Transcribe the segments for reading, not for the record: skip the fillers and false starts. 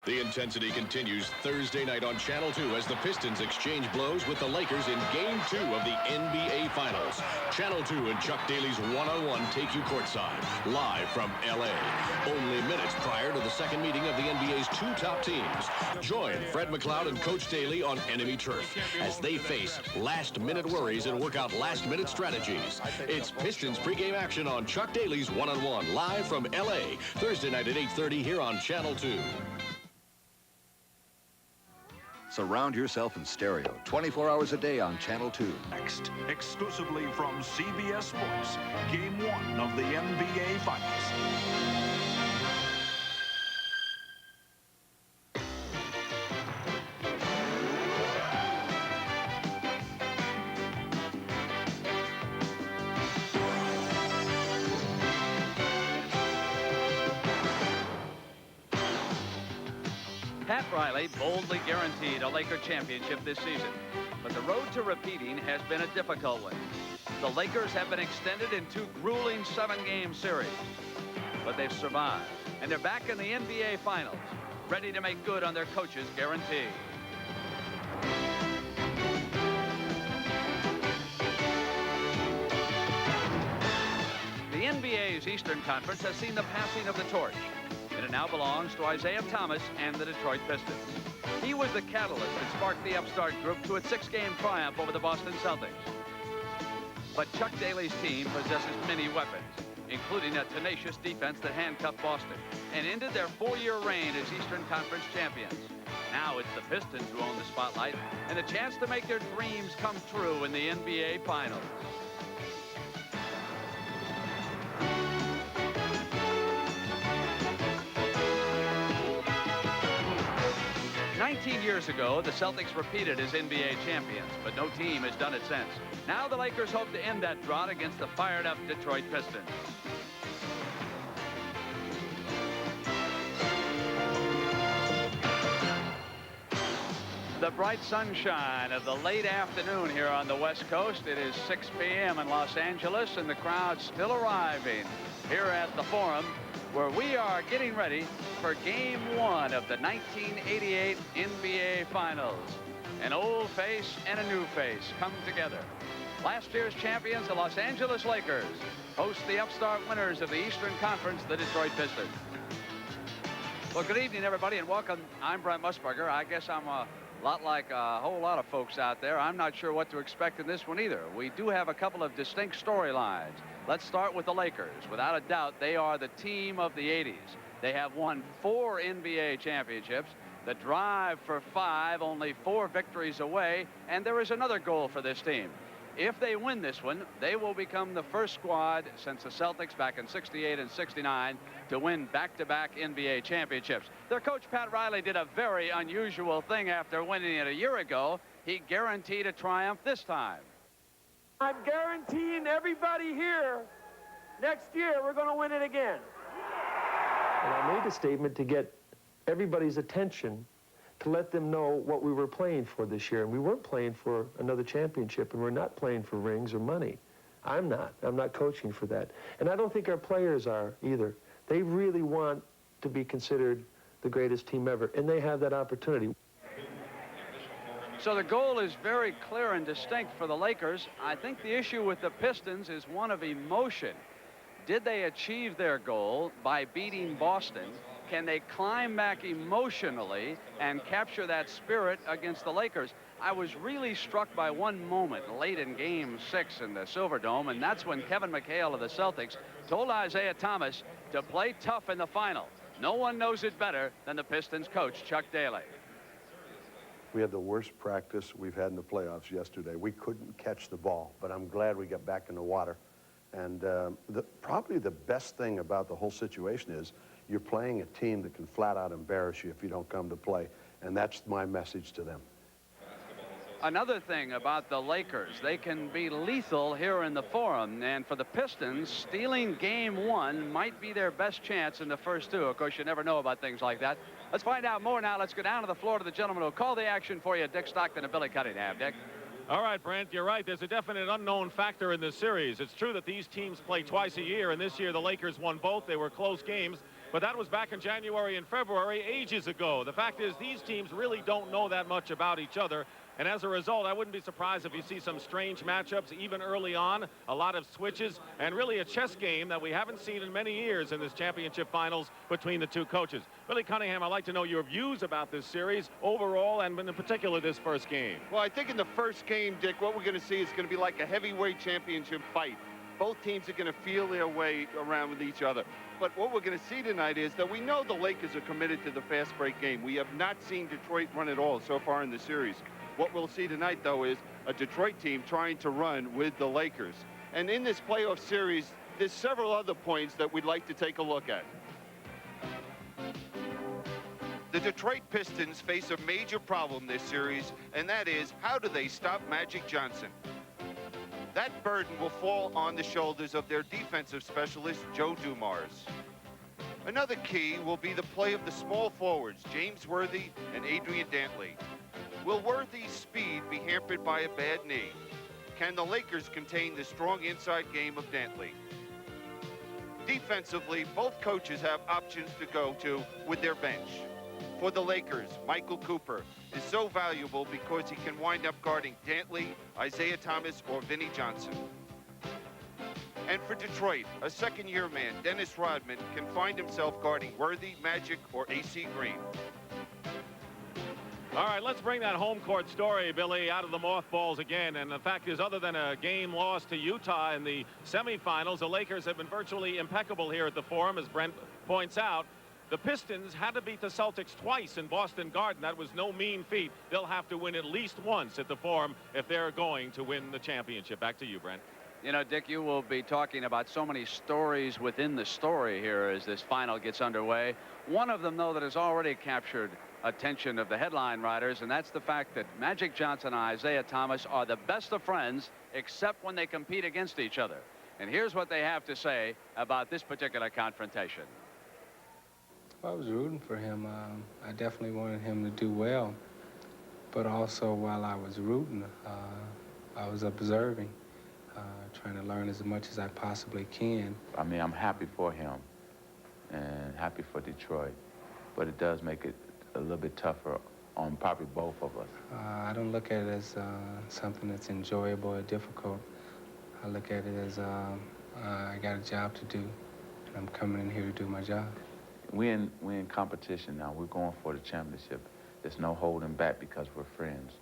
The intensity continues Thursday night on Channel 2 as the Pistons exchange blows with the Lakers in Game 2 of the NBA Finals. Channel 2 and Chuck Daly's one-on-one take you courtside, live from L.A. Only minutes prior to the second meeting of the NBA's two top teams. Join Fred McLeod and Coach Daly on enemy turf as they face last-minute worries and work out last-minute strategies. It's Pistons pregame action on Chuck Daly's one-on-one, live from L.A. Thursday night at 8:30 here on Channel 2. Surround yourself in stereo 24 hours a day on Channel 2. Next, exclusively from CBS Sports, Game 1 of the NBA Finals. Pat Riley boldly guaranteed a Laker championship this season, but the road to repeating has been a difficult one. The Lakers have been extended in two grueling 7-game series, but they've survived, and they're back in the NBA Finals, ready to make good on their coach's guarantee. The NBA's Eastern Conference has seen the passing of the torch, and it now belongs to Isiah Thomas and the Detroit Pistons. He was the catalyst that sparked the upstart group to its 6-game triumph over the Boston Celtics. But Chuck Daly's team possesses many weapons, including a tenacious defense that handcuffed Boston and ended their 4-year reign as Eastern Conference champions. Now it's the Pistons who own the spotlight and the chance to make their dreams come true in the NBA Finals. Years ago, the Celtics repeated as NBA champions, but no team has done it since. Now the Lakers hope to end that drought against the fired-up Detroit Pistons. The bright sunshine of the late afternoon here on the West Coast. It is 6 p.m. in Los Angeles, and the crowd's still arriving here at the Forum, where we are getting ready for Game 1 of the 1988 NBA Finals. An old face and a new face come together. Last year's champions, the Los Angeles Lakers, host the upstart winners of the Eastern Conference, the Detroit Pistons. Well, good evening, everybody, and welcome. I'm Brent Musburger. I guess I'm a lot like a whole lot of folks out there. I'm not sure what to expect in this one either. We do have a couple of distinct storylines. Let's start with the Lakers. Without a doubt, they are the team of the 80s. They have won 4 NBA championships. The drive for 5, only 4 victories away, and there is another goal for this team. If they win this one, they will become the first squad since the Celtics back in '68 and '69 to win back-to-back NBA championships. Their coach, Pat Riley, did a very unusual thing after winning it a year ago. He guaranteed a triumph this time. I'm guaranteeing everybody here, next year we're going to win it again. And I made a statement to get everybody's attention, to let them know what we were playing for this year. And we weren't playing for another championship, and we're not playing for rings or money. I'm not coaching for that. And I don't think our players are either. They really want to be considered the greatest team ever, and they have that opportunity. So the goal is very clear and distinct for the Lakers. I think the issue with the Pistons is one of emotion. Did they achieve their goal by beating Boston? Can they climb back emotionally and capture that spirit against the Lakers? I was really struck by one moment late in Game 6 in the Silverdome, and that's when Kevin McHale of the Celtics told Isiah Thomas to play tough in the final. No one knows it better than the Pistons coach, Chuck Daly. We had the worst practice we've had in the playoffs yesterday. We couldn't catch the ball, but I'm glad we got back in the water. And probably the best thing about the whole situation is you're playing a team that can flat out embarrass you if you don't come to play. And that's my message to them. Another thing about the Lakers, they can be lethal here in the Forum. And for the Pistons, stealing Game 1 might be their best chance in the first 2. Of course, you never know about things like that. Let's find out more now. Let's go down to the floor to the gentleman who'll call the action for you, Dick Stockton and Billy Cunningham. Dick. All right, Brent, you're right. There's a definite unknown factor in this series. It's true that these teams play twice a year, and this year the Lakers won both. They were close games. but that was back in January and February, ages ago. The fact is, these teams really don't know that much about each other. And as a result, I wouldn't be surprised if you see some strange matchups even early on, a lot of switches, and really a chess game that we haven't seen in many years in this championship finals between the two coaches. Billy Cunningham, I'd like to know your views about this series overall and in particular this first game. Well, I think in the first game, Dick, what we're going to see is going to be like a heavyweight championship fight. Both teams are going to feel their way around with each other. But what we're going to see tonight is that we know the Lakers are committed to the fast break game. We have not seen Detroit run at all so far in the series. What we'll see tonight, though, is a Detroit team trying to run with the Lakers. And in this playoff series, there's several other points that we'd like to take a look at. The Detroit Pistons face a major problem this series, and that is, how do they stop Magic Johnson? That burden will fall on the shoulders of their defensive specialist, Joe Dumars. Another key will be the play of the small forwards, James Worthy and Adrian Dantley. Will Worthy's speed be hampered by a bad knee? Can the Lakers contain the strong inside game of Dantley? Defensively, both coaches have options to go to with their bench. For the Lakers, Michael Cooper is so valuable because he can wind up guarding Dantley, Isiah Thomas, or Vinnie Johnson. And for Detroit, a second-year man, Dennis Rodman, can find himself guarding Worthy, Magic, or AC Green. All right, let's bring that home court story, Billy, out of the mothballs again. And the fact is, other than a game loss to Utah in the semifinals, the Lakers have been virtually impeccable here at the Forum, as Brent points out. The Pistons had to beat the Celtics twice in Boston Garden. That was no mean feat. They'll have to win at least once at the Forum if they're going to win the championship. Back to you, Brent. You know, Dick, you will be talking about so many stories within the story here as this final gets underway. One of them, though, that has already captured attention of the headline writers, and that's the fact that Magic Johnson and Isiah Thomas are the best of friends except when they compete against each other. And here's what they have to say about this particular confrontation. Well, I was rooting for him. I definitely wanted him to do well, but also while I was rooting, I was observing, trying to learn as much as I possibly can. I mean, I'm happy for him and happy for Detroit, but it does make it a little bit tougher on probably both of us. I don't look at it as something that's enjoyable or difficult. I look at it as I got a job to do, and I'm coming in here to do my job. We're in competition now. We're going for the championship. There's no holding back because we're friends.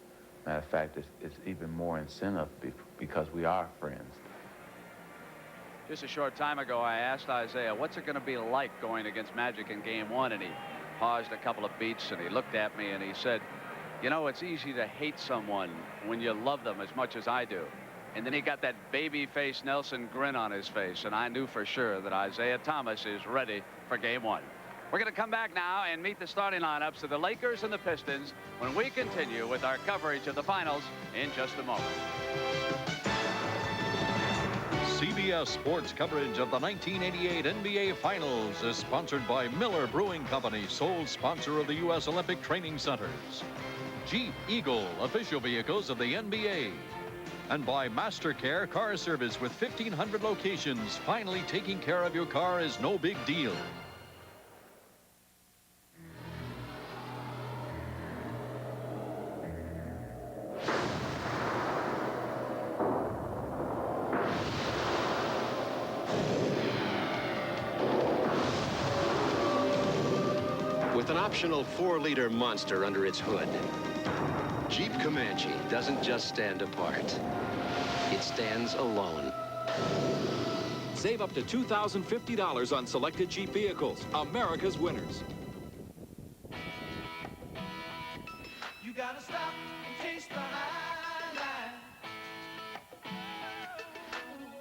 Matter of fact, it's even more incentive because we are friends. Just a short time ago, I asked Isiah, what's it going to be like going against Magic in game one? And he paused a couple of beats and he looked at me and he said, you know, it's easy to hate someone when you love them as much as I do. And then he got that baby-faced Nelson grin on his face, and I knew for sure that Isiah Thomas is ready for game one. We're going to come back now and meet the starting lineups of the Lakers and the Pistons when we continue with our coverage of the finals in just a moment. CBS Sports coverage of the 1988 NBA Finals is sponsored by Miller Brewing Company, sole sponsor of the U.S. Olympic Training Centers. Jeep Eagle, official vehicles of the NBA. And by MasterCare Car Service with 1,500 locations. Finally, taking care of your car is no big deal. With an optional 4-liter monster under its hood, Jeep Comanche doesn't just stand apart. It stands alone. Save up to $2,050 on selected Jeep vehicles. America's winners. You gotta stop and taste the high life.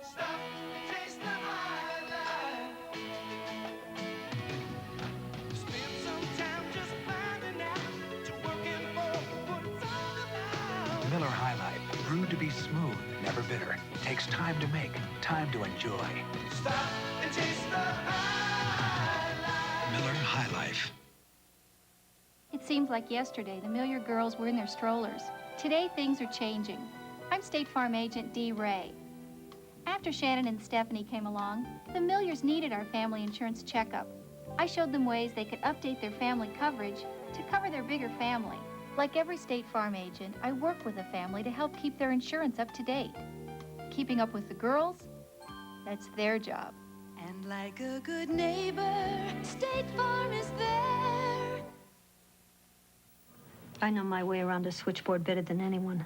Stop and taste the high life. Spend some time just finding out to working for what it's all about. Miller High Life, brewed to be smooth, never bitter. Takes time to make, time to enjoy. Stop and taste the high life. Miller High Life. It seems like yesterday the Miller girls were in their strollers. Today things are changing. I'm State Farm Agent Dee Ray. After Shannon and Stephanie came along, the Millers needed our family insurance checkup. I showed them ways they could update their family coverage to cover their bigger family. Like every State Farm agent, I work with a family to help keep their insurance up to date. Keeping up with the girls, that's their job. And like a good neighbor, State Farm is there. I know my way around a switchboard better than anyone.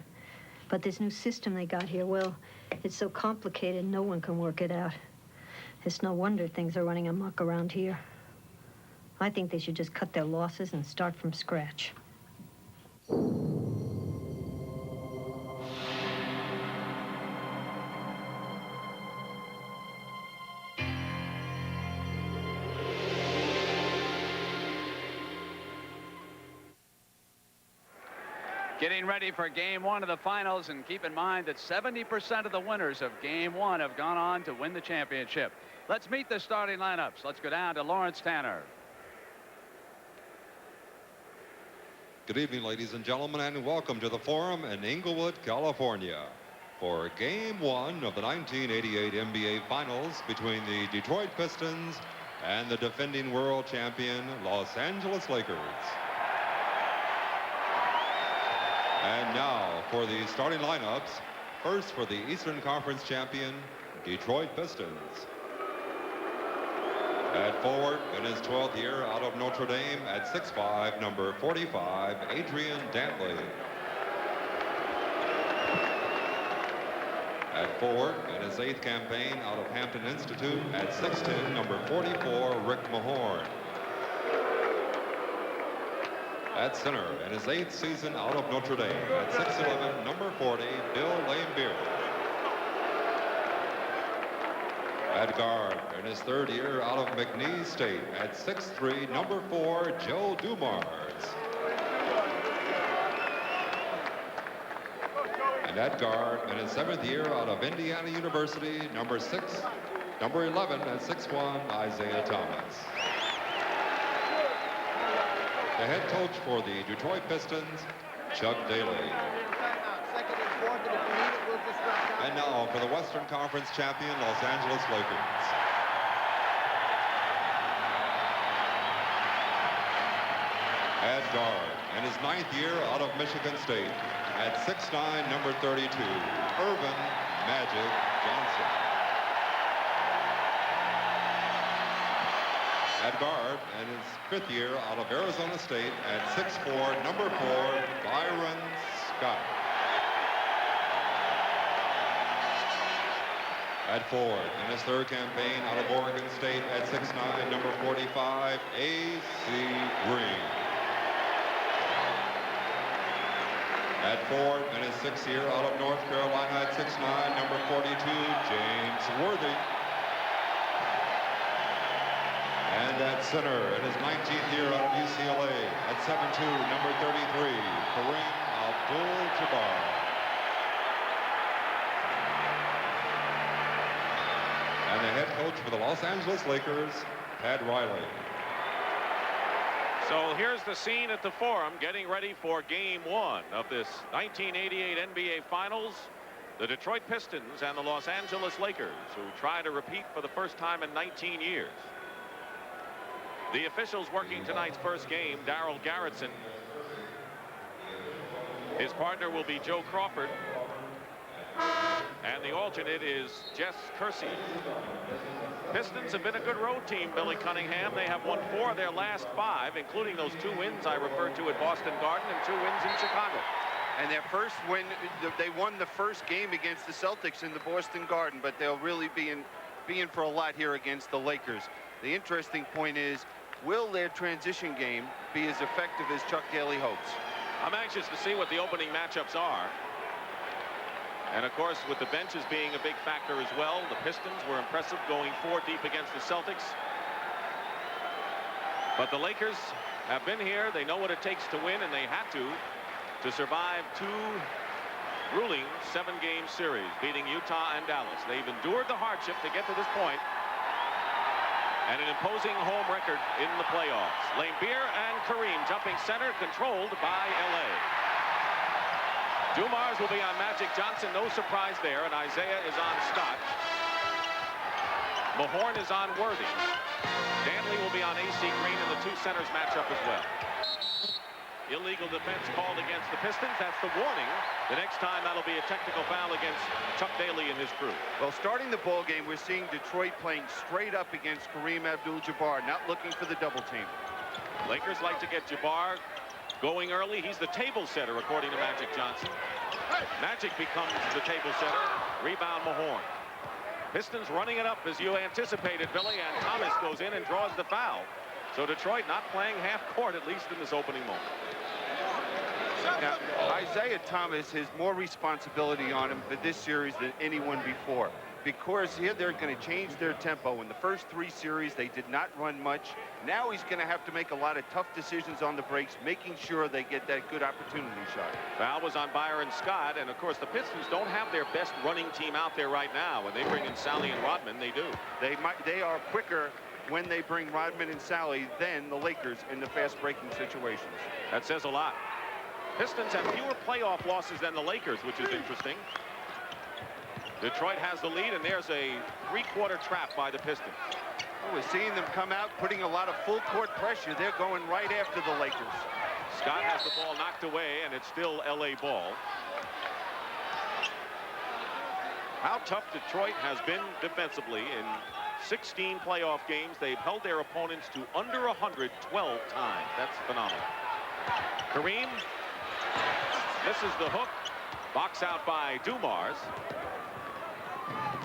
But this new system they got here, well, it's so complicated, no one can work it out. It's no wonder things are running amok around here. I think they should just cut their losses and start from scratch. Getting ready for game one of the finals, and keep in mind that 70% of the winners of game one have gone on to win the championship. Let's meet the starting lineups. Let's go down to Lawrence Tanner. Good evening, ladies and gentlemen, and welcome to the Forum in Inglewood, California for game one of the 1988 NBA Finals between the Detroit Pistons and the defending world champion Los Angeles Lakers. And now for the starting lineups. First, for the Eastern Conference champion, Detroit Pistons. At forward, in his 12th year out of Notre Dame, at 6'5", number 45, Adrian Dantley. At forward, in his 8th campaign out of Hampton Institute, at 6'10", number 44, Rick Mahorn. At center, in his 8th season out of Notre Dame, at 6'11", number 40, Bill Laimbeer. At guard, in his 3rd year out of McNeese State, at 6'3", number 4, Joe Dumars. And at guard, in his 7th year out of Indiana University, number 11, at 6'1", Isiah Thomas. The head coach for the Detroit Pistons, Chuck Daly. And now for the Western Conference champion, Los Angeles Lakers. At guard, in his 9th year out of Michigan State, at 6'9", number 32, Irvin Magic Johnson. At guard, in his 5th year out of Arizona State, at 6'4", number 4, Byron Scott. At forward, in his 3rd campaign out of Oregon State, at 6'9", number 45, A.C. Green. At forward, in his 6th year out of North Carolina, at 6'9", number 42, James Worthy. And at center, in his 19th year out of UCLA, at 7'2", number 33, Kareem Abdul-Jabbar. And the head coach for the Los Angeles Lakers, Pat Riley. So here's the scene at the Forum, getting ready for game one of this 1988 NBA Finals. The Detroit Pistons and the Los Angeles Lakers, who try to repeat for the first time in 19 years. The officials working tonight's first game, Darrell Garretson. His partner will be Joe Crawford. And the alternate is Jess Kersey. Pistons have been a good road team, Billy Cunningham. They have won 4 of their last 5, including those 2 wins I referred to at Boston Garden and 2 wins in Chicago. And their first win, they won the first game against the Celtics in the Boston Garden, but they'll really be in for a lot here against the Lakers. The interesting point is, will their transition game be as effective as Chuck Daly hopes? I'm anxious to see what the opening matchups are. And of course, with the benches being a big factor as well, the Pistons were impressive going 4 deep against the Celtics. But the Lakers have been here. They know what it takes to win, and they had to survive 2 grueling 7-game series, beating Utah and Dallas. They've endured the hardship to get to this point, and an imposing home record in the playoffs. Laimbeer and Kareem jumping center, controlled by L.A. Dumars will be on Magic Johnson, no surprise there, and Isiah is on Scott. Mahorn is on Worthy. Dantley will be on AC Green in the two centers matchup as well. Illegal defense called against the Pistons. That's the warning. The next time, that'll be a technical foul against Chuck Daly and his crew. Well, starting the ball game, we're seeing Detroit playing straight up against Kareem Abdul-Jabbar, not looking for the double team. Lakers like to get Jabbar going early. He's the table setter, according to Magic Johnson. Magic becomes the table setter. Rebound Mahorn. Pistons running it up as you anticipated, Billy, and Thomas goes in and draws the foul. So Detroit not playing half court, at least in this opening moment. Now, Isiah Thomas has more responsibility on him for this series than anyone before, because here they're going to change their tempo. In the first three series, they did not run much. Now he's going to have to make a lot of tough decisions on the breaks, making sure they get that good opportunity shot. Foul was on Byron Scott, and of course the Pistons don't have their best running team out there right now. When they bring in Sally and Rodman, they do. They are quicker when they bring Rodman and Sally than the Lakers in the fast-breaking situations. That says a lot. Pistons have fewer playoff losses than the Lakers, which is interesting. Detroit has the lead, and there's a three-quarter trap by the Pistons. Oh, we're seeing them come out, putting a lot of full-court pressure. They're going right after the Lakers. Scott has the ball knocked away, and it's still L.A. ball. How tough Detroit has been defensively. In 16 playoff games, they've held their opponents to under 100 12 times. That's phenomenal. Kareem misses the hook. Box out by Dumars.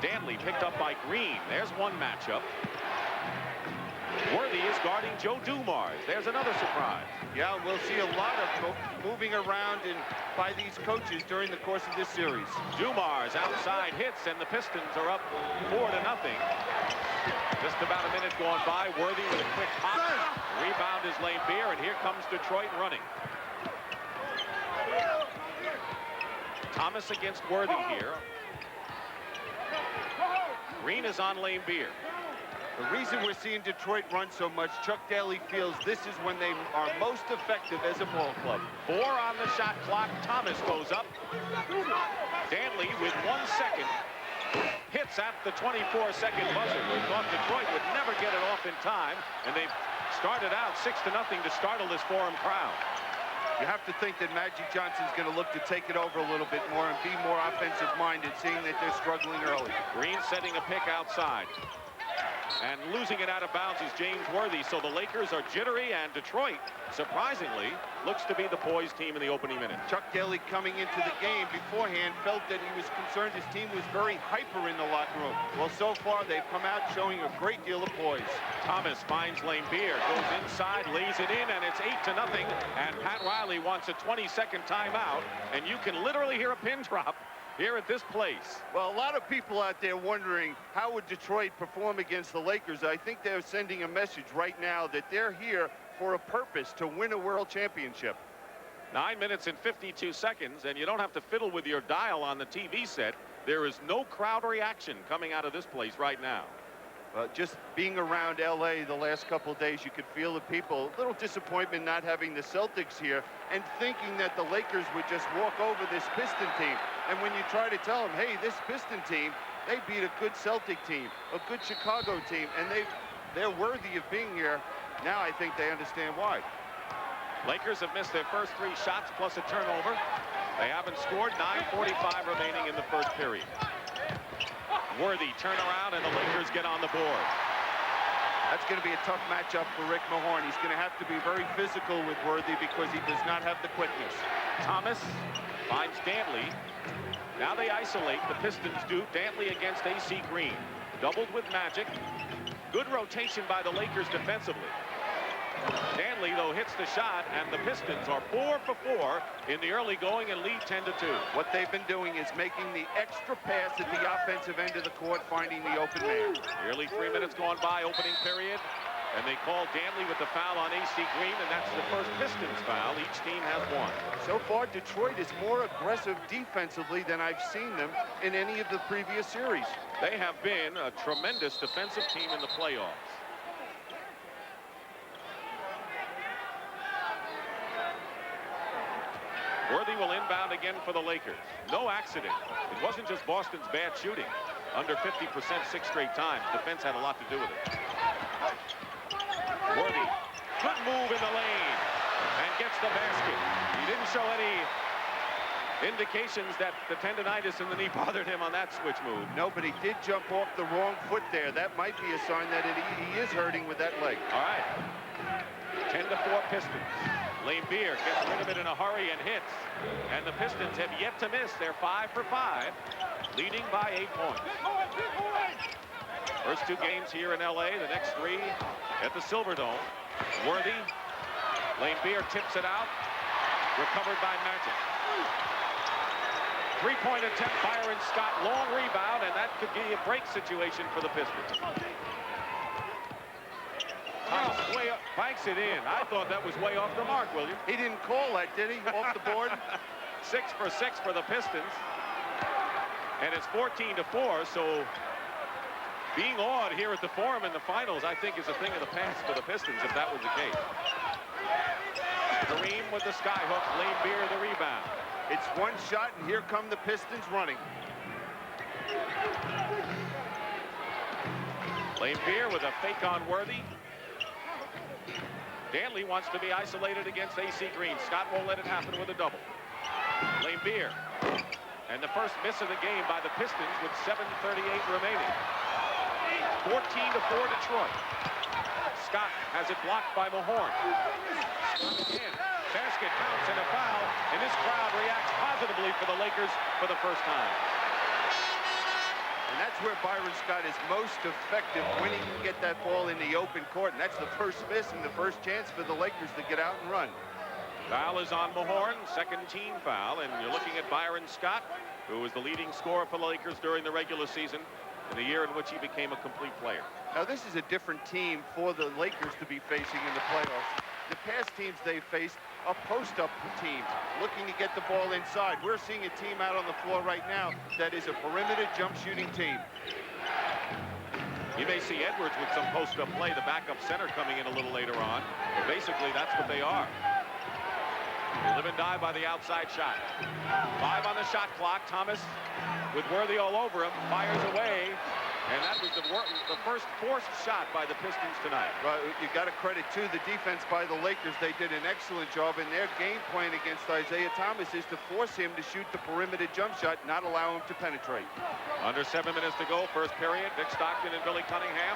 Dantley picked up by Green. There's one matchup. Worthy is guarding Joe Dumars. There's another surprise. Yeah, we'll see a lot of moving around by these coaches during the course of this series. Dumars outside hits, and the Pistons are up 4-0. Just about a minute gone by. Worthy with a quick pop. Rebound is Lambeer, and here comes Detroit running. Thomas against Worthy here. Green is on Lambeer. The reason we're seeing Detroit run so much, Chuck Daly feels this is when they are most effective as a ball club. 4 on the shot clock. Thomas goes up. Dantley with 1 second hits at the 24-second buzzer. We thought Detroit would never get it off in time, and they've started out 6-0 to startle this Forum crowd. You have to think that Magic Johnson's going to look to take it over a little bit more and be more offensive-minded, seeing that they're struggling early. Green setting a pick outside. And losing it out of bounds is James Worthy. So the Lakers are jittery, and Detroit, surprisingly, looks to be the poised team in the opening minute. Chuck Daly coming into the game beforehand felt that he was concerned his team was very hyper in the locker room. Well, so far they've come out showing a great deal of poise. Thomas finds Lambeer, goes inside, lays it in, and it's 8-0. And Pat Riley wants a 20-second timeout, and you can literally hear a pin drop here at this place. Well, a lot of people out there wondering how would Detroit perform against the Lakers. I think they're sending a message right now that they're here for a purpose, to win a world championship. 9 minutes and 52 seconds, and you don't have to fiddle with your dial on the TV set. There is no crowd reaction coming out of this place right now. Just being around L.A. the last couple of days, you could feel the people. A little disappointment not having the Celtics here and thinking that the Lakers would just walk over this Piston team. And when you try to tell them, hey, this Piston team, they beat a good Celtic team, a good Chicago team, and they're worthy of being here. Now I think they understand why. Lakers have missed their first 3 shots plus a turnover. They haven't scored. 9:45 remaining in the first period. Worthy turnaround, and the Lakers get on the board. That's going to be a tough matchup for Rick Mahorn. He's going to have to be very physical with Worthy because he does not have the quickness. Thomas finds Dantley. Now they isolate. The Pistons do. Dantley against AC Green. Doubled with Magic. Good rotation by the Lakers defensively. Dantley, though, hits the shot, and the Pistons are 4 for 4 in the early going and lead 10-2. What they've been doing is making the extra pass at the offensive end of the court, finding the open man. Nearly 3 minutes gone by, opening period, and they call Dantley with the foul on AC Green, and that's the first Pistons foul. Each team has 1. So far, Detroit is more aggressive defensively than I've seen them in any of the previous series. They have been a tremendous defensive team in the playoffs. Worthy will inbound again for the Lakers. No accident. It wasn't just Boston's bad shooting. Under 50% 6 straight times. Defense had a lot to do with it. Worthy, good move in the lane, and gets the basket. He didn't show any indications that the tendonitis in the knee bothered him on that switch move. No, but he did jump off the wrong foot there. That might be a sign that he is hurting with that leg. All right. 10-4 Pistons. Lane Beer gets rid of it in a hurry and hits. And the Pistons have yet to miss. They're 5 for 5, leading by 8 points. First 2 games here in LA, the next 3 at the Silverdome. Worthy. Lane Beer tips it out. Recovered by Magic. 3-point attempt, Byron Scott, long rebound, and that could be a break situation for the Pistons. Thomas way up, banks it in. I thought that was way off the mark, William. He didn't call that, did he? Off the board? 6 for 6 for the Pistons. And it's 14-4, so being awed here at the Forum in the finals, I think, is a thing of the past for the Pistons, if that was the case. Kareem with the skyhook, Lane Beer the rebound. It's one shot, and here come the Pistons running. Lane Beer with a fake on Worthy. Dantley wants to be isolated against AC Green. Scott won't let it happen with a double. Lane Beer. And the first miss of the game by the Pistons with 7:38 remaining. 14-4 Detroit. Scott has it blocked by Mahorn. Again. Basket counts and a foul, and this crowd reacts positively for the Lakers for the first time. And that's where Byron Scott is most effective, when he can get that ball in the open court, and that's the first miss and the first chance for the Lakers to get out and run. Foul is on Mahorn, second team foul, and you're looking at Byron Scott, who was the leading scorer for the Lakers during the regular season, in the year in which he became a complete player. Now, this is a different team for the Lakers to be facing in the playoffs. The past teams they faced are post-up teams looking to get the ball inside. We're seeing a team out on the floor right now that is a perimeter jump shooting team. You may see Edwards with some post-up play, the backup center coming in a little later on. But basically, that's what they are. They live and die by the outside shot. 5 on the shot clock. Thomas, with Worthy all over him, fires away. And that was the first forced shot by the Pistons tonight. Well, you got to credit, too, the defense by the Lakers. They did an excellent job, and their game plan against Isiah Thomas is to force him to shoot the perimeter jump shot, not allow him to penetrate. Under 7 minutes to go, first period. Dick Stockton and Billy Cunningham.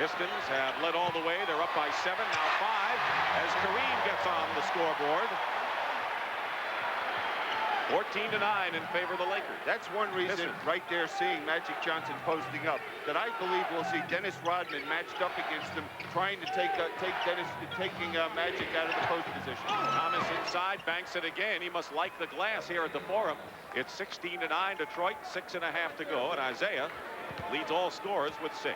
Pistons have led all the way. They're up by 7, now 5, as Kareem gets on the scoreboard. 14-9 in favor of the Lakers. That's one reason right there, seeing Magic Johnson posting up, that I believe we'll see Dennis Rodman matched up against him, trying to taking Magic out of the post position. Thomas inside, banks it again. He must like the glass here at the Forum. It's 16-9 Detroit, 6.5 to go, and Isiah leads all scorers with 6.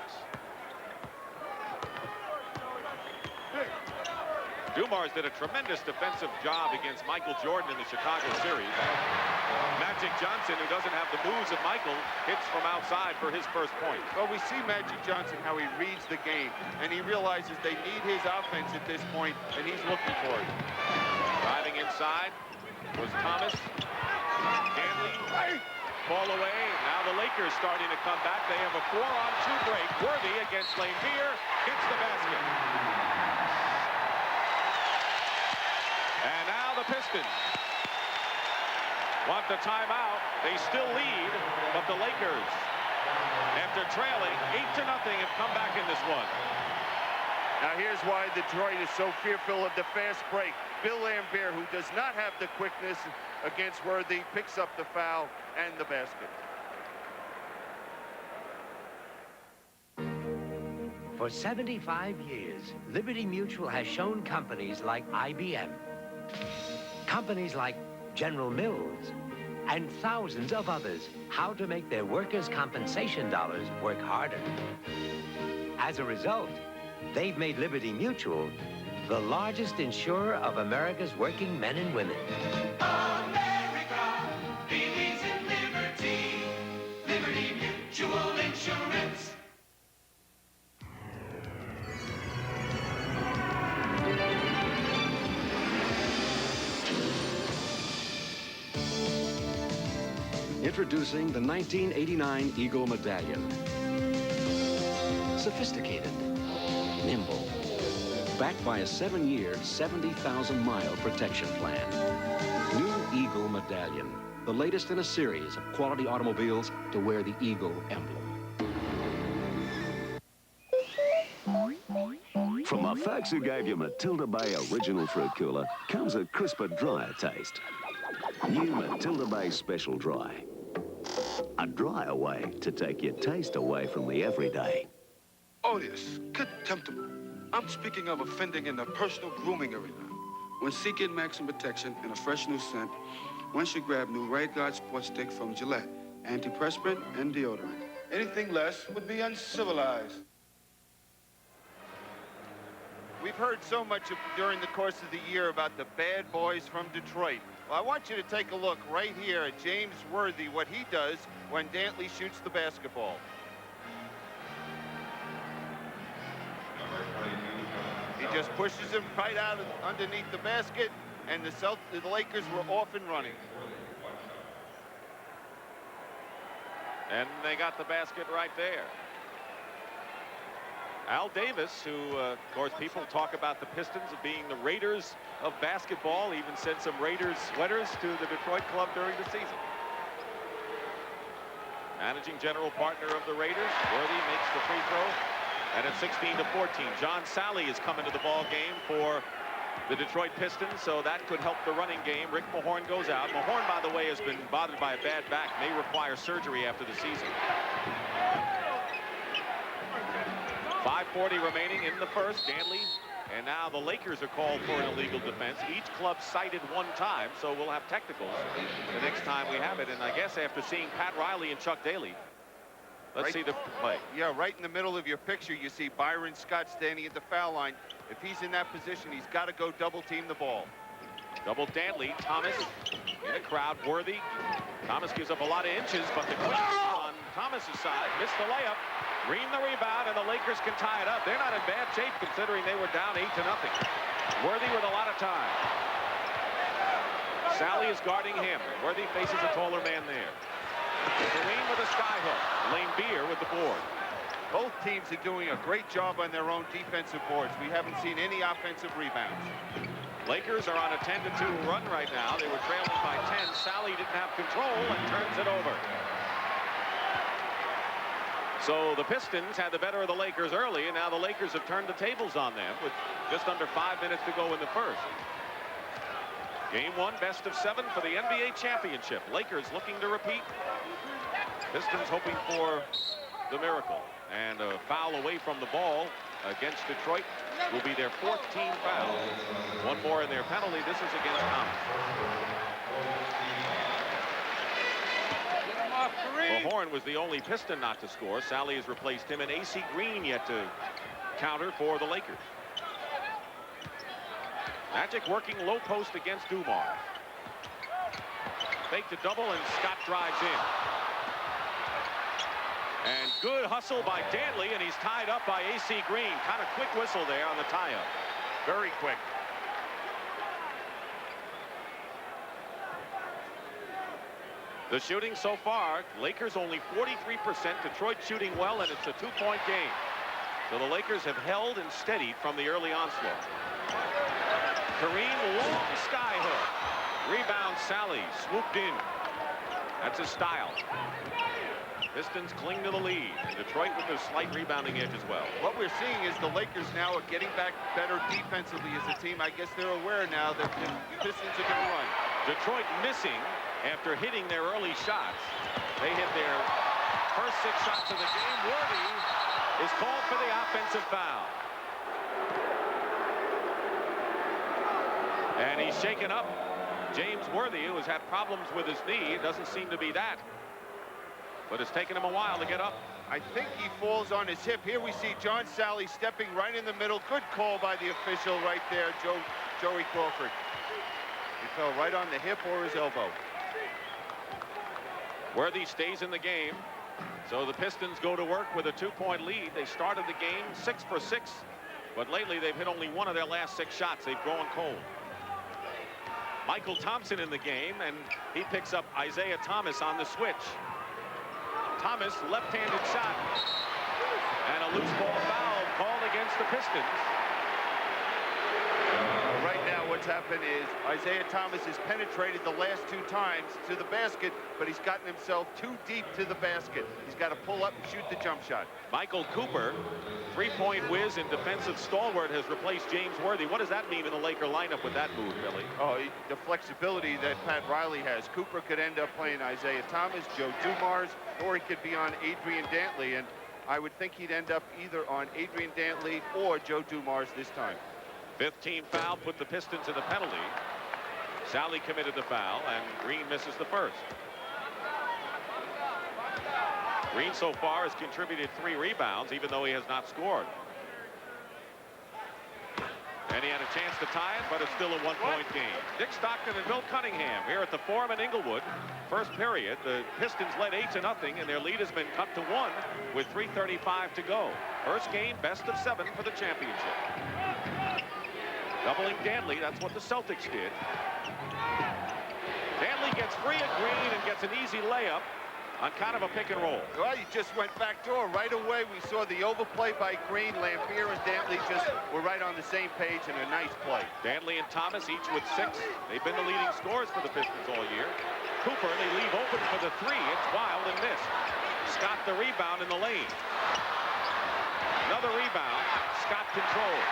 Dumars did a tremendous defensive job against Michael Jordan in the Chicago series. Magic Johnson, who doesn't have the moves of Michael, hits from outside for his first point. Well, we see Magic Johnson, how he reads the game, and he realizes they need his offense at this point, and he's looking for it. Driving inside was Thomas. Dantley, ball away. Now the Lakers starting to come back. They have a 4-on-2 break. Worthy against Lane Beer, gets the basket. And now the Pistons want the timeout. They still lead, but the Lakers, after trailing 8-0, have come back in this one. Now here's why Detroit is so fearful of the fast break. Bill Laimbeer, who does not have the quickness against Worthy, picks up the foul and the basket. For 75 years, Liberty Mutual has shown companies like IBM, companies like General Mills, and thousands of others how to make their workers' compensation dollars work harder. As a result, they've made Liberty Mutual the largest insurer of America's working men and women. America believes in liberty. Liberty Mutual Insurance. Introducing the 1989 Eagle Medallion. Sophisticated, nimble. Backed by a 7-year, 70,000-mile protection plan. New Eagle Medallion, the latest in a series of quality automobiles to wear the Eagle emblem. From the folks who gave you Matilda Bay Original Fruit Cooler comes a crisper, drier taste. New Matilda Bay Special Dry. A drier way to take your taste away from the everyday. Odious, contemptible. I'm speaking of offending in the personal grooming arena. When seeking maximum protection and a fresh new scent, one should grab new Right Guard Sports Stick from Gillette, antiperspirant and deodorant. Anything less would be uncivilized. We've heard so much during the course of the year about the bad boys from Detroit. Well, I want you to take a look right here at James Worthy, what he does when Dantley shoots the basketball. He just pushes him right out underneath the basket, and the Lakers were off and running. And they got the basket right there. Al Davis, who, of course, people talk about the Pistons of being the Raiders of basketball, even sent some Raiders sweaters to the Detroit club during the season. Managing general partner of the Raiders, Worthy makes the free throw, and it's 16-14. John Sally is coming to the ball game for the Detroit Pistons, so that could help the running game. Rick Mahorn goes out. Mahorn, by the way, has been bothered by a bad back, may require surgery after the season. 5:40 remaining in the first. Dantley, and now the Lakers are called for an illegal defense. Each club cited one time, so we'll have technicals the next time we have it. And I guess after seeing Pat Riley and Chuck Daly, let's see the play. Yeah, right in the middle of your picture, you see Byron Scott standing at the foul line. If he's in that position, he's got to go double team the ball. Double Dantley, Thomas in a crowd. Worthy. Thomas gives up a lot of inches, but the quick on Thomas's side missed the layup. Green the rebound, and the Lakers can tie it up. They're not in bad shape considering they were down 8-0. Worthy with a lot of time. Sally is guarding him. Worthy faces a taller man there. Kareem with a sky hook. Lane Beer with the board. Both teams are doing a great job on their own defensive boards. We haven't seen any offensive rebounds. Lakers are on a 10-2 run right now. They were trailing by 10. Sally didn't have control and turns it over. So the Pistons had the better of the Lakers early, and now the Lakers have turned the tables on them with just under 5 minutes to go in the first. Game 1, best of 7 for the NBA championship. Lakers looking to repeat. Pistons hoping for the miracle. And a foul away from the ball against Detroit will be their 14th foul. One more in their penalty. This is against Thomas. Mahorn was the only Piston not to score. Sally has replaced him, and A.C. Green yet to counter for the Lakers. Magic working low post against Dumars. Fake to double, and Scott drives in. And good hustle by Dantley, and he's tied up by A.C. Green. Kind of quick whistle there on the tie-up. Very quick. The shooting so far, Lakers only 43%. Detroit shooting well, and it's a 2-point game. So the Lakers have held and steadied from the early onslaught. Kareem, long sky hook. Rebound, Sally, swooped in. That's his style. Pistons cling to the lead. And Detroit with their slight rebounding edge as well. What we're seeing is the Lakers now are getting back better defensively as a team. I guess they're aware now that the Pistons are going to run. Detroit missing after hitting their early shots. They hit their first 6 shots of the game. Worthy is called for the offensive foul. And he's shaken up. James Worthy, who has had problems with his knee. It doesn't seem to be that. But it's taken him a while to get up. I think he falls on his hip. Here we see John Sally stepping right in the middle. Good call by the official right there, Joey Crawford. He fell right on the hip or his elbow. Worthy stays in the game. So the Pistons go to work with a 2-point lead. They started the game 6 for 6. But lately they've hit only 1 of their last 6 shots. They've gone cold. Michael Thompson in the game, and he picks up Isiah Thomas on the switch. Thomas, left-handed shot. And a loose ball foul called against against the Pistons. Right now, what's happened is Isiah Thomas has penetrated the last 2 times to the basket, but he's gotten himself too deep to the basket. He's got to pull up and shoot the jump shot. Michael Cooper, three-point whiz and defensive stalwart, has replaced James Worthy. What does that mean in the Laker lineup with that move, Billy? Oh, the flexibility that Pat Riley has. Cooper could end up playing Isiah Thomas, Joe Dumars, or he could be on Adrian Dantley, and I would think he'd end up either on Adrian Dantley or Joe Dumars this time. 5th team foul put the Pistons in the penalty. Sally committed the foul, and Green misses the first. Green so far has contributed 3 rebounds, even though he has not scored. And he had a chance to tie it, but it's still a 1-point game. Dick Stockton and Bill Cunningham here at the Forum in Inglewood. First period, the Pistons led 8-0, and their lead has been cut to 1 with 3:35 to go. First game, best of 7 for the championship. Doubling Dantley, that's what the Celtics did. Dantley gets free of Green and gets an easy layup on kind of a pick and roll. Well, he just went back door. Right away, we saw the overplay by Green. Lampier and Dantley just were right on the same page, and a nice play. Dantley and Thomas each with 6. They've been the leading scorers for the Pistons all year. Cooper, they leave open for the 3. It's wild and missed. Scott the rebound in the lane. Another rebound. Scott controlled.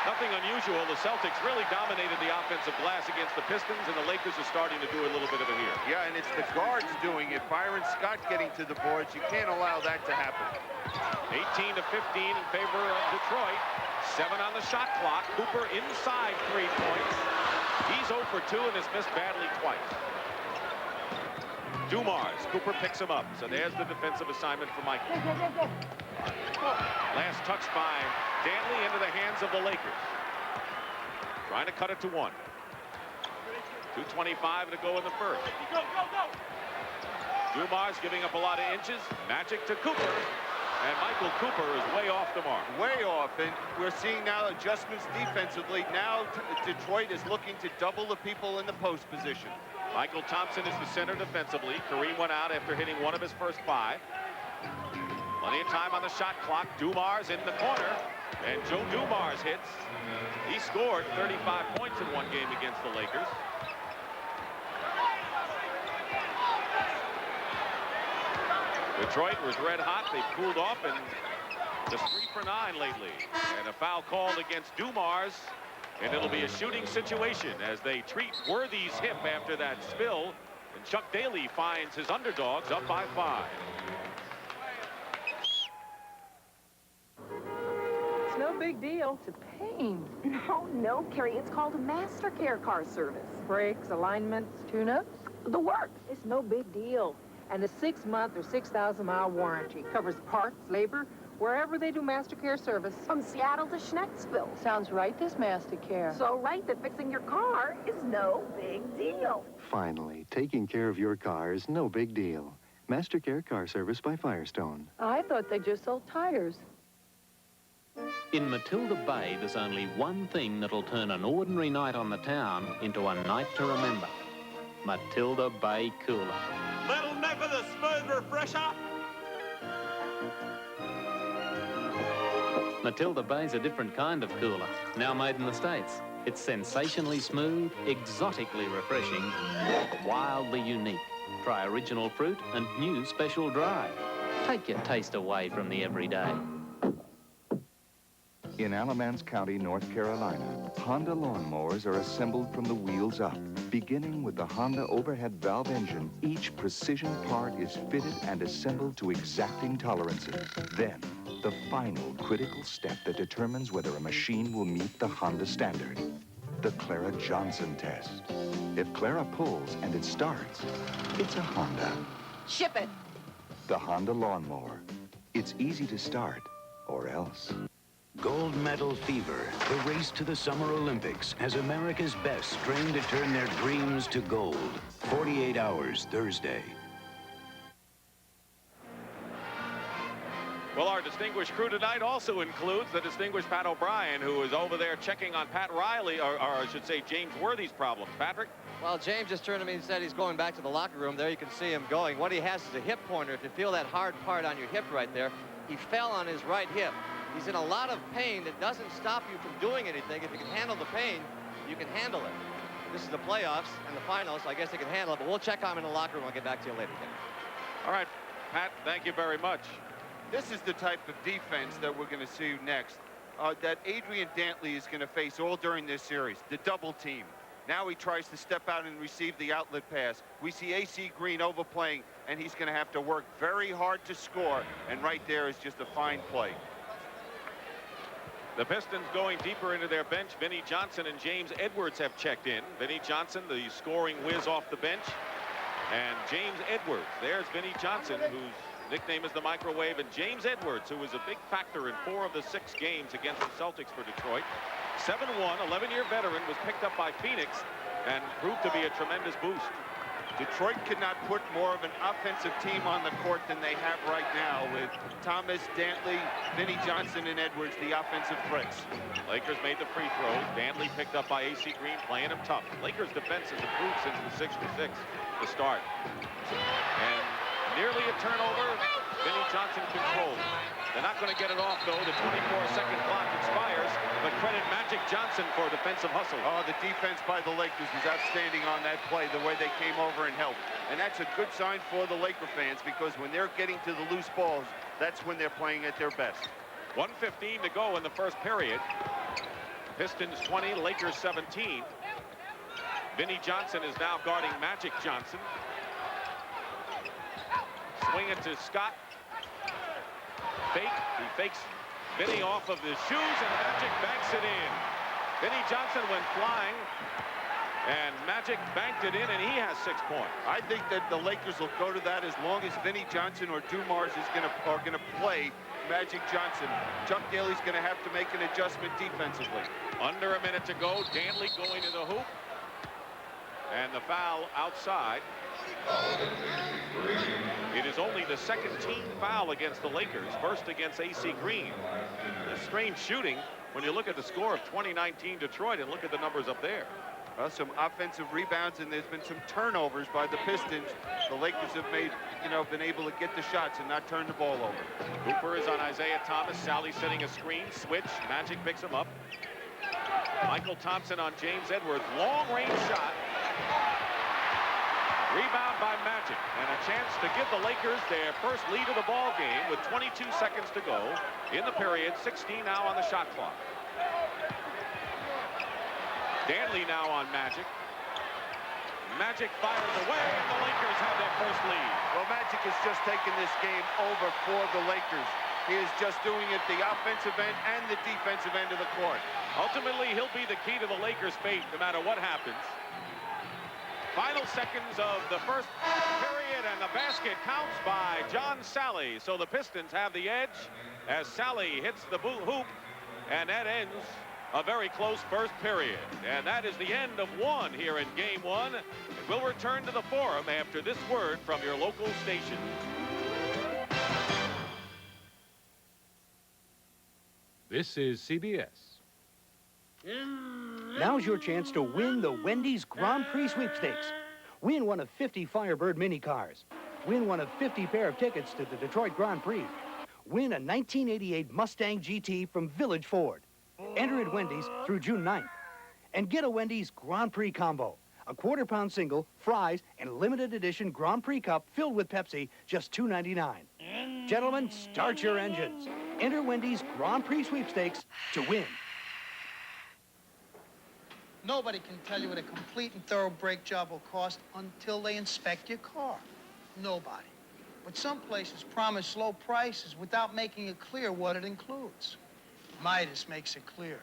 Nothing unusual. The Celtics really dominated the offensive glass against the Pistons, and the Lakers are starting to do a little bit of it here. Yeah, and it's the guards doing it. Byron Scott getting to the boards. You can't allow that to happen. 18-15 in favor of Detroit. 7 on the shot clock. Cooper inside 3 points. He's 0 for 2 and has missed badly twice. Dumars. Cooper picks him up. So there's the defensive assignment for Michael. Last touch by Dantley into the hands of the Lakers. Trying to cut it to 1. 2:25 to go in the first. Dumars giving up a lot of inches. Magic to Cooper. And Michael Cooper is way off the mark. Way off, and we're seeing now adjustments defensively. Now Detroit is looking to double the people in the post position. Michael Thompson is the center defensively. Kareem went out after hitting 1 of his first 5. Plenty of time on the shot clock. Dumars in the corner, and Joe Dumars hits. He scored 35 points in 1 game against the Lakers. Detroit was red hot. They've cooled off, and just 3 for 9 lately. And a foul called against Dumars, and it'll be a shooting situation as they treat Worthy's hip after that spill, and Chuck Daly finds his underdogs up by 5. It's no big deal. It's a pain. No, Carrie. It's called a Master Care car service. Brakes, alignments, tune-ups, the works. It's no big deal. And a 6-month or 6,000-mile warranty covers parts, labor, wherever they do Master Care service. From Seattle to Schnecksville. Sounds right, this Master Care. So right that fixing your car is no big deal. Finally, taking care of your car is no big deal. Master Care car service by Firestone. I thought they just sold tires. In Matilda Bay, there's only one thing that'll turn an ordinary night on the town into a night to remember. Matilda Bay Cooler. Little nip of the smooth refresher. Matilda Bay's a different kind of cooler, now made in the States. It's sensationally smooth, exotically refreshing, wildly unique. Try original fruit and new special dry. Take your taste away from the everyday. In Alamance County, North Carolina, Honda lawnmowers are assembled from the wheels up. Beginning with the Honda overhead valve engine, each precision part is fitted and assembled to exacting tolerances. Then, the final critical step that determines whether a machine will meet the Honda standard. The Clara Johnson test. If Clara pulls and it starts, it's a Honda. Ship it. The Honda lawnmower. It's easy to start, or else. Gold medal fever, the race to the Summer Olympics, as America's best strain to turn their dreams to gold. 48 hours Thursday. Well, our distinguished crew tonight also includes the distinguished Pat O'Brien, who is over there checking on Pat Riley, or I should say James Worthy's problems. Patrick? Well, James just turned to me and said he's going back to the locker room. There you can see him going. What he has is a hip pointer. If you feel that hard part on your hip right there, he fell on his right hip. He's in a lot of pain that doesn't stop you from doing anything. If you can handle the pain, you can handle it. This is the playoffs and the finals, so I guess they can handle it, but we'll check on him in the locker room. I'll get back to you later, Ken. All right, Pat, thank you very much. This is the type of defense that we're going to see next, that Adrian Dantley is going to face all during this series, the double team. Now he tries to step out and receive the outlet pass. We see AC Green overplaying, and he's going to have to work very hard to score, and right there is just a fine play. The Pistons going deeper into their bench. Vinnie Johnson and James Edwards have checked in. Vinnie Johnson, the scoring whiz off the bench, and James Edwards. There's Vinnie Johnson, whose nickname is the Microwave, and James Edwards, who was a big factor in 4 of the 6 games against the Celtics for Detroit. 7-1, 11-year veteran, was picked up by Phoenix and proved to be a tremendous boost. Detroit could not put more of an offensive team on the court than they have right now with Thomas, Dantley, Vinnie Johnson, and Edwards, the offensive threats. Lakers made the free throws. Dantley picked up by AC Green, playing him tough. Lakers defense has improved since the 6-for-6 to start. And nearly a turnover. Vinnie Johnson controls. They're not going to get it off, though. The 24-second clock expires, but credit Magic Johnson for defensive hustle. Oh, the defense by the Lakers was outstanding on that play, the way they came over and helped. And that's a good sign for the Laker fans, because when they're getting to the loose balls, that's when they're playing at their best. 1:15 to go in the first period. Pistons 20, Lakers 17. Vinnie Johnson is now guarding Magic Johnson. Swing it to Scott. Fake. He fakes Vinnie off of the shoes, and Magic banks it in. Vinnie Johnson went flying, and Magic banked it in, and he has 6 points. I think that the Lakers will go to that as long as Vinnie Johnson or Dumars are going to play Magic Johnson. Chuck Daly's going to have to make an adjustment defensively. Under a minute to go. Dantley going to the hoop, and the foul outside. It is only the second team foul against the Lakers, first against AC Green. A strange shooting when you look at the score of 2019 Detroit and look at the numbers up there. Well, some offensive rebounds, and there's been some turnovers by the Pistons. The Lakers have been able to get the shots and not turn the ball over. Cooper is on Isiah Thomas. Sally setting a screen. Switch. Magic picks him up. Michael Thompson on James Edwards. Long range shot. Rebound by Magic, and a chance to give the Lakers their first lead of the ball game with 22 seconds to go in the period. 16 now on the shot clock. Dantley now on Magic. Magic fires away, and the Lakers have their first lead. Well, Magic has just taken this game over for the Lakers. He is just doing it the offensive end and the defensive end of the court. Ultimately, he'll be the key to the Lakers' fate no matter what happens. Final seconds of the first period, and the basket counts by John Sally. So the Pistons have the edge as Sally hits the hoop, and that ends a very close first period. And that is the end of one here in Game 1. And we'll return to the Forum after this word from your local station. This is CBS. Now's your chance to win the Wendy's Grand Prix sweepstakes. Win one of 50 Firebird mini cars. Win one of 50 pair of tickets to the Detroit Grand Prix. Win a 1988 Mustang GT from Village Ford. Enter at Wendy's through June 9th. And get a Wendy's Grand Prix combo. A quarter-pound single, fries, and limited edition Grand Prix cup filled with Pepsi, just $2.99. Gentlemen, start your engines. Enter Wendy's Grand Prix sweepstakes to win. Nobody can tell you what a complete and thorough brake job will cost until they inspect your car. Nobody. But some places promise low prices without making it clear what it includes. Midas makes it clear.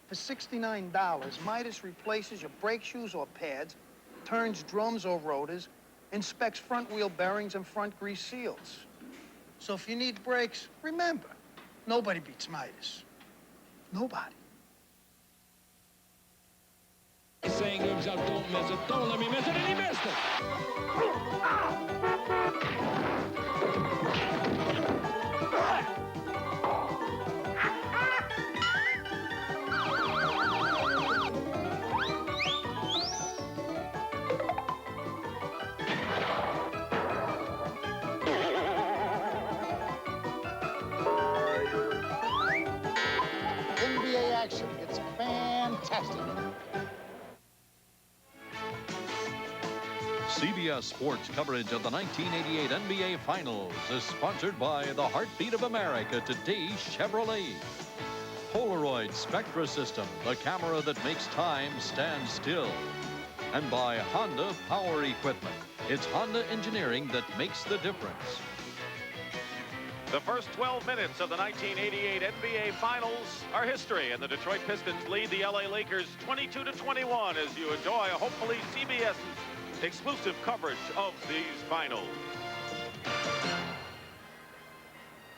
For $69, Midas replaces your brake shoes or pads, turns drums or rotors, inspects front wheel bearings and front grease seals. So if you need brakes, remember, nobody beats Midas. Nobody. Saying to himself, don't miss it, don't let me miss it, and he missed it. CBS Sports coverage of the 1988 NBA Finals is sponsored by the Heartbeat of America, today Chevrolet. Polaroid Spectra System, the camera that makes time stand still. And by Honda Power Equipment. It's Honda engineering that makes the difference. The first 12 minutes of the 1988 NBA Finals are history, and the Detroit Pistons lead the LA Lakers 22-21 as you enjoy, hopefully, CBS's exclusive coverage of these finals.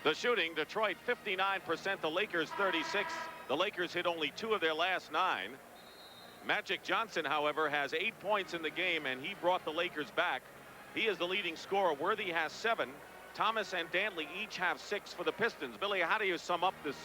The shooting, Detroit 59%, the Lakers 36. The Lakers hit only 2 of their last 9. Magic Johnson, however, has 8 points in the game, and he brought the Lakers back. He is the leading scorer. Worthy has 7. Thomas and Dantley each have 6 for the Pistons. Billy, how do you sum up this,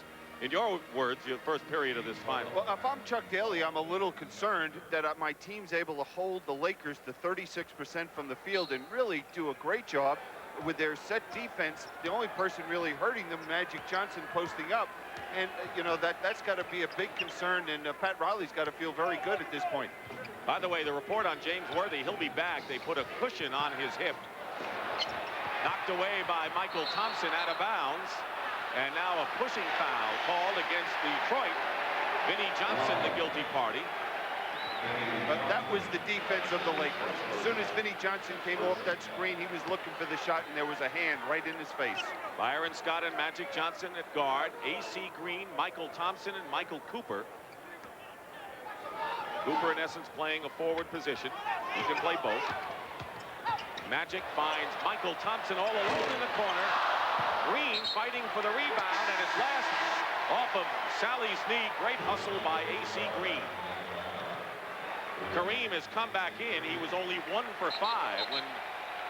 in your words, your first period of this final? Well, if I'm Chuck Daly, I'm a little concerned that my team's able to hold the Lakers to 36% from the field and really do a great job with their set defense. The only person really hurting them, Magic Johnson, posting up. And, you know, that's got to be a big concern, and Pat Riley's got to feel very good at this point. By the way, the report on James Worthy, he'll be back. They put a cushion on his hip. Knocked away by Michael Thompson out of bounds. And now a pushing foul called against Detroit. Vinnie Johnson, the guilty party. But that was the defense of the Lakers. As soon as Vinnie Johnson came off that screen, he was looking for the shot, and there was a hand right in his face. Byron Scott and Magic Johnson at guard. A.C. Green, Michael Thompson, and Michael Cooper. Cooper, in essence, playing a forward position. He can play both. Magic finds Michael Thompson all alone in the corner. Green fighting for the rebound, and it's last off of Sally's knee. Great hustle by A.C. Green. Kareem has come back in. He was only 1 for 5 when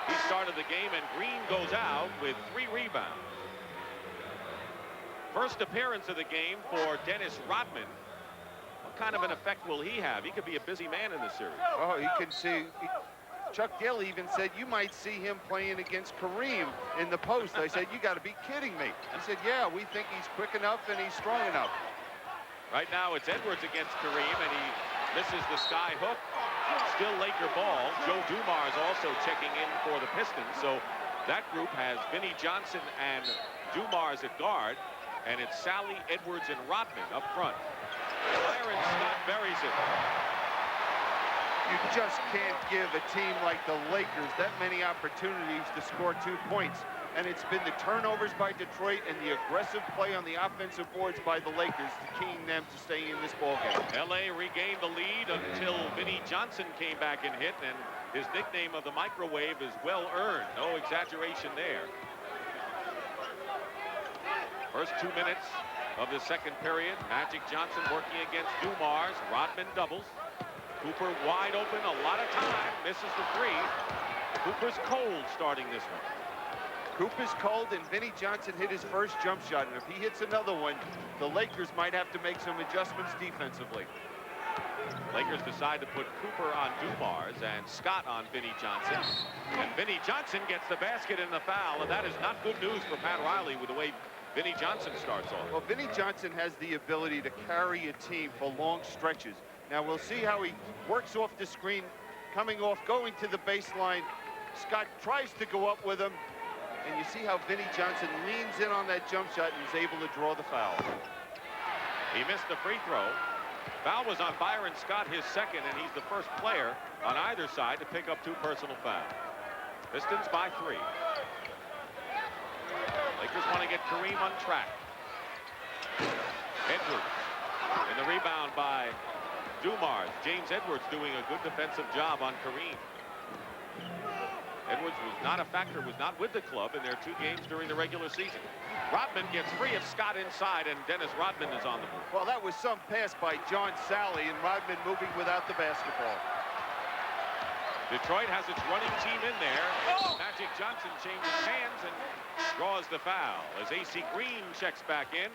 he started the game, and Green goes out with 3 rebounds. First appearance of the game for Dennis Rodman. What kind of an effect will he have? He could be a busy man in this series. Oh, he can see. Chuck Daly even said you might see him playing against Kareem in the post. I said, you got to be kidding me. He said, yeah, we think he's quick enough and he's strong enough. Right now it's Edwards against Kareem, and he misses the sky hook. Still Laker ball. Joe Dumars also checking in for the Pistons. So that group has Vinnie Johnson and Dumars at guard, and it's Sally, Edwards, and Rodman up front. Byron Scott buries it. You just can't give a team like the Lakers that many opportunities to score 2 points. And it's been the turnovers by Detroit and the aggressive play on the offensive boards by the Lakers keying them to stay in this ballgame. L.A. regained the lead until Vinnie Johnson came back and hit, and his nickname of the microwave is well earned. No exaggeration there. First 2 minutes of the second period. Magic Johnson working against Dumars. Rodman doubles. Cooper wide open, a lot of time, misses the 3. Cooper's cold starting this one. Cooper's cold, and Vinnie Johnson hit his first jump shot, and if he hits another one, the Lakers might have to make some adjustments defensively. Lakers decide to put Cooper on Dumars and Scott on Vinnie Johnson. And Vinnie Johnson gets the basket and the foul, and that is not good news for Pat Riley with the way Vinnie Johnson starts off. Well, Vinnie Johnson has the ability to carry a team for long stretches. Now we'll see how he works off the screen, coming off, going to the baseline. Scott tries to go up with him, and you see how Vinnie Johnson leans in on that jump shot and is able to draw the foul. He missed the free throw. Foul was on Byron Scott, his second, and he's the first player on either side to pick up 2 personal fouls. Pistons by 3. Lakers want to get Kareem on track. Edwards in the rebound by Dumars. James Edwards doing a good defensive job on Kareem. Edwards was not a factor, was not with the club in their 2 games during the regular season. Rodman gets free of Scott inside, and Dennis Rodman is on the move. Well, that was some pass by John Sally, and Rodman moving without the basketball. Detroit has its running team in there. Oh! Magic Johnson changes hands and draws the foul as A.C. Green checks back in.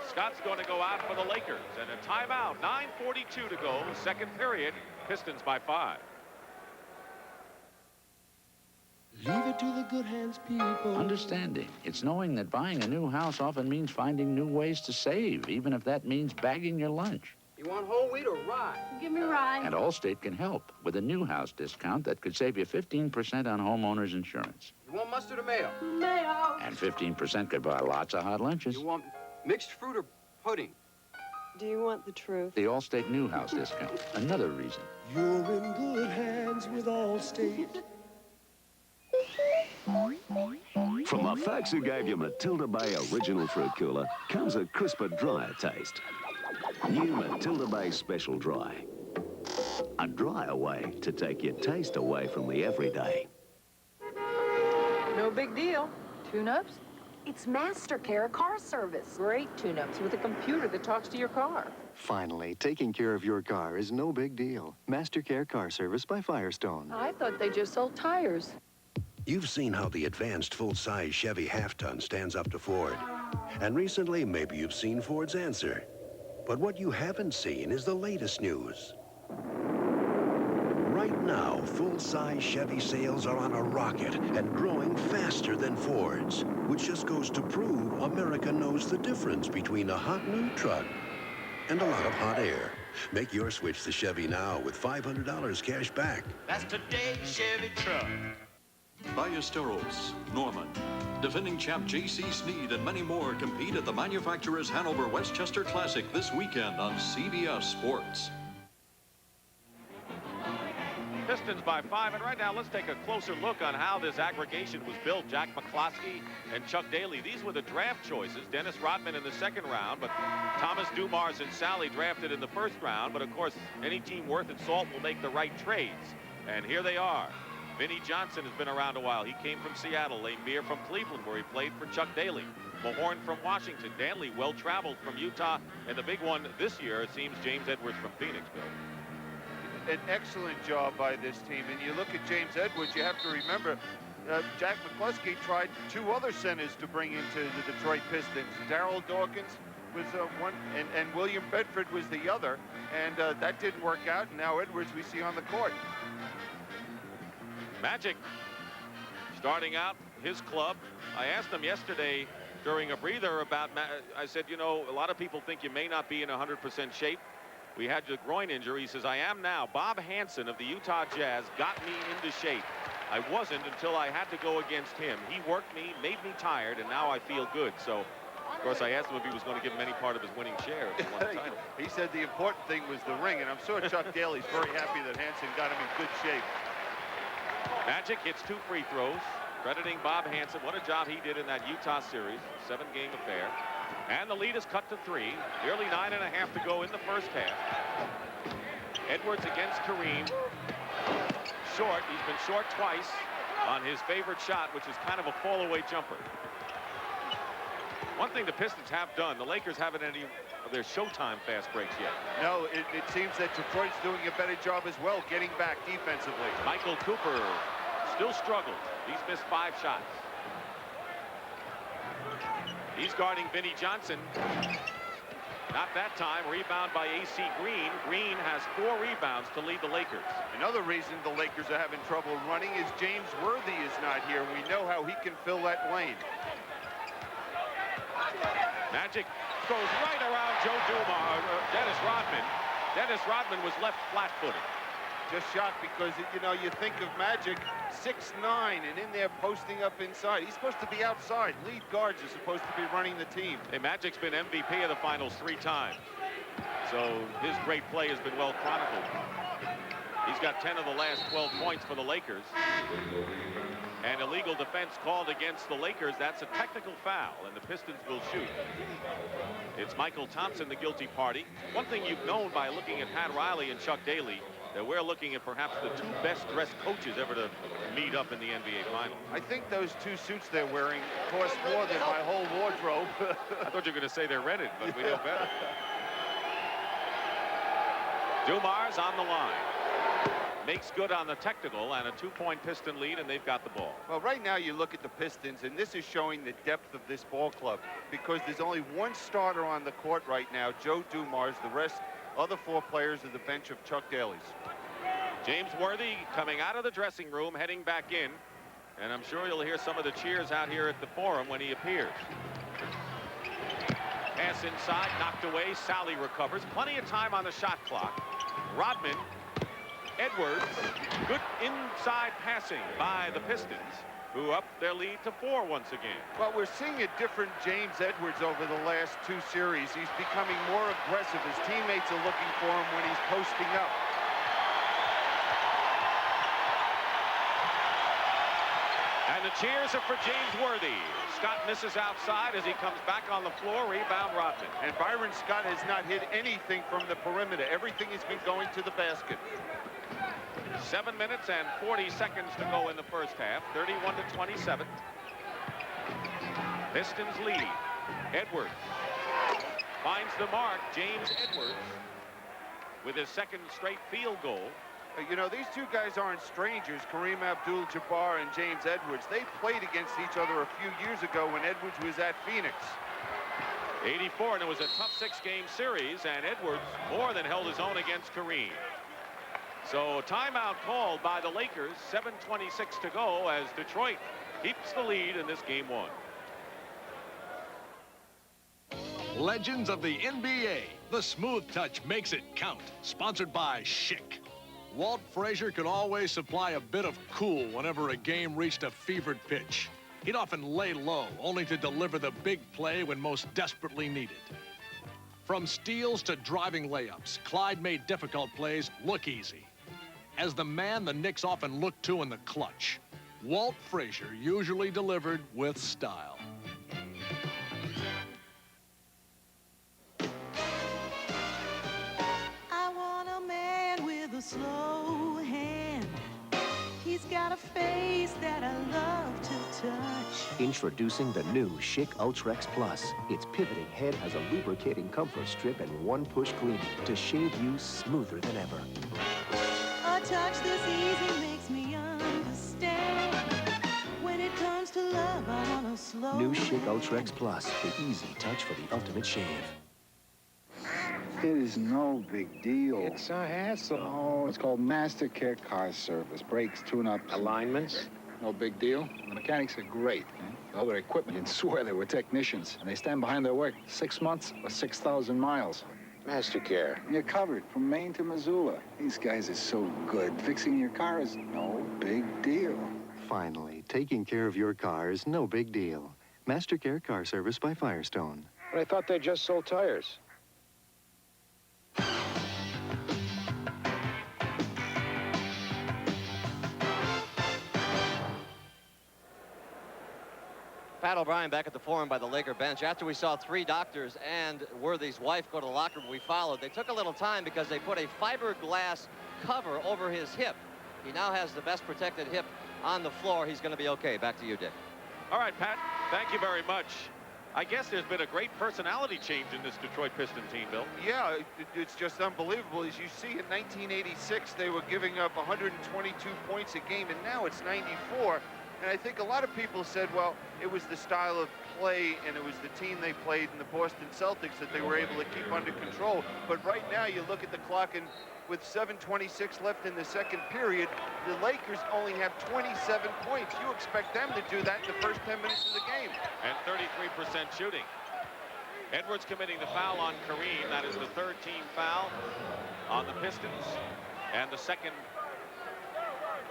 Scott's going to go out for the Lakers, and a timeout. 9:42 to go, second period. Pistons by 5. Leave it to the good hands, people. Understanding. It's knowing that buying a new house often means finding new ways to save, even if that means bagging your lunch. You want whole wheat or rye? Give me rye. And Allstate can help with a new house discount that could save you 15% on homeowners insurance. You want mustard or mayo? Mayo. And 15% could buy lots of hot lunches. You want mixed fruit or pudding? Do you want the truth? The Allstate new house discount. Another reason. You're in good hands with Allstate. From the folks who gave you Matilda Bay Original Fruit Cooler comes a crisper, drier taste. New Matilda Bay Special Dry. A drier way to take your taste away from the everyday. No big deal. Tune-ups? It's MasterCare Car Service. Great tune-ups with a computer that talks to your car. Finally, taking care of your car is no big deal. MasterCare Car Service by Firestone. I thought they just sold tires. You've seen how the advanced full-size Chevy half-ton stands up to Ford. And recently, maybe you've seen Ford's answer. But what you haven't seen is the latest news. Right now, full-size Chevy sales are on a rocket and growing faster than Ford's, which just goes to prove America knows the difference between a hot new truck and a lot of hot air. Make your switch to Chevy now with $500 cash back. That's today's Chevy truck. Ballesteros, Norman, defending champ J.C. Sneed and many more compete at the manufacturer's Hanover Westchester Classic this weekend on CBS Sports. Pistons by 5, and right now let's take a closer look on how this aggregation was built. Jack McCloskey and Chuck Daly, these were the draft choices. Dennis Rodman in the second round, but Thomas, Dumars, and Sally drafted in the first round. But of course, any team worth its salt will make the right trades. And here they are. Vinnie Johnson has been around a while. He came from Seattle. Lemire from Cleveland, where he played for Chuck Daly. Mahorn from Washington. Dantley, well-traveled from Utah. And the big one this year, it seems, James Edwards from Phoenix, Bill. An excellent job by this team. And you look at James Edwards, you have to remember, Jack McCluskey tried 2 other centers to bring into the Detroit Pistons. Darryl Dawkins was one, and William Bedford was the other. And that didn't work out. And now Edwards we see on the court. Magic starting out his club. I asked him yesterday during a breather about, I said, you know, a lot of people think you may not be in 100% shape. We had your groin injury. He says, I am now. Bob Hansen of the Utah Jazz got me into shape. I wasn't until I had to go against him. He worked me, made me tired, and now I feel good. So, of course, I asked him if he was going to give him any part of his winning share if he won the title. He said the important thing was the ring, and I'm sure Chuck Daly's very happy that Hansen got him in good shape. Magic hits 2 free throws, crediting Bob Hansen. What a job he did in that Utah series, 7-game affair. And the lead is cut to 3. Nearly 9.5 to go in the first half. Edwards against Kareem. Short. He's been short twice on his favorite shot, which is kind of a fall-away jumper. One thing the Pistons have done, the Lakers haven't any of their Showtime fast breaks yet. No, it seems that Detroit's doing a better job as well, getting back defensively. Michael Cooper still struggles. He's missed 5 shots. He's guarding Vinnie Johnson. Not that time. Rebound by A.C. Green. Green has 4 rebounds to lead the Lakers. Another reason the Lakers are having trouble running is James Worthy is not here. We know how he can fill that lane. Magic goes right around Joe Dumars, Dennis Rodman. Dennis Rodman was left flat-footed. Just shocked because, you know, you think of Magic, 6'9", and in there posting up inside. He's supposed to be outside. Lead guards are supposed to be running the team. Hey, Magic's been MVP of the finals 3 times. So his great play has been well chronicled. He's got 10 of the last 12 points for the Lakers. And illegal defense called against the Lakers. That's a technical foul, and the Pistons will shoot. It's Michael Thompson, the guilty party. One thing you've known by looking at Pat Riley and Chuck Daly, that we're looking at perhaps the 2 best-dressed coaches ever to meet up in the NBA Finals. I think those 2 suits they're wearing cost more than my whole wardrobe. I thought you were going to say they're rented, but we know better. Dumars on the line. Makes good on the technical, and a 2-point Piston lead, and they've got the ball. Well, right now you look at the Pistons, and this is showing the depth of this ball club because there's only 1 starter on the court right now, Joe Dumars. The rest, other 4 players are the bench of Chuck Daly's. James Worthy coming out of the dressing room, heading back in, and I'm sure you'll hear some of the cheers out here at the Forum when he appears. Pass inside, knocked away. Sally recovers. Plenty of time on the shot clock. Rodman, Edwards, good inside passing by the Pistons, who up their lead to 4 once again. Well, we're seeing a different James Edwards over the last 2 series. He's becoming more aggressive. His teammates are looking for him when he's posting up. And the cheers are for James Worthy. Scott misses outside as he comes back on the floor. Rebound Rodman. And Byron Scott has not hit anything from the perimeter. Everything has been going to the basket. 7 minutes and 40 seconds to go in the first half. 31-27. Pistons lead. Edwards finds the mark. James Edwards with his second straight field goal. You know, these two guys aren't strangers, Kareem Abdul-Jabbar and James Edwards. They played against each other a few years ago when Edwards was at Phoenix. 84, and it was a tough 6-game series, and Edwards more than held his own against Kareem. So timeout called by the Lakers. 7:26 to go as Detroit keeps the lead in this game 1. Legends of the NBA. The smooth touch makes it count. Sponsored by Schick. Walt Frazier could always supply a bit of cool whenever a game reached a fevered pitch. He'd often lay low, only to deliver the big play when most desperately needed. From steals to driving layups, Clyde made difficult plays look easy. As the man the Knicks often looked to in the clutch, Walt Frazier usually delivered with style. I want a man with a slow hand. He's got a face that I love to touch. Introducing the new Schick Ultrex Plus. Its pivoting head has a lubricating comfort strip and one-push cleaning to shave you smoother than ever. A touch this easy makes me understand. When it comes to love, I want a slow New Schick Ultrex Plus, the easy touch for the ultimate shave. It is no big deal. It's a hassle. Oh, it's called Master Care Car Service. Brakes, tune-ups. Alignments. No big deal. The mechanics are great. All their equipment, you'd swear they were technicians. And they stand behind their work 6 months or 6,000 miles. Master Care. You're covered from Maine to Missoula. These guys are so good. Fixing your car is no big deal. Finally, taking care of your car is no big deal. Master Care Car Service by Firestone. But I thought they just sold tires. Pat O'Brien back at the forum by the Laker bench. After we saw 3 doctors and Worthy's wife go to the locker room, we followed. They took a little time because they put a fiberglass cover over his hip. He now has the best protected hip on the floor. He's going to be okay. Back to you, Dick. All right, Pat, thank you very much. I guess there's been a great personality change in this Detroit Pistons team, Bill. Yeah, it's just unbelievable. As you see, in 1986, they were giving up 122 points a game, and now it's 94. And I think a lot of people said, well, it was the style of play and it was the team they played in the Boston Celtics that they were able to keep under control. But right now, you look at the clock, and with 7:26 left in the second period, the Lakers only have 27 points. You expect them to do that in the first 10 minutes of the game. And 33% shooting. Edwards committing the foul on Kareem. That is the 3rd team foul on the Pistons. And the second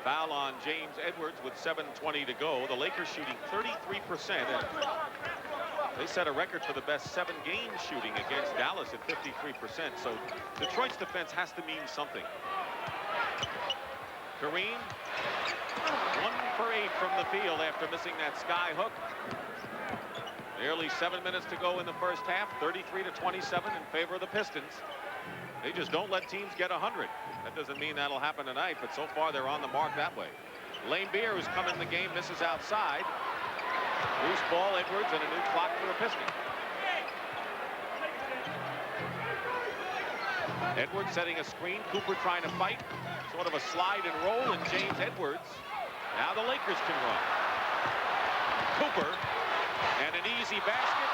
foul on James Edwards with 7:20 to go. The Lakers shooting 33%. And they set a record for the best 7-game shooting against Dallas at 53%. So Detroit's defense has to mean something. Kareem, 1 for 8 from the field after missing that sky hook. Nearly 7 minutes to go in the first half. 33-27 in favor of the Pistons. They just don't let teams get 100. That doesn't mean that'll happen tonight, but so far they're on the mark that way. Lane Beer, who's come in the game, misses outside. Loose ball, Edwards, and a new clock for the Pistons. Edwards setting a screen. Cooper trying to fight. Sort of a slide and roll, and James Edwards. Now the Lakers can run. Cooper, and an easy basket.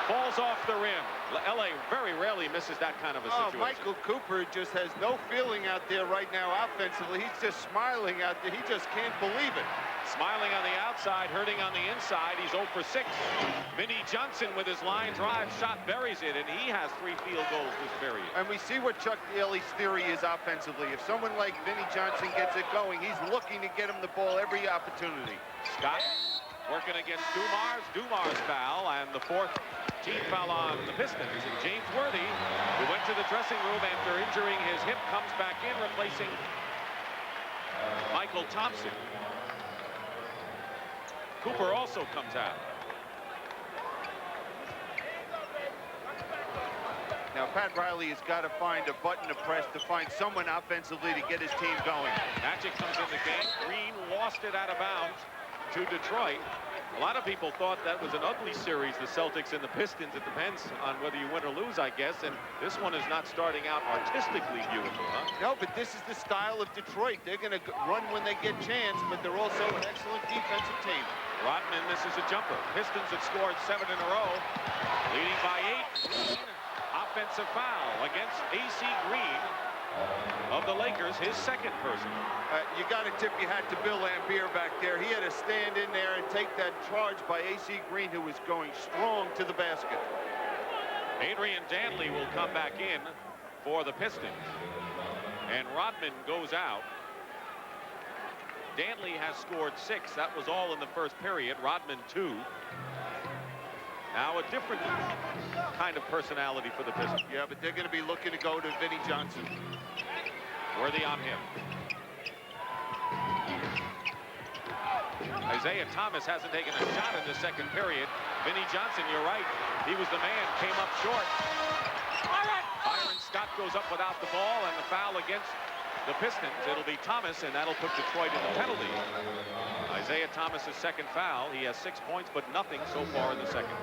Falls off the rim. L.A. very rarely misses that kind of a situation. Michael Cooper just has no feeling out there right now offensively. He's just smiling out there. He just can't believe it. Smiling on the outside, hurting on the inside. He's 0 for 6. Vinnie Johnson with his line drive shot buries it, and he has 3 field goals this period. And we see what Chuck Daly's theory is offensively. If someone like Vinnie Johnson gets it going, he's looking to get him the ball every opportunity. Scott working against Dumars. Dumars foul, and the 4th team foul on the Pistons. And James Worthy, who went to the dressing room after injuring his hip, comes back in, replacing Michael Thompson. Cooper also comes out. Now, Pat Riley has got to find a button to press to find someone offensively to get his team going. Magic comes in the game. Green lost it out of bounds to Detroit. A lot of people thought that was an ugly series, the Celtics and the Pistons. It depends on whether you win or lose, I guess. And this one is not starting out artistically beautiful, huh? No, but this is the style of Detroit. They're going to run when they get chance, but they're also an excellent defensive team. Rodman misses a jumper. Pistons have scored 7 in a row, leading by 8. Offensive foul against AC Green of the Lakers, his 2nd person. You got to tip your hat to Bill Laimbeer back there. He had to stand in there and take that charge by AC Green, who was going strong to the basket. Adrian Dantley will come back in for the Pistons, and Rodman goes out. Dantley has scored 6. That was all in the first period. Rodman 2. Now a different kind of personality for the Pistons. Yeah, but they're going to be looking to go to Vinnie Johnson. Worthy on him. Isiah Thomas hasn't taken a shot in the 2nd period. Vinnie Johnson, you're right. He was the man, came up short. Byron Scott goes up without the ball, and the foul against the Pistons. It'll be Thomas, and that'll put Detroit in the penalty. Isiah Thomas's 2nd foul. He has 6 points, but nothing so far in the 2nd.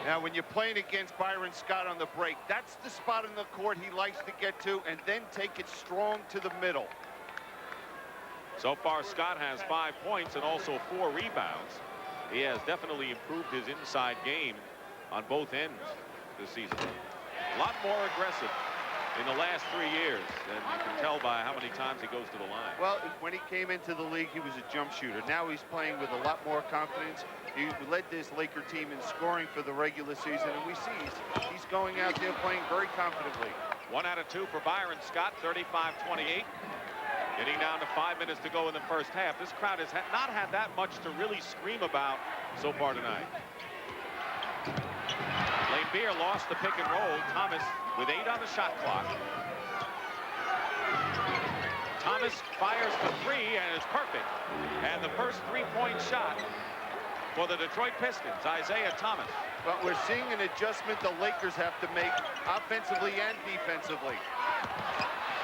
Now, when you're playing against Byron Scott on the break, that's the spot in the court he likes to get to and then take it strong to the middle. So far, Scott has 5 points and also 4 rebounds. He has definitely improved his inside game on both ends this season. A lot more aggressive in the last 3 years, and you can tell by how many times he goes to the line. Well, when he came into the league, he was a jump shooter. Now he's playing with a lot more confidence. He led this Laker team in scoring for the regular season, and we see he's going out there playing very confidently. 1 out of 2 for Byron Scott, 35-28. Getting down to 5 minutes to go in the first half. This crowd has not had that much to really scream about so far tonight. Laimbeer lost the pick and roll. Thomas with 8 on the shot clock. Thomas fires for 3 and is perfect. And the first 3-point shot for the Detroit Pistons, Isiah Thomas. But we're seeing an adjustment the Lakers have to make offensively and defensively.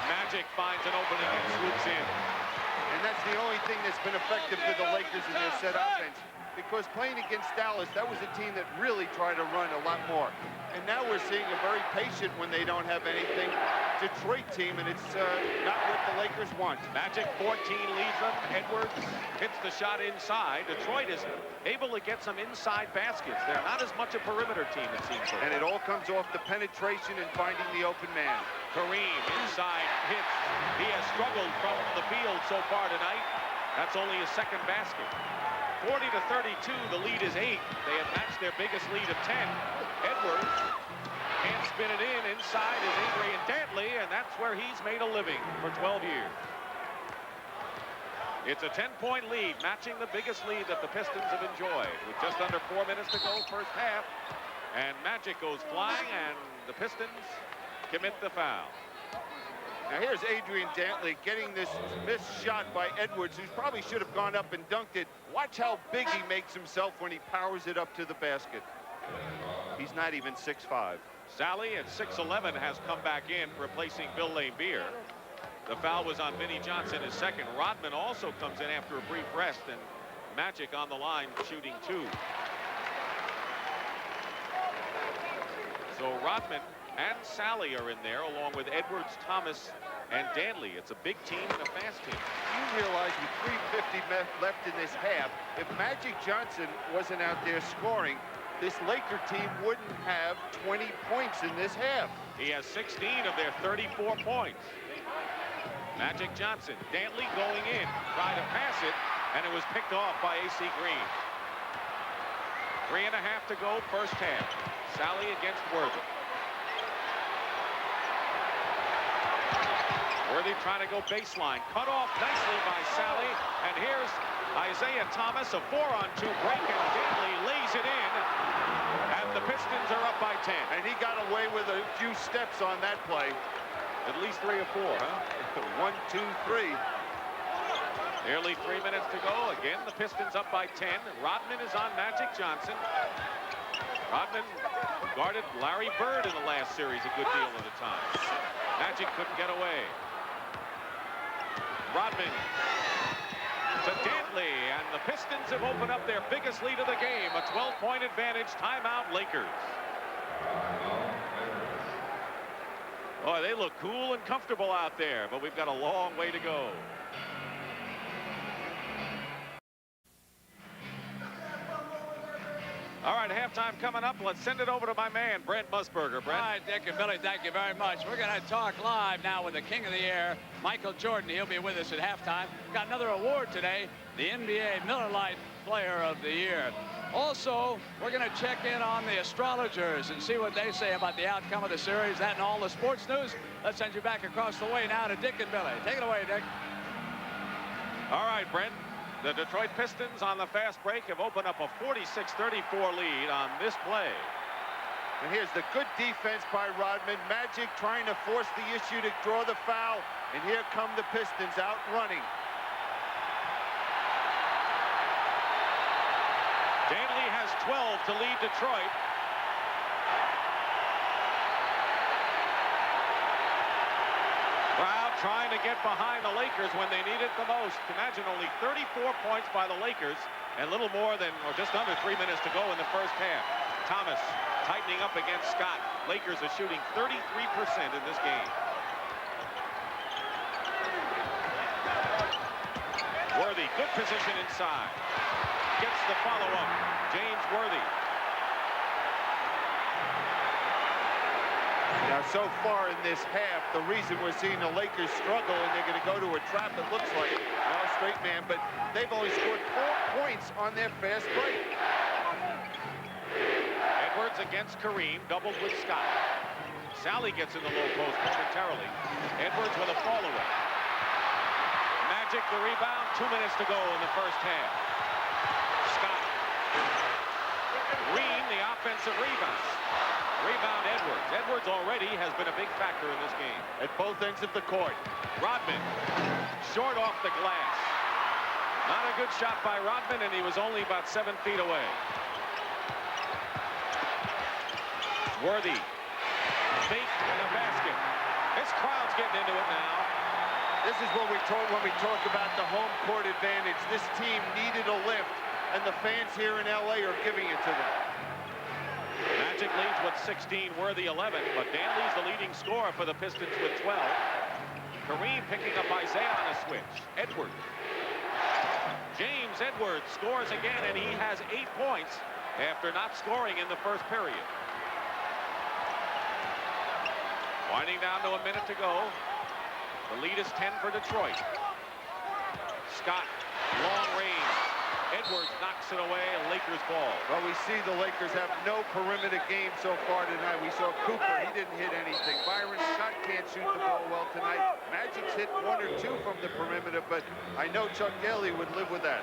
Magic finds an opening and swoops in. And that's the only thing that's been effective for the Lakers in their set offense. Because playing against Dallas, that was a team that really tried to run a lot more. And now we're seeing a very patient when they don't have anything Detroit team, and it's not what the Lakers want. Magic 14 leads them. Edwards hits the shot inside. Detroit is able to get some inside baskets. They're not as much a perimeter team, it seems. And it all comes off the penetration and finding the open man. Kareem inside hits. He has struggled from the field so far tonight. That's only his 2nd basket. 40-32, the lead is 8. They have matched their biggest lead of 10. Edwards can't spin it in. Inside is Adrian Dantley, and that's where he's made a living for 12 years. It's a 10-point lead, matching the biggest lead that the Pistons have enjoyed. With just under 4 minutes to go, first half. And Magic goes flying, and the Pistons commit the foul. Now here's Adrian Dantley getting this missed shot by Edwards, who probably should have gone up and dunked it. Watch how big he makes himself when he powers it up to the basket. He's not even 6'5". Sally at 6'11" has come back in, replacing Bill Laimbeer. The foul was on Vinnie Johnson, his 2nd. Rodman also comes in after a brief rest, and Magic on the line shooting 2. So Rodman and Sally are in there, along with Edwards, Thomas, and Dantley. It's a big team and a fast team. You realize with 3:50 left in this half, if Magic Johnson wasn't out there scoring, this Laker team wouldn't have 20 points in this half. He has 16 of their 34 points. Magic Johnson, Dantley going in, tried to pass it, and it was picked off by A.C. Green. 3.5 to go, first half. Sally against Worthy. Worthy trying to go baseline. Cut off nicely by Sally. And here's Isiah Thomas, a 4-on-2 break, and Dantley lays it in. And the Pistons are up by 10. And he got away with a few steps on that play. At least 3 or 4, huh? 1, 2, 3. Nearly 3 minutes to go. Again, the Pistons up by 10. Rodman is on Magic Johnson. Rodman guarded Larry Bird in the last series a good deal of the time. Magic couldn't get away. Rodman to Dantley, and the Pistons have opened up their biggest lead of the game. A 12-point advantage. Timeout, Lakers. Boy, they look cool and comfortable out there, but we've got a long way to go. All right, halftime coming up. Let's send it over to my man, Brent Musburger. Brent. All right, Dick and Billy, thank you very much. We're going to talk live now with the king of the air, Michael Jordan. He'll be with us at halftime. Got another award today, the NBA Miller Lite Player of the Year. Also, we're going to check in on the astrologers and see what they say about the outcome of the series. That and all the sports news. Let's send you back across the way now to Dick and Billy. Take it away, Dick. All right, Brent. The Detroit Pistons on the fast break have opened up a 46-34 lead on this play. And here's the good defense by Rodman. Magic trying to force the issue to draw the foul. And here come the Pistons out running. Dantley has 12 to lead Detroit. Crowd trying to get behind the Lakers when they need it the most. Imagine only 34 points by the Lakers and little more than, or just under 3 minutes to go in the first half. Thomas tightening up against Scott. Lakers are shooting 33% in this game. Worthy, good position inside. Gets the follow-up. James Worthy. Now, so far in this half, the reason we're seeing the Lakers struggle, and they're going to go to a trap, it looks like, straight man, but they've only scored 4 points on their fast break. Edwards against Kareem, doubled with Scott. Sally gets in the low post momentarily. Edwards with a fall-away. Magic the rebound, 2 minutes to go in the first half. Scott. Green, the offensive rebound. Rebound Edwards. Edwards already has been a big factor in this game. At both ends of the court. Rodman, short off the glass. Not a good shot by Rodman, and he was only about 7 feet away. Worthy, fake in the basket. This crowd's getting into it now. This is what we talk when we talk about the home court advantage. This team needed a lift, and the fans here in LA are giving it to them. Magic leads with 16, Worthy 11, but Dantley's the leading scorer for the Pistons with 12. Kareem picking up Isiah on a switch. Edwards. James Edwards scores again, and he has 8 points after not scoring in the first period. Winding down to a minute to go. The lead is 10 for Detroit. Scott, long range. Edwards knocks it away, and Lakers ball. Well, we see the Lakers have no perimeter game so far tonight. We saw Cooper, he didn't hit anything. Byron Scott can't shoot the ball well tonight. Magic's hit 1 or 2 from the perimeter, but I know Chuck Daly would live with that.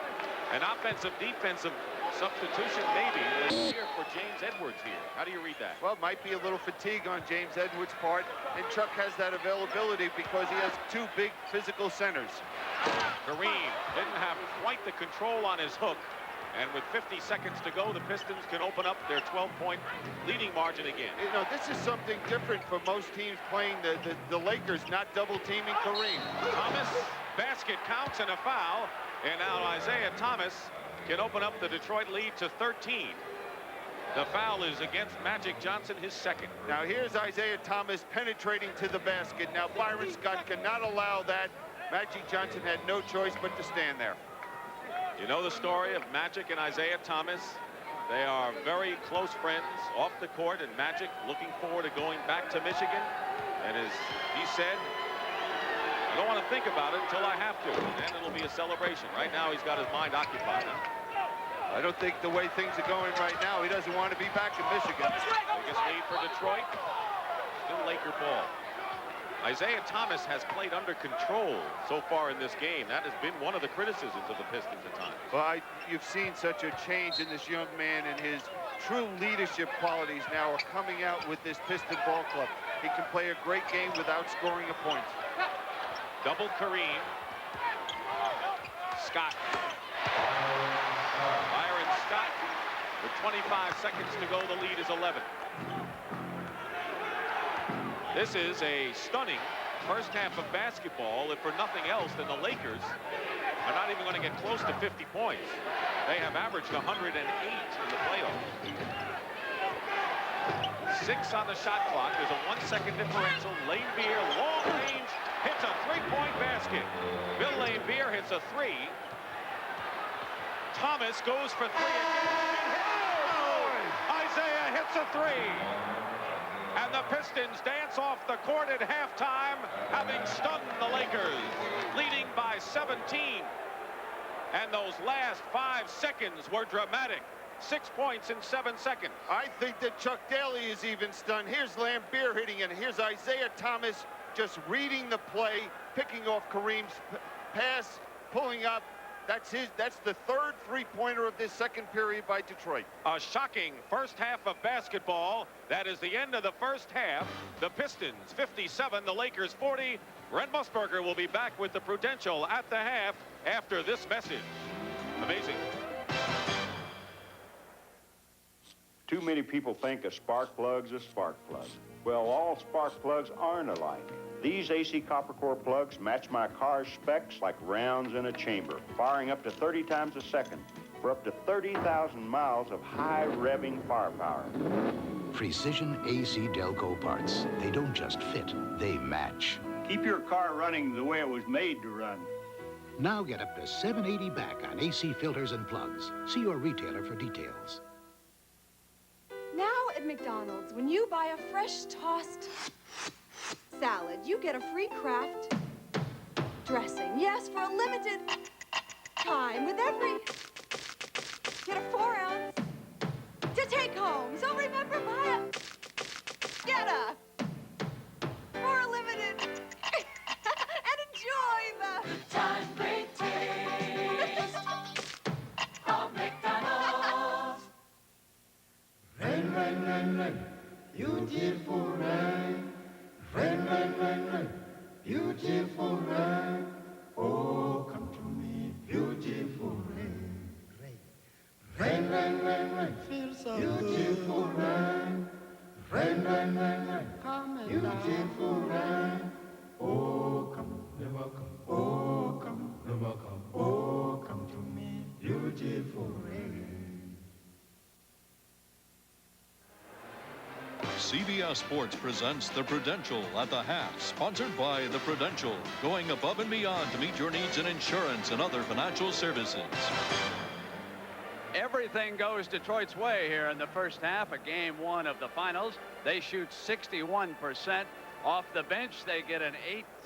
An offensive defensive substitution maybe here for James Edwards here. How do you read that? Well, it might be a little fatigue on James Edwards' part, and Chuck has that availability because he has 2 big physical centers. Kareem didn't have quite the control on his hook, and with 50 seconds to go, the Pistons can open up their 12-point leading margin again. You know, this is something different for most teams playing the Lakers, not double-teaming Kareem. Thomas, basket counts and a foul, and now Isiah Thomas can open up the Detroit lead to 13. The foul is against Magic Johnson, his second. Now here's Isiah Thomas penetrating to the basket. Now Byron Scott cannot allow that. Magic Johnson had no choice but to stand there. You know the story of Magic and Isiah Thomas. They are very close friends off the court, and Magic looking forward to going back to Michigan. And as he said, I don't want to think about it until I have to, and then it'll be a celebration. Right now, he's got his mind occupied. I don't think the way things are going right now, he doesn't want to be back in Michigan. Biggest lead for Detroit. Still Laker ball. Isiah Thomas has played under control so far in this game. That has been one of the criticisms of the Pistons at times. Well, you've seen such a change in this young man, and his true leadership qualities now are coming out with this Piston ball club. He can play a great game without scoring a point. Double Kareem. Scott. Byron Scott with 25 seconds to go. The lead is 11. This is a stunning first half of basketball, if for nothing else than the Lakers are not even going to get close to 50 points. They have averaged 108 in the playoffs. 6 on the shot clock. There's a 1-second differential. Lane Beer, long range, hits a three-point basket. Bill Lane Beer hits a 3. Thomas goes for 3 again. Oh! Isiah hits a 3. And the Pistons dance off the court at halftime, having stunned the Lakers, leading by 17. And those last 5 seconds were dramatic. 6 points in 7 seconds. I think that Chuck Daly is even stunned. Here's Lambeer hitting it. Here's Isiah Thomas just reading the play, picking off Kareem's pass, pulling up. That's the third three-pointer of this second period by Detroit. A shocking first half of basketball. That is the end of the first half. The Pistons 57, the Lakers 40. Brent Musburger will be back with the Prudential at the half after this message. Amazing. Too many people think a spark plug's a spark plug. Well, all spark plugs aren't alike. These AC copper core plugs match my car's specs like rounds in a chamber, firing up to 30 times a second for up to 30,000 miles of high revving firepower. Precision AC Delco parts. They don't just fit, they match. Keep your car running the way it was made to run. Now get up to $780 back on AC filters and plugs. See your retailer for details. Now at McDonald's, when you buy a fresh tossed salad, you get a free Kraft dressing. Yes, for a limited time with every... Get a 4-ounce to take home. So remember, buy a... Get a... For a limited... and enjoy the... Good time, great taste of McDonald's. Rain, rain, rain, rain, beautiful rain. Rain, rain, rain, rain, beautiful rain. Oh, come to me, beautiful rain. Rain, rain, rain, rain, feels so beautiful rain. Rain, rain, rain, rain, beautiful rain. Oh, come, never come. Oh, come, never come. Oh, come to me, beautiful rain. CBS Sports presents The Prudential at the half, sponsored by The Prudential, going above and beyond to meet your needs in insurance and other financial services. Everything goes Detroit's way here in the first half of game 1 of the finals. They shoot 61%. Off the bench, they get an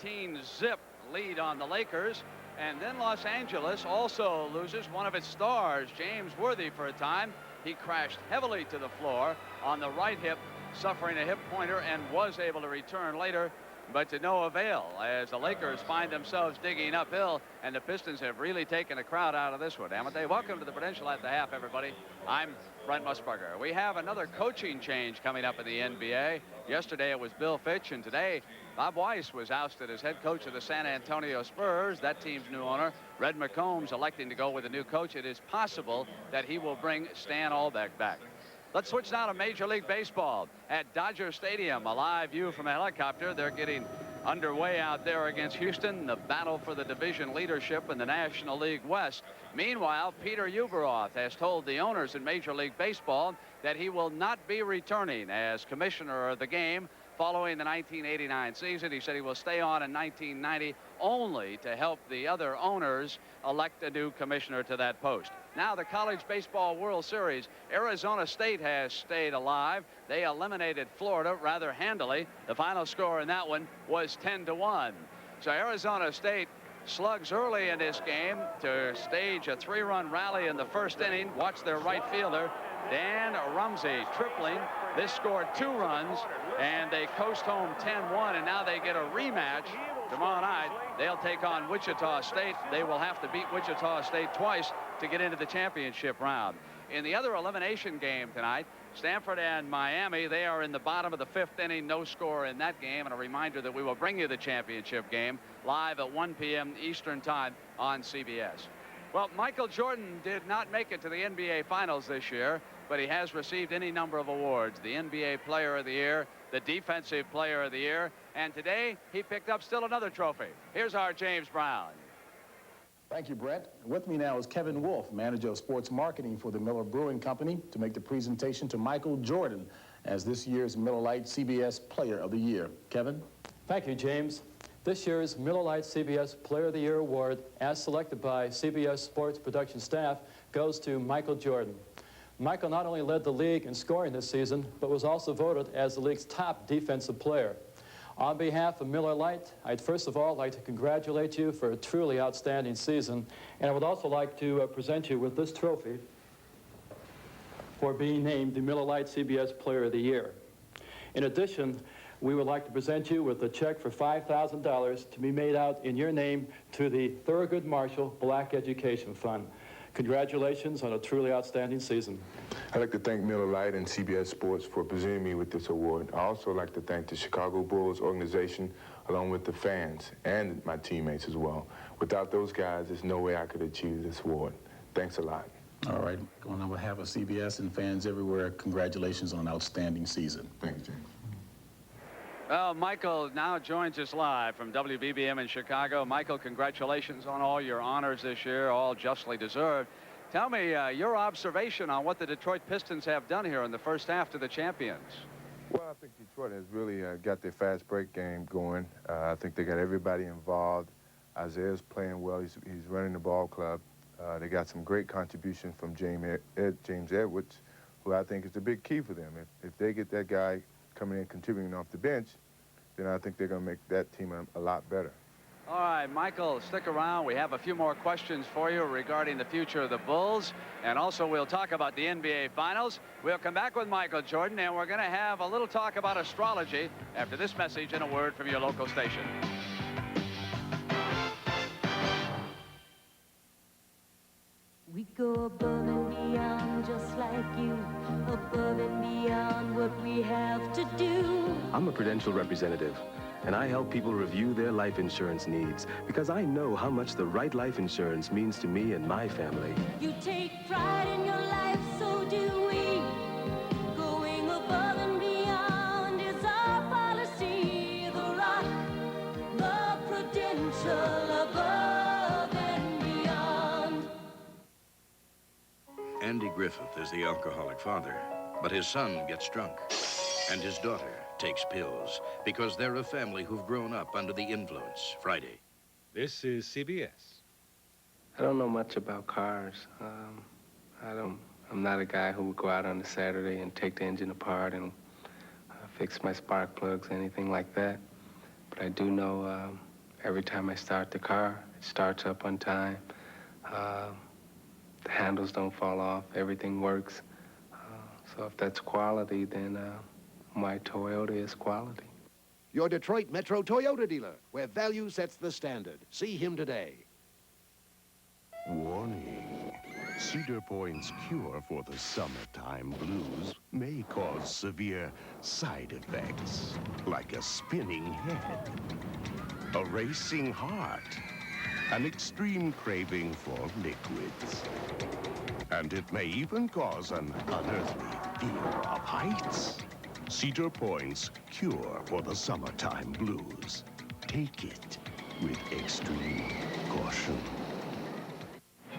18-zip lead on the Lakers. And then Los Angeles also loses one of its stars, James Worthy, for a time. He crashed heavily to the floor on the right hip, suffering a hip pointer, and was able to return later, but to no avail as the Lakers find themselves digging uphill, and the Pistons have really taken a crowd out of this one, haven't they? Welcome to the Prudential at the half, everybody. I'm Brent Musburger. We have another coaching change coming up in the NBA. Yesterday it was Bill Fitch, and today Bob Weiss was ousted as head coach of the San Antonio Spurs, that team's new owner. Red McCombs electing to go with a new coach. It is possible that he will bring Stan Albeck back. Let's switch now to Major League Baseball at Dodger Stadium. A live view from a helicopter. They're getting underway out there against Houston, the battle for the division leadership in the National League West. Meanwhile, Peter Ueberroth has told the owners in Major League Baseball that he will not be returning as commissioner of the game following the 1989 season. He said he will stay on in 1990 only to help the other owners elect a new commissioner to that post. Now the College Baseball World Series, Arizona State has stayed alive. They eliminated Florida rather handily. The final score in that one was 10-1. So Arizona State slugs early in this game to stage a 3-run rally in the first inning. Watch their right fielder, Dan Rumsey, tripling. This scored 2 runs, and they coast home 10-1, and now they get a rematch tomorrow night. They'll take on Wichita State. They will have to beat Wichita State twice to get into the championship round. In the other elimination game tonight, Stanford and Miami, they are in the bottom of the 5th inning, no score in that game. And a reminder that we will bring you the championship game live at 1 p.m. Eastern Time on CBS. Well, Michael Jordan did not make it to the NBA Finals this year, but he has received any number of awards. The NBA Player of the Year, the Defensive Player of the Year, and today he picked up still another trophy. Here's our James Brown. Thank you, Brett. With me now is Kevin Wolf, manager of sports marketing for the Miller Brewing Company, to make the presentation to Michael Jordan as this year's Miller Lite CBS Player of the Year. Kevin? Thank you, James. This year's Miller Lite CBS Player of the Year award, as selected by CBS Sports production staff, goes to Michael Jordan. Michael not only led the league in scoring this season, but was also voted as the league's top defensive player. On behalf of Miller Lite, I'd first of all like to congratulate you for a truly outstanding season, and I would also like to present you with this trophy for being named the Miller Lite CBS Player of the Year. In addition, we would like to present you with a check for $5,000 to be made out in your name to the Thurgood Marshall Black Education Fund. Congratulations on a truly outstanding season. I'd like to thank Miller Lite and CBS Sports for presenting me with this award. I also like to thank the Chicago Bulls organization, along with the fans and my teammates as well. Without those guys, there's no way I could achieve this award. Thanks a lot. All right. On behalf of CBS and fans everywhere, congratulations on an outstanding season. Thanks, James. Well, Michael now joins us live from WBBM in Chicago. Michael, congratulations on all your honors this year, all justly deserved. Tell me your observation on what the Detroit Pistons have done here in the first half to the champions. Well, I think Detroit has really got their fast break game going. I think they got everybody involved. Isiah's playing well. He's running the ball club. They got some great contribution from James Edwards, who I think is the big key for them. If they get that guy coming in contributing off the bench, then I think they're going to make that team a lot better. All right, Michael, stick around. We have a few more questions for you regarding the future of the Bulls, and also we'll talk about the NBA Finals. We'll come back with Michael Jordan, and we're going to have a little talk about astrology after this message and a word from your local station. We go above and beyond just like you, above and beyond what we have to do. I'm a Prudential representative, and I help people review their life insurance needs because I know how much the right life insurance means to me and my family. You take pride in your life, so do we. Going above and beyond is our policy. The Rock, the Prudential, above and beyond. Andy Griffith is the alcoholic father, but his son gets drunk, and his daughter takes pills because they're a family who've grown up under the influence. Friday. This is CBS. I don't know much about cars. I'm not a guy who would go out on a Saturday and take the engine apart and fix my spark plugs, anything like that. But I do know every time I start the car, it starts up on time. The handles don't fall off. Everything works. So if that's quality, then my Toyota is quality. Your Detroit Metro Toyota dealer, where value sets the standard. See him today. Warning. Cedar Point's cure for the summertime blues may cause severe side effects, like a spinning head, a racing heart, an extreme craving for liquids. And it may even cause an unearthly fear of heights. Cedar Point's cure for the summertime blues. take it with extreme caution.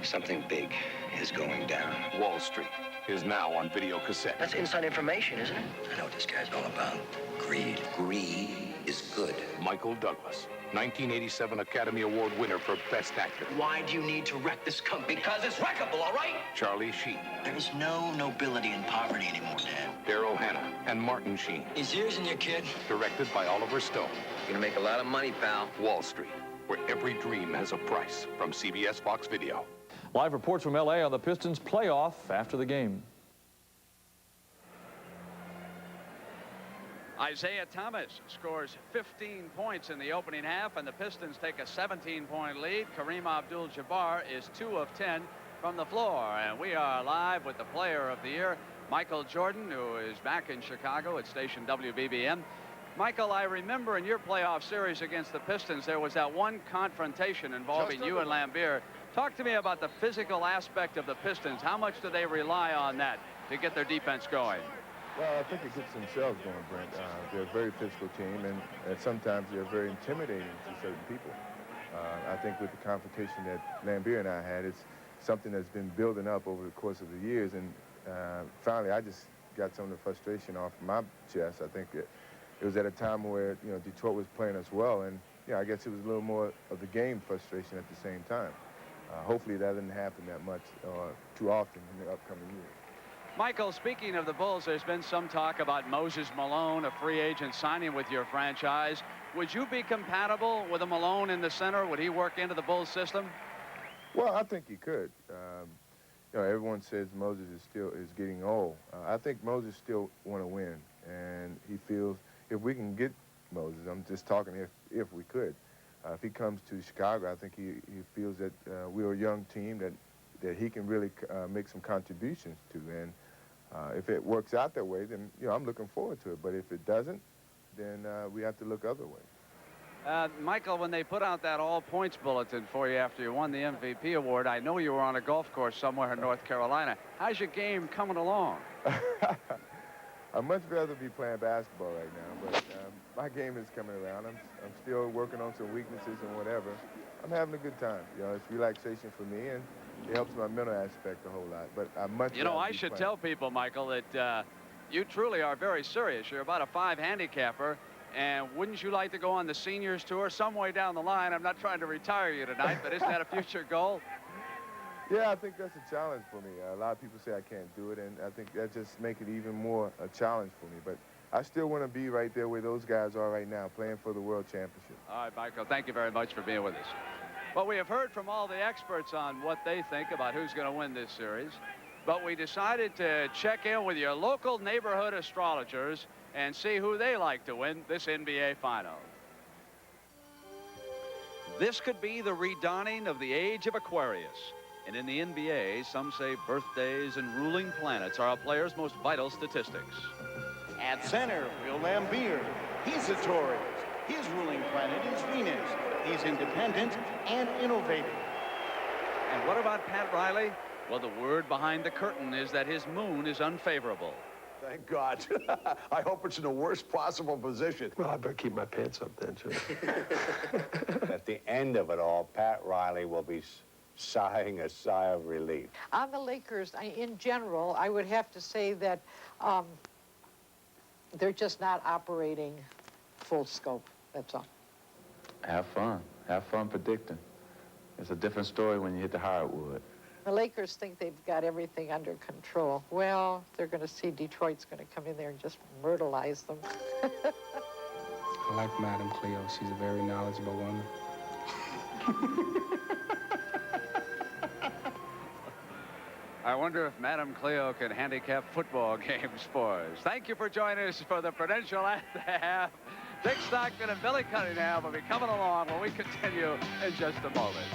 Something big is going down. Wall Street is now on video cassette. That's inside information, isn't it? I know what this guy's all about. Greed. Greed is good. Michael Douglas, 1987 Academy Award winner for Best Actor. Why do you need to wreck this company? Because it's wreckable, all right? Charlie Sheen. There is no nobility in poverty anymore, Dad. Daryl Hannah and Martin Sheen. He's yours and your kid. Directed by Oliver Stone. You're gonna make a lot of money, pal. Wall Street, where every dream has a price. From CBS Fox Video. Live reports from L.A. on the Pistons playoff after the game. Isiah Thomas scores 15 points in the opening half, and the Pistons take a 17-point lead. Kareem Abdul-Jabbar is 2 of 10 from the floor, and we are live with the player of the year, Michael Jordan, who is back in Chicago at station WBBM. Michael, I remember in your playoff series against the Pistons, there was that one confrontation involving you and Lambier. Talk to me about the physical aspect of the Pistons. How much do they rely on that to get their defense going? Well, I think it gets themselves going, Brent. They're a very physical team, and sometimes they're very intimidating to certain people. I think with the confrontation that Lambier and I had, it's something that's been building up over the course of the years, and finally I just got some of the frustration off my chest. I think it was at a time where, you know, Detroit was playing us well, and, you know, I guess it was a little more of the game frustration at the same time. Hopefully that doesn't happen that much or too often in the upcoming years. Michael, speaking of the Bulls, there's been some talk about Moses Malone, a free agent, signing with your franchise. Would you be compatible with a Malone in the center? Would he work into the Bulls system? Well, I think he could. You know, everyone says Moses is getting old. I think Moses still want to win, and he feels if we can get Moses, I'm just talking if we could. If he comes to Chicago, I think he feels that we're a young team that he can really make some contributions to. And if it works out that way, then, you know, I'm looking forward to it. But if it doesn't, then we have to look other ways. Michael, when they put out that all-points bulletin for you after you won the MVP award, I know you were on a golf course somewhere in North Carolina. How's your game coming along? I'd much rather be playing basketball right now, but my game is coming around. I'm still working on some weaknesses and whatever. I'm having a good time. You know, it's relaxation for me, and it helps my mental aspect a whole lot. But I much. You know, I should tell people, Michael, that you truly are very serious. You're about a 5 handicapper, and wouldn't you like to go on the seniors tour some way down the line? I'm not trying to retire you tonight, but isn't that a future goal? Yeah, I think that's a challenge for me. A lot of people say I can't do it, and I think that just makes it even more a challenge for me. But I still want to be right there where those guys are right now, playing for the World Championship. All right, Michael, thank you very much for being with us. Well, we have heard from all the experts on what they think about who's going to win this series, but we decided to check in with your local neighborhood astrologers and see who they like to win this NBA final. This could be the redawning of the age of Aquarius. And in the NBA, some say birthdays and ruling planets are a player's most vital statistics. At center, Will Lambier. He's a Taurus. His ruling planet is Venus. He's independent and innovative. And what about Pat Riley? Well, the word behind the curtain is that his moon is unfavorable. Thank God. I hope it's in the worst possible position. Well, I better keep my pants up then, too. At the end of it all, Pat Riley will be sighing a sigh of relief. On the Lakers, in general, I would have to say that they're just not operating full scope. That's all. Have fun. Have fun predicting. It's a different story when you hit the hardwood. The Lakers think they've got everything under control. Well, they're going to see Detroit's going to come in there and just myrtleize them. I like Madame Cleo. She's a very knowledgeable woman. I wonder if Madame Cleo can handicap football games for us. Thank you for joining us for the Prudential at the Half. Dick Stockton and Billy Cunningham will be coming along when we continue in just a moment.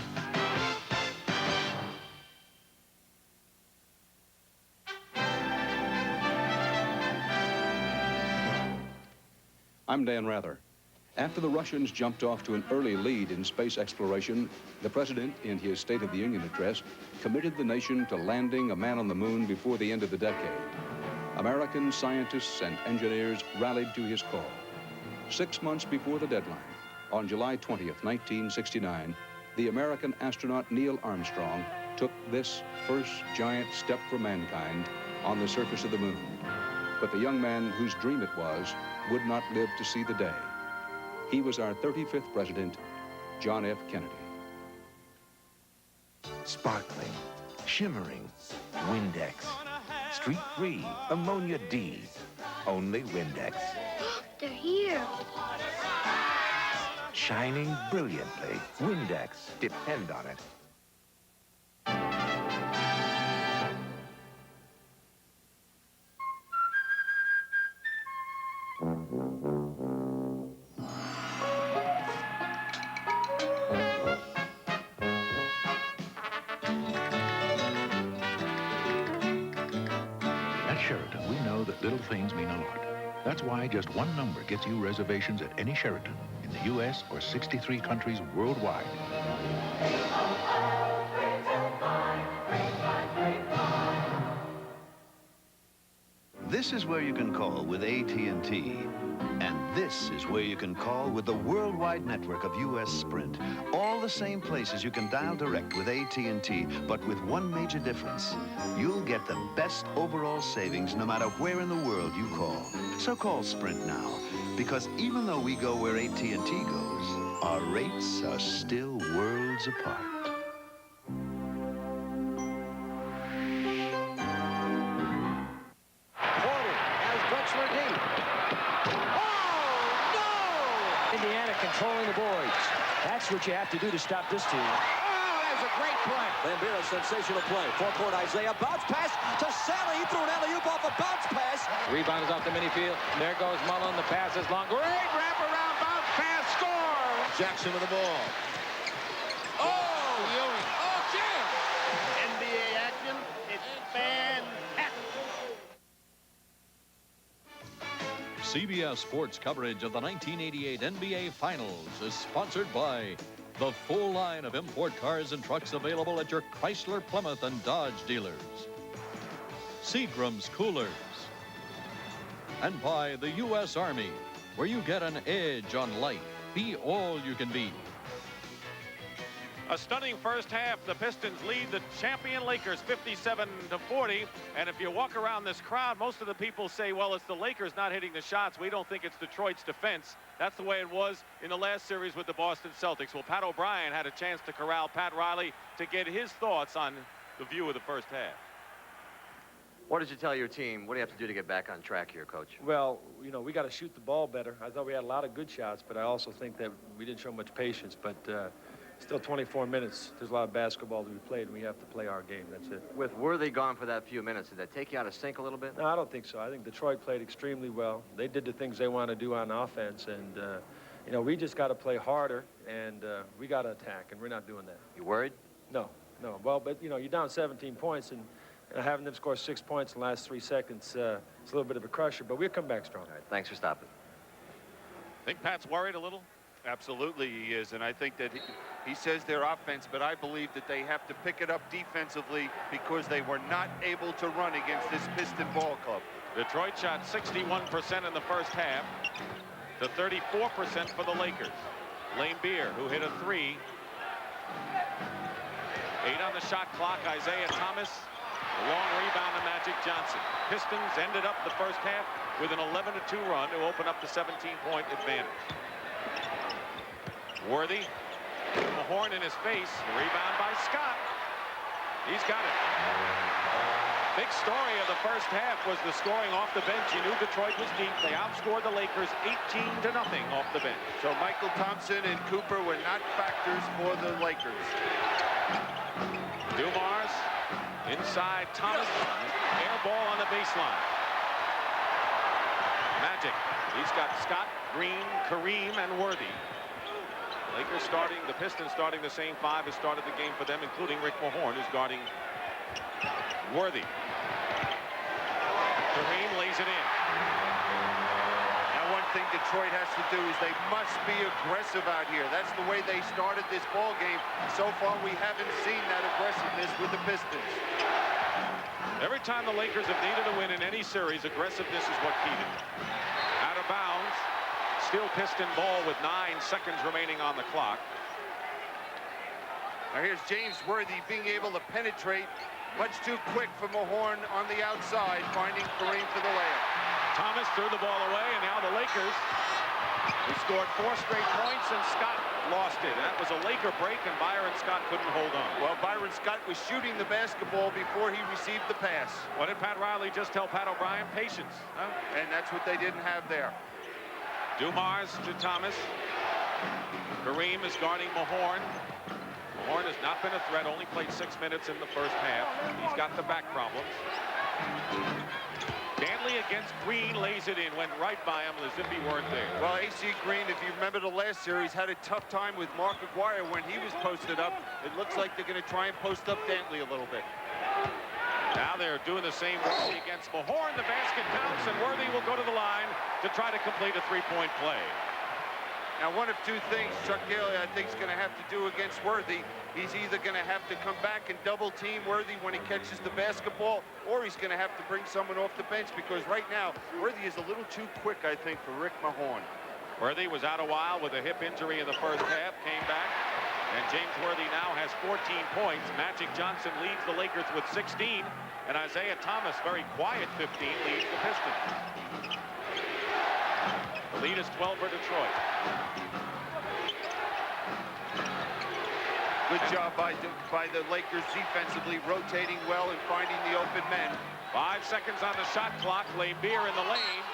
I'm Dan Rather. After the Russians jumped off to an early lead in space exploration, the president, in his State of the Union address, committed the nation to landing a man on the moon before the end of the decade. American scientists and engineers rallied to his call. 6 months before the deadline, On July 20th, 1969, the American astronaut Neil Armstrong took this first giant step for mankind on the surface of the moon. But the young man whose dream it was would not live to see the day. He was our 35th president, John F. Kennedy. Sparkling, shimmering, Windex. Streak-free, ammonia D. Only Windex. They're here. Shining brilliantly. Windex. Depend on it. At Sheraton, we know that little things mean a lot. That's why just one number gets you reservations at any Sheraton in the U.S. or 63 countries worldwide. This is where you can call with AT&T. And this is where you can call with the worldwide network of U.S. Sprint. All the same places you can dial direct with AT&T, but with one major difference. You'll get the best overall savings no matter where in the world you call. So call Sprint now, because even though we go where AT&T goes, our rates are still worlds apart. Indiana controlling the boards. That's what you have to do to stop this team. Oh, there's a great play. Van Beer, a sensational play. Forecourt Isiah, bounce pass to Sally. He threw an alley-oop off a bounce pass. Rebound is off the mini field. There goes Mullen. The pass is long. Great wraparound bounce pass. Score. Jackson with the ball. Oh, Ewing. Oh, Jim. NBA action. It's fantastic. CBS Sports coverage of the 1988 NBA Finals is sponsored by the full line of import cars and trucks available at your Chrysler, Plymouth, and Dodge dealers. Seagram's Coolers. And by the U.S. Army, where you get an edge on life. Be all you can be. A stunning first half. The Pistons lead the champion Lakers 57-40. And if you walk around this crowd, most of the people say, well, it's the Lakers not hitting the shots. We don't think it's Detroit's defense. That's the way it was in the last series with the Boston Celtics. Well, Pat O'Brien had a chance to corral Pat Riley to get his thoughts on the view of the first half. What did you tell your team? What do you have to do to get back on track here, Coach? Well, you know, we got to shoot the ball better. I thought we had a lot of good shots, but I also think that we didn't show much patience. But still 24 minutes. There's a lot of basketball to be played, and we have to play our game. That's it. With Worthy gone for that few minutes, did that take you out of sync a little bit? No, I don't think so. I think Detroit played extremely well. They did the things they want to do on offense, and, you know, we just got to play harder, and we got to attack, and we're not doing that. You worried? No. Well, but, you know, you're down 17 points, and having them score 6 points in the last 3 seconds, it's a little bit of a crusher, but we'll come back strong. All right, thanks for stopping. Think Pat's worried a little? Absolutely he is, and I think that he says their offense, but I believe that they have to pick it up defensively because they were not able to run against this Piston ball club. Detroit shot 61% in the first half to 34% for the Lakers. Lane Beer, who hit a 3. 8 on the shot clock. Isiah Thomas. A long rebound to Magic Johnson. Pistons ended up the first half with an 11-2 run to open up the 17-point advantage. Worthy. The horn in his face. Rebound by Scott. He's got it. Big story of the first half was the scoring off the bench. You knew Detroit was deep. They outscored the Lakers 18-0 off the bench. So Michael Thompson and Cooper were not factors for the Lakers. Dumars inside Thomas. Air ball on the baseline. Magic. He's got Scott, Green, Kareem, and Worthy. Lakers starting, the Pistons starting the same 5 as started the game for them, including Rick Mahorn, who's guarding Worthy. Kareem lays it in. Now, one thing Detroit has to do is they must be aggressive out here. That's the way they started this ball game. So far, we haven't seen that aggressiveness with the Pistons. Every time the Lakers have needed a win in any series, aggressiveness is what keyed it. Out of bounds. Still Piston ball with 9 seconds remaining on the clock. Now here's James Worthy being able to penetrate much too quick for Mahorn on the outside, finding Kareem for the layup. Thomas threw the ball away, and now the Lakers, who scored 4 straight points, and Scott lost it. That was a Laker break, and Byron Scott couldn't hold on. Well, Byron Scott was shooting the basketball before he received the pass. What did Pat Riley just tell Pat O'Brien? Patience. Huh? And that's what they didn't have there. Dumars to Thomas. Kareem is guarding Mahorn. Mahorn has not been a threat, only played 6 minutes in the first half. He's got the back problems. Dantley against Green, lays it in, went right by him as if he weren't there. Well, AC Green, if you remember the last series, had a tough time with Mark Aguirre when he was posted up. It looks like they're going to try and post up Dantley a little bit. Now they're doing the same against Mahorn. The basket counts, and Worthy will go to the line to try to complete a 3-point play. Now, one of two things Chuck Daly, I think, is going to have to do against Worthy. He's either going to have to come back and double-team Worthy when he catches the basketball, or he's going to have to bring someone off the bench, because right now, Worthy is a little too quick, I think, for Rick Mahorn. Worthy was out a while with a hip injury in the first half, came back, and James Worthy now has 14 points. Magic Johnson leads the Lakers with 16, and Isiah Thomas, very quiet 15, leads the Pistons. The lead is 12 for Detroit. Good job by the Lakers defensively, rotating well and finding the open men. 5 seconds on the shot clock. Laimbeer in the lane.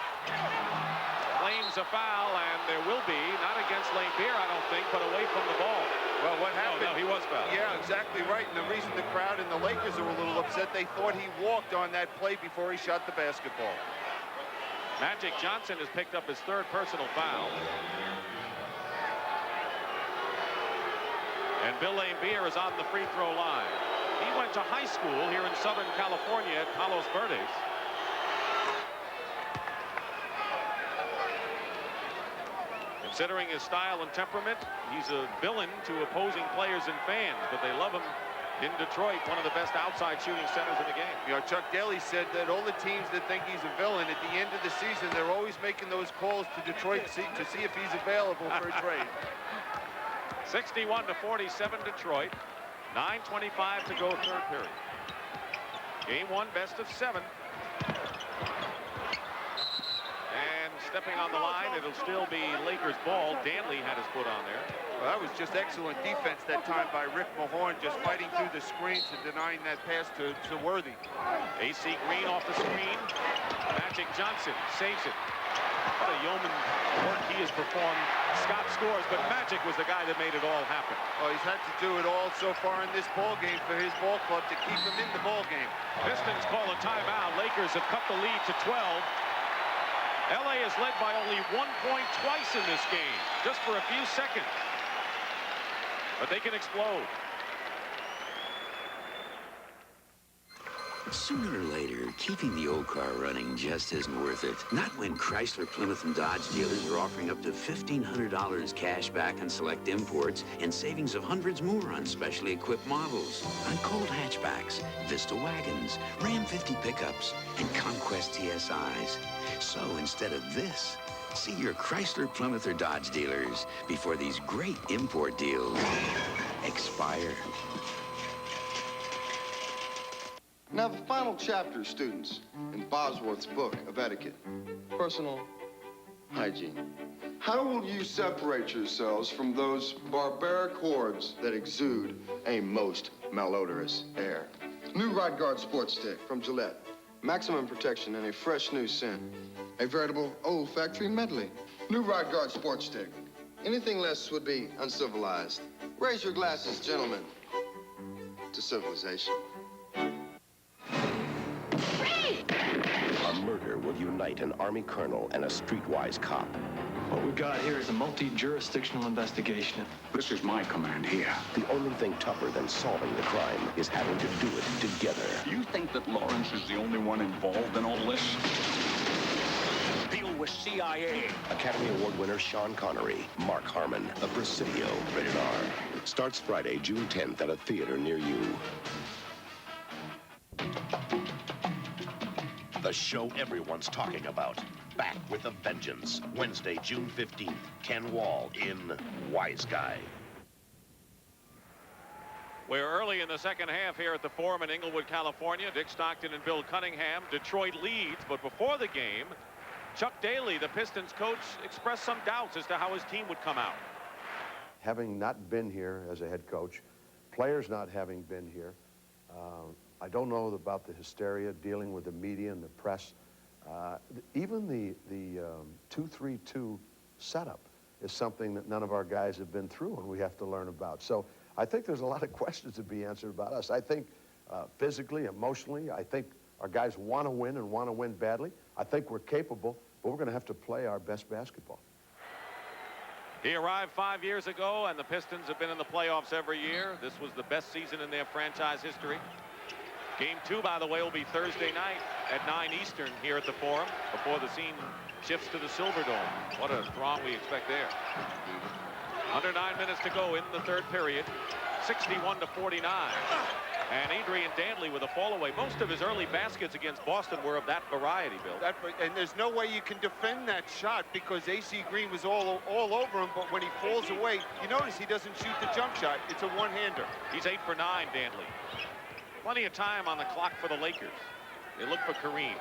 Claims a foul, and there will be, not against Laimbeer, I don't think, but away from the ball. Well, what happened? No, he was fouled. Yeah, exactly right. And the reason the crowd and the Lakers are a little upset, they thought he walked on that play before he shot the basketball. Magic Johnson has picked up his 3rd personal foul. And Bill Laimbeer is on the free throw line. He went to high school here in Southern California at Palos Verdes. Considering his style and temperament, he's a villain to opposing players and fans, but they love him in Detroit, one of the best outside shooting centers in the game. You know, Chuck Daly said that all the teams that think he's a villain, at the end of the season, they're always making those calls to Detroit to see if he's available for a trade. 61-47 Detroit. 9:25 to go, 3rd period. Game 1, best of 7. And stepping on the line, it'll still be Lakers ball. Dantley had his foot on there. Well, that was just excellent defense that time by Rick Mahorn, just fighting through the screens and denying that pass to Worthy. AC Green off the screen. Magic Johnson saves it. What a yeoman work he has performed. Scott scores, but Magic was the guy that made it all happen. Well, he's had to do it all so far in this ball game for his ball club to keep him in the ball game. Pistons call a timeout. Lakers have cut the lead to 12. LA is led by only 1 point twice in this game, just for a few seconds. But they can explode. Sooner or later, keeping the old car running just isn't worth it. Not when Chrysler, Plymouth, and Dodge dealers are offering up to $1,500 cash back on select imports and savings of hundreds more on specially equipped models. On Colt hatchbacks, Vista wagons, Ram 50 pickups, and Conquest TSIs. So instead of this, see your Chrysler, Plymouth, or Dodge dealers before these great import deals expire. Now, the final chapter, students, in Bosworth's book of etiquette, personal hygiene. How will you separate yourselves from those barbaric hordes that exude a most malodorous air? New Rod Guard Sports Stick from Gillette. Maximum protection and a fresh new scent. A veritable olfactory medley. New Rod Guard Sports Stick. Anything less would be uncivilized. Raise your glasses, gentlemen, to civilization. A murder will unite an Army colonel and a streetwise cop. What we've got here is a multi-jurisdictional investigation. This is my command here. The only thing tougher than solving the crime is having to do it together. You think that Lawrence is the only one involved in all this? Deal with CIA. Academy Award winner Sean Connery, Mark Harmon, The Presidio, rated R. Starts Friday, June 10th at a theater near you. The show everyone's talking about. back with a vengeance. Wednesday, June 15th, Ken Wall in Wise Guy. We're early in the second half here at the Forum in Inglewood, California. Dick Stockton and Bill Cunningham. Detroit leads, but before the game, Chuck Daly, the Pistons coach, expressed some doubts as to how his team would come out. Having not been here as a head coach, players not having been here, I don't know about the hysteria dealing with the media and the press. Even the 2-3-2 setup is something that none of our guys have been through and we have to learn about. So I think there's a lot of questions to be answered about us. I think physically, emotionally, I think our guys want to win and want to win badly. I think we're capable, but we're going to have to play our best basketball. He arrived 5 years ago, and the Pistons have been in the playoffs every year. This was the best season in their franchise history. Game 2, by the way, will be Thursday night at 9 Eastern here at the Forum before the scene shifts to the Silverdome. What a throng we expect there. Under 9 minutes to go in the third period, 61-49. And Adrian Dantley with a fall away. Most of his early baskets against Boston were of that variety, Bill. And there's no way you can defend that shot because AC Green was all over him, but when he falls away, you notice he doesn't shoot the jump shot. It's a one-hander. He's 8 for 9, Dantley. Plenty of time on the clock for the Lakers. They look for Kareem.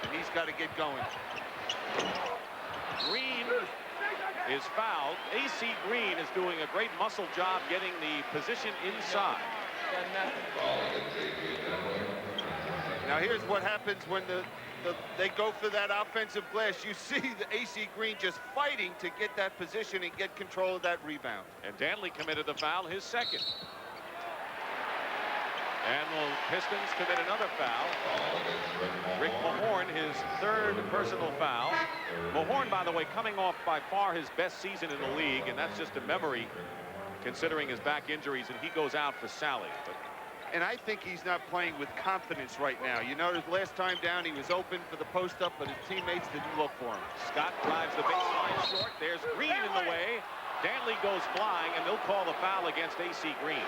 And he's got to get going. Green is fouled. AC Green is doing a great muscle job getting the position inside. Now here's what happens when they go for that offensive glass. You see the AC Green just fighting to get that position and get control of that rebound. And Dantley committed the foul, his second. And the Pistons commit another foul. Rick Mahorn, his third personal foul. Mahorn, by the way, coming off by far his best season in the league, and that's just a memory considering his back injuries, and he goes out for Sally. And I think he's not playing with confidence right now. You notice last time down he was open for the post-up, but his teammates didn't look for him. Scott drives the baseline short. There's Green in the way. Dantley goes flying, and they'll call the foul against AC Green.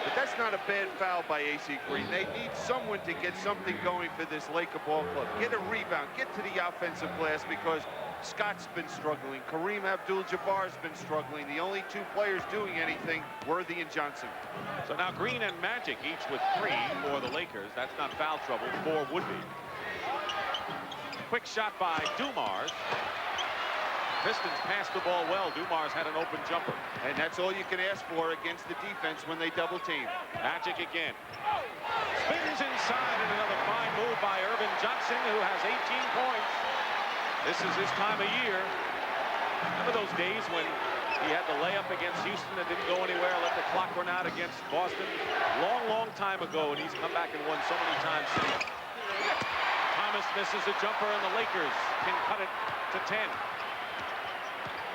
But that's not a bad foul by AC Green. They need someone to get something going for this Laker ball club. Get a rebound, get to the offensive glass because Scott's been struggling. Kareem Abdul-Jabbar's been struggling. The only two players doing anything, Worthy and Johnson. So now Green and Magic each with 3 for the Lakers. That's not foul trouble. 4 would be. Quick shot by Dumars. Pistons passed the ball well. Dumars had an open jumper. And that's all you can ask for against the defense when they double team. Magic again. Spins inside, and another fine move by Irvin Johnson, who has 18 points. This is his time of year. Remember those days when he had the layup against Houston that didn't go anywhere, let the clock run out against Boston? Long, long time ago, and he's come back and won so many times since. Thomas misses a jumper, and the Lakers can cut it to 10.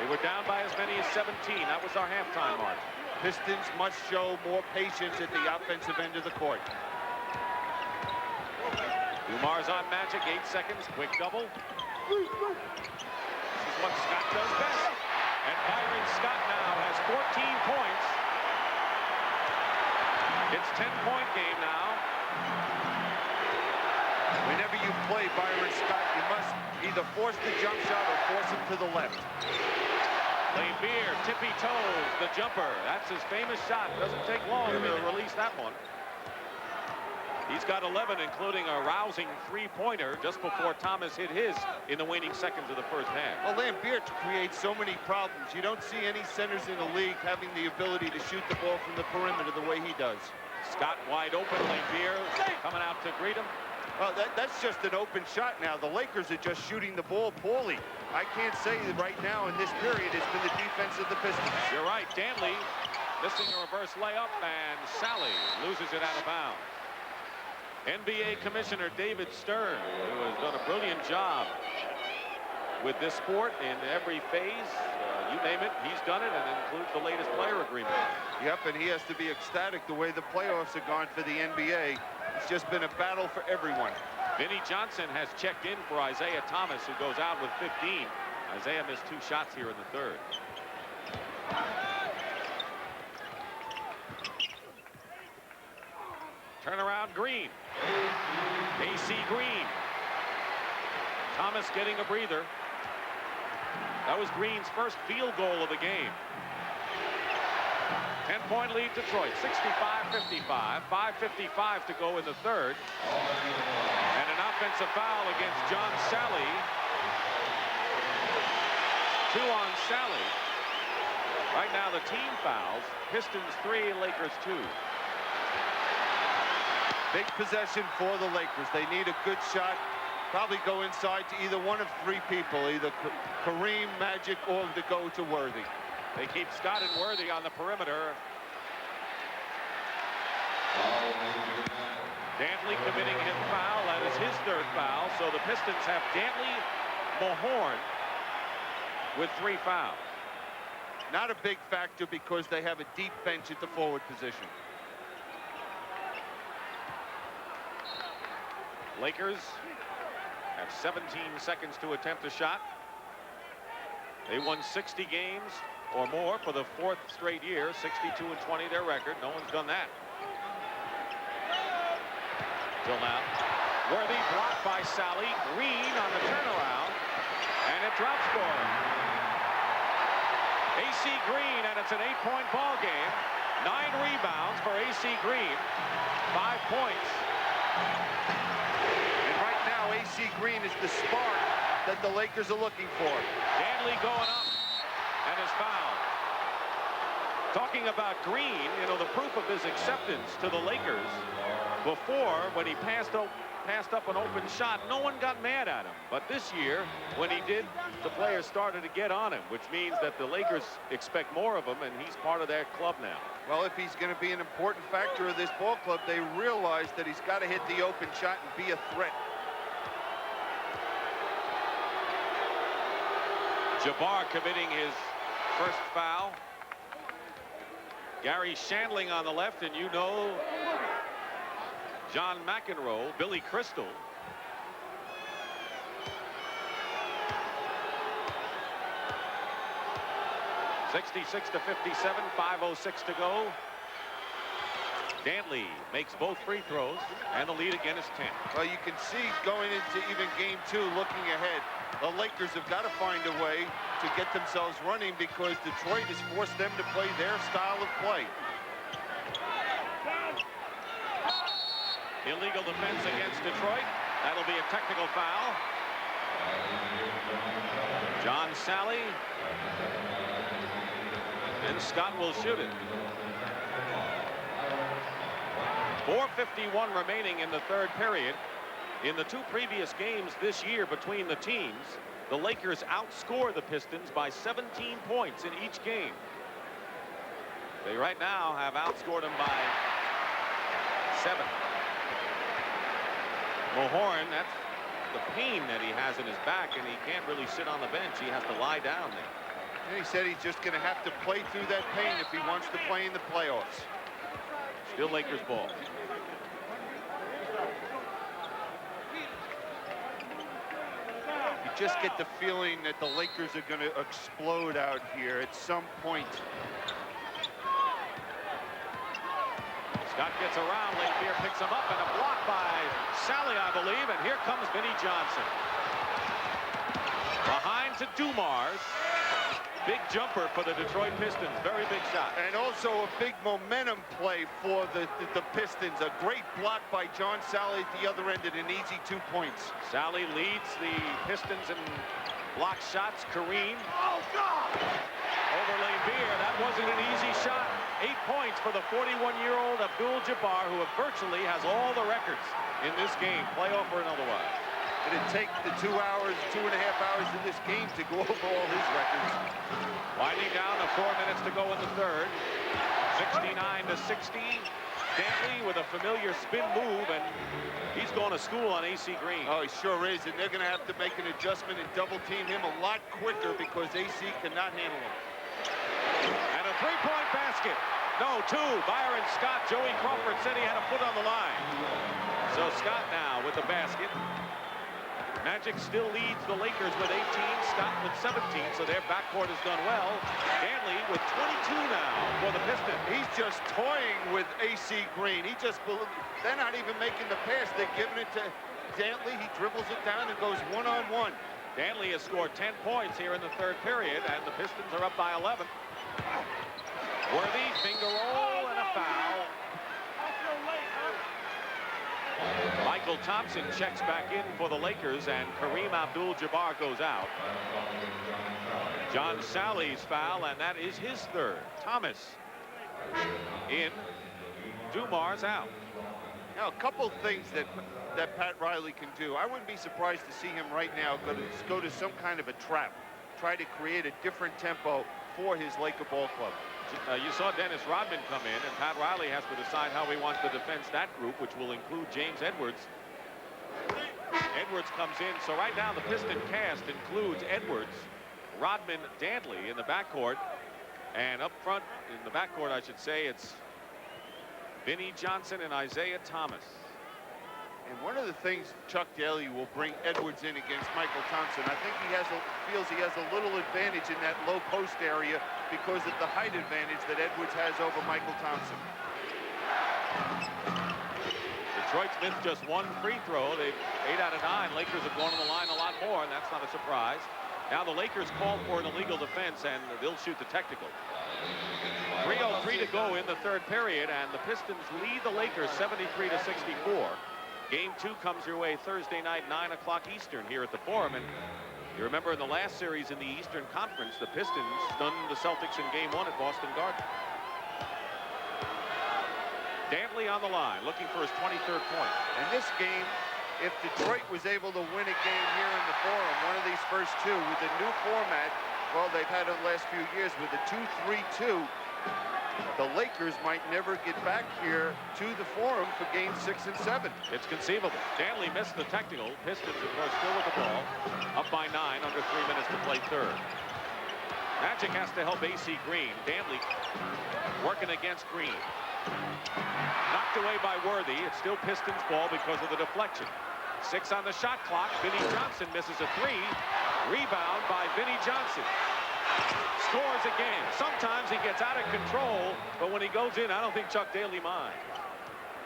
They were down by as many as 17. That was our halftime mark. Pistons must show more patience at the offensive end of the court. Dumars on Magic, 8 seconds, quick double. This is what Scott does best. And Byron Scott now has 14 points. It's 10-point game now. Whenever you play Byron Scott, you must either force the jump shot or force him to the left. Beer, tippy toes, the jumper. That's his famous shot. Doesn't take long to release that one. He's got 11, including a rousing three-pointer just before Thomas hit his in the waning seconds of the first half. Well, Lambert creates so many problems. You don't see any centers in the league having the ability to shoot the ball from the perimeter the way he does. Scott wide open. Lambert coming out to greet him. Well, that's just an open shot now. The Lakers are just shooting the ball poorly. I can't say that right now in this period it's been the defense of the Pistons. You're right. Dantley missing a reverse layup, and Sally loses it out of bounds. NBA Commissioner David Stern, who has done a brilliant job with this sport in every phase. You name it, he's done it, and it includes the latest player agreement. Yep, and he has to be ecstatic the way the playoffs have gone for the NBA. It's just been a battle for everyone. Vinnie Johnson has checked in for Isiah Thomas, who goes out with 15. Isiah missed 2 shots here in the third. Turnaround Green. AC Green. Thomas getting a breather. That was Green's first field goal of the game. 10-point lead Detroit, 65-55. 5:55 to go in the third. And an offensive foul against John Sally. 2 on Sally. Right now the team fouls. Pistons 3, Lakers 2. Big possession for the Lakers. They need a good shot. Probably go inside to either one of 3 people, either Kareem, Magic, or to go to Worthy. They keep Scott and Worthy on the perimeter. Dantley committing his foul. That is his 3rd foul. So the Pistons have Dantley, Mahorn with 3 fouls. Not a big factor because they have a deep bench at the forward position. Lakers have 17 seconds to attempt a shot. They won 60 games or more for the 4th straight year. 62-20 their record. No one's done that till now. Worthy blocked by Sally. Green on the turnaround, and it drops for him. AC Green, and it's an 8-point ball game. 9 rebounds for AC Green. 5 points. AC Green is the spark that the Lakers are looking for. Dantley going up and is fouled. Talking about Green, you know, the proof of his acceptance to the Lakers, before when he passed up an open shot, no one got mad at him. But this year, when he did, the players started to get on him, which means that the Lakers expect more of him, and he's part of their club now. Well, if he's going to be an important factor of this ball club, they realize that he's got to hit the open shot and be a threat. Jabbar committing his 1st foul. Gary Shandling on the left, and you know John McEnroe, Billy Crystal. (66-57), 5:06 to go. Dantley makes both free throws, and the lead again is 10. Well, you can see going into even game 2, looking ahead, the Lakers have got to find a way to get themselves running because Detroit has forced them to play their style of play. Illegal defense against Detroit. That'll be a technical foul. John Sally. And Scott will shoot it. 4:51 remaining in the 3rd period. In the 2 previous games this year between the teams, the Lakers outscore the Pistons by 17 points in each game. They right now have outscored them by 7. Mahorn, that's the pain that he has in his back, and he can't really sit on the bench. He has to lie down there. And he said he's just going to have to play through that pain if he wants to play in the playoffs. Still Lakers ball. You just get the feeling that the Lakers are going to explode out here at some point. Scott gets around. Lapeer picks him up, and a block by Sally, I believe. And here comes Vinnie Johnson. Behind to Dumars. Big jumper for the Detroit Pistons. Very big shot. And also a big momentum play for the Pistons. A great block by John Sally at the other end and an easy 2 points. Sally leads the Pistons in block shots. Kareem. Oh, God! Over Lapeer. That wasn't an easy shot. 8 points for the 41-year-old Abdul-Jabbar, who virtually has all the records in this game, playoff or otherwise. It'd take the 2 hours, 2.5 hours of this game to go over all his records. Winding down to 4 minutes to go in the 3rd. 69-60. Dantley with a familiar spin move, and he's going to school on AC Green. Oh, he sure is, and they're going to have to make an adjustment and double team him a lot quicker because AC cannot handle him. And a 3-point basket. No, 2. Byron Scott. Joey Crawford said he had a foot on the line. So Scott now with the basket. Magic still leads the Lakers with 18, Scott with 17, so their backcourt has done well. Dantley with 22 now for the Pistons. He's just toying with AC Green. They're not even making the pass. They're giving it to Dantley. He dribbles it down and goes one-on-one. Dantley has scored 10 points here in the third period, and the Pistons are up by 11. Worthy, finger roll, and a foul. Michael Thompson checks back in for the Lakers, and Kareem Abdul-Jabbar goes out. John Sally's foul, and that is his third. Thomas in, Dumars out. Now, a couple things that Pat Riley can do. I wouldn't be surprised to see him right now go to some kind of a trap, try to create a different tempo for his Laker ball club. You saw Dennis Rodman come in, and Pat Riley has to decide how he wants to defend that group, which will include James Edwards. Edwards comes in, so right now the Piston cast includes Edwards, Rodman, Dantley in the backcourt, and up front in the backcourt, I should say, it's Vinnie Johnson and Isiah Thomas. And one of the things Chuck Daly will bring Edwards in against Michael Thompson. I think feels he has a little advantage in that low post area because of the height advantage that Edwards has over Michael Thompson. Detroit Smith just one free throw. They've 8 out of 9. Lakers have gone to the line a lot more, and that's not a surprise. Now the Lakers called for an illegal defense, and they'll shoot the technical. 3:03 to go in the third period, and the Pistons lead the Lakers 73-64. Game 2 comes your way Thursday night, 9 o'clock Eastern here at the Forum. And you remember in the last series in the Eastern Conference, the Pistons stunned the Celtics in Game 1 at Boston Garden. Dantley on the line, looking for his 23rd point. And this game, if Detroit was able to win a game here in the Forum, one of these first two, with the new format, well, they've had it the last few years with the 2-3-2, the Lakers might never get back here to the Forum for Game 6 and 7. It's conceivable. Dantley missed the technical. Pistons, of course, still with the ball. Up by 9, under 3 minutes to play third. Magic has to help AC Green. Dantley working against Green. Knocked away by Worthy. It's still Pistons ball because of the deflection. 6 on the shot clock. Vinnie Johnson misses a 3. Rebound by Vinnie Johnson. Scores again. Sometimes he gets out of control, but when he goes in, I don't think Chuck Daly minds.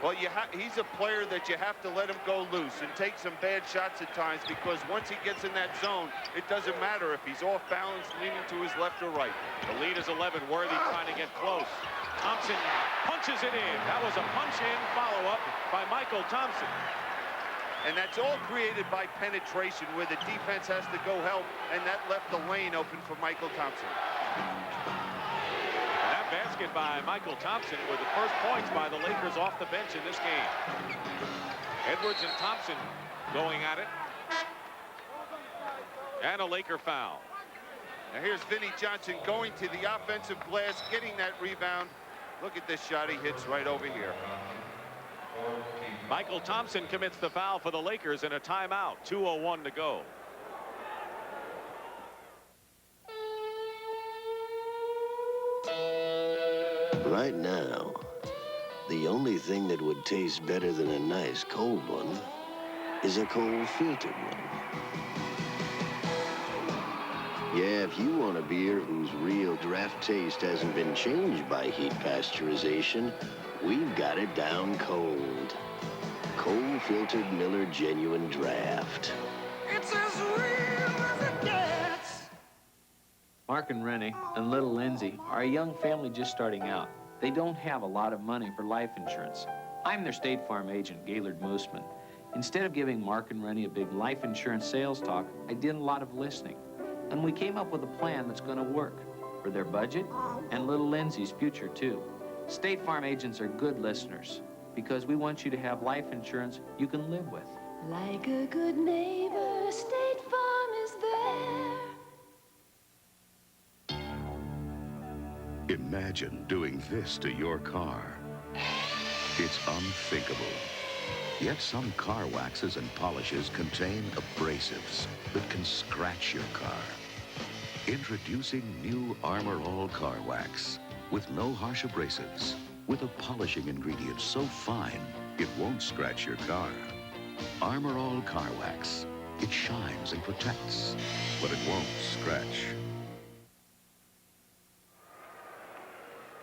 Well, he's a player that you have to let him go loose and take some bad shots at times, because once he gets in that zone, it doesn't matter if he's off balance, leaning to his left or right. The lead is 11. Worthy trying to get close. Thompson punches it in. That was a punch-in follow-up by Michael Thompson. And that's all created by penetration, where the defense has to go help, and that left the lane open for Michael Thompson. And that basket by Michael Thompson were the first points by the Lakers off the bench in this game. Edwards and Thompson going at it. And a Laker foul. Now here's Vinnie Johnson going to the offensive glass, getting that rebound. Look at this shot he hits right over here. Michael Thompson commits the foul for the Lakers in a timeout. 2:01 to go. Right now, the only thing that would taste better than a nice cold one is a cold filtered one. Yeah, if you want a beer whose real draft taste hasn't been changed by heat pasteurization, we've got it down cold. Cold filtered Miller Genuine Draft. It's as real as it gets. Mark and Rennie and little Lindsay are a young family just starting out. They don't have a lot of money for life insurance. I'm their State Farm agent, Gaylord Mooseman. Instead of giving Mark and Rennie a big life insurance sales talk, I did a lot of listening. And we came up with a plan that's going to work for their budget and little Lindsay's future, too. State Farm agents are good listeners because we want you to have life insurance you can live with. Like a good neighbor, State Farm is there. Imagine doing this to your car. It's unthinkable. Yet some car waxes and polishes contain abrasives that can scratch your car. Introducing new Armor All Car Wax with no harsh abrasives, with a polishing ingredient so fine it won't scratch your car. Armor All Car Wax. It shines and protects, but it won't scratch.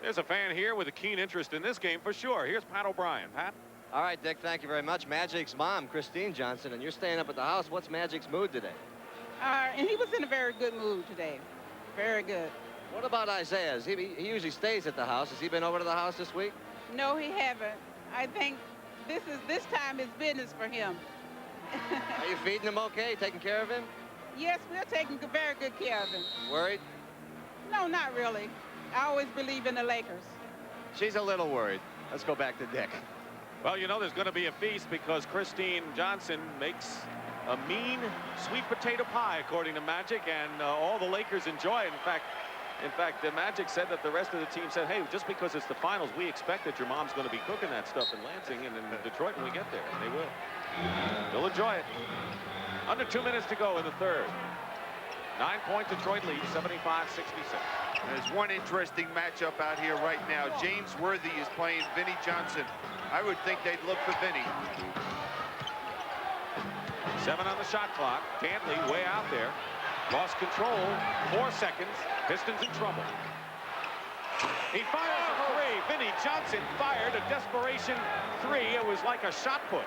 There's a fan here with a keen interest in this game for sure. Here's Pat O'Brien. Pat? All right, Dick, thank you very much. Magic's mom, Christine Johnson, and you're staying up at the house. What's Magic's mood today? And he was in a very good mood today. Very good. What about Isiah's? He usually stays at the house. Has he been over to the house this week? No, he haven't. I think this time is business for him. Are you feeding him okay, taking care of him? Yes, we're taking very good care of him. Worried? No, not really. I always believe in the Lakers. She's a little worried. Let's go back to Dick. Well, you know, there's going to be a feast because Christine Johnson makes a mean sweet potato pie, according to Magic, and all the Lakers enjoy it. In fact, the Magic said that the rest of the team said, hey, just because it's the finals, we expect that your mom's going to be cooking that stuff in Lansing and in Detroit when we get there. And they will. They'll enjoy it. Under 2 minutes to go in the third. 9-point Detroit lead, 75-66. There's one interesting matchup out here right now. James Worthy is playing Vinnie Johnson. I would think they'd look for Vinnie. 7 on the shot clock. Dantley way out there. Lost control. 4 seconds. Pistons in trouble. He fires a three. Vinnie Johnson fired a desperation three. It was like a shot put.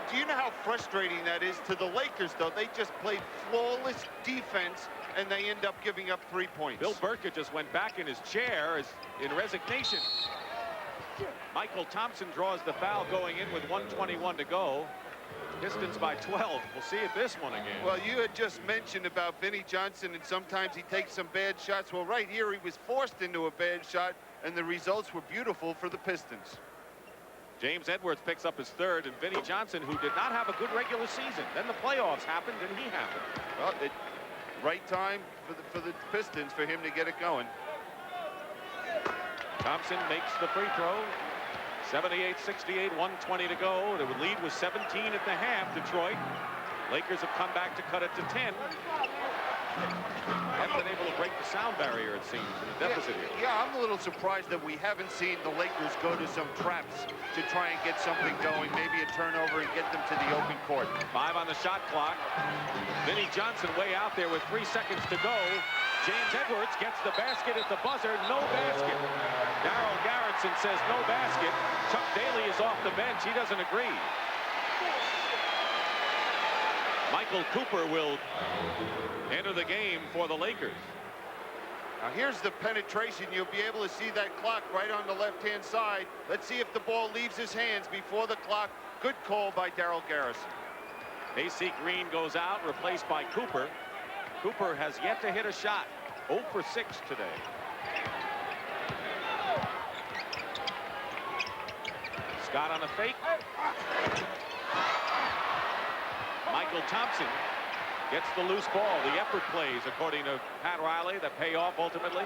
Do you know how frustrating that is to the Lakers, though? They just played flawless defense, and they end up giving up 3 points. Bill Burkett just went back in his chair in resignation. Michael Thompson draws the foul going in with 1:21 to go. Pistons by 12. We'll see if this one again. Well, you had just mentioned about Vinnie Johnson, and sometimes he takes some bad shots. Well, right here, he was forced into a bad shot, and the results were beautiful for the Pistons. James Edwards picks up his third, and Vinnie Johnson, who did not have a good regular season. Then the playoffs happened, and he happened. Well, right time for the Pistons for him to get it going. Thompson makes the free throw. 78-68, 1:20 to go. The lead was 17 at the half, Detroit. Lakers have come back to cut it to 10. Haven't been able to break the sound barrier, it seems, in the deficit here. Yeah, I'm a little surprised that we haven't seen the Lakers go to some traps to try and get something going, maybe a turnover and get them to the open court. 5 on the shot clock. Vinnie Johnson way out there with 3 seconds to go. James Edwards gets the basket at the buzzer. No basket. Darryl Garretson says no basket. Chuck Daly is off the bench. He doesn't agree. Michael Cooper will enter the game for the Lakers. Now here's the penetration. You'll be able to see that clock right on the left-hand side. Let's see if the ball leaves his hands before the clock. Good call by Darryl Garretson. AC Green goes out, replaced by Cooper. Cooper has yet to hit a shot. 0 for 6 today. Scott on a fake. Michael Thompson gets the loose ball. The effort plays, according to Pat Riley, that pay off ultimately.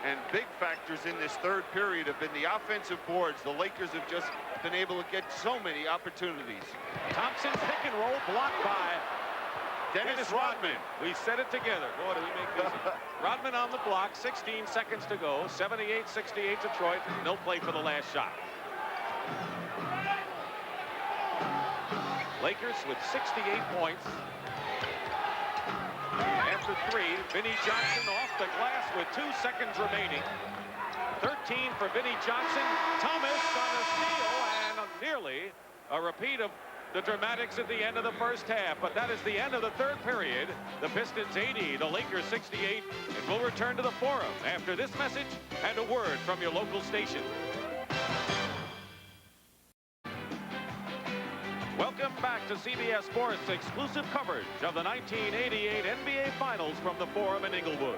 And big factors in this third period have been the offensive boards. The Lakers have just been able to get so many opportunities. Thompson's pick and roll blocked by Dennis Rodman. We said it together. Boy, do we make this. Rodman on the block, 16 seconds to go. 78-68 Detroit. No play for the last shot. Lakers with 68 points. After 3, Vinnie Johnson off the glass with 2 seconds remaining. 13 for Vinnie Johnson. Thomas on a steal and nearly a repeat of the dramatics at the end of the first half. But that is the end of the third period. The Pistons 80, the Lakers 68. And we'll return to the Forum after this message and a word from your local station. Welcome back to CBS Sports exclusive coverage of the 1988 NBA Finals from the Forum in Inglewood.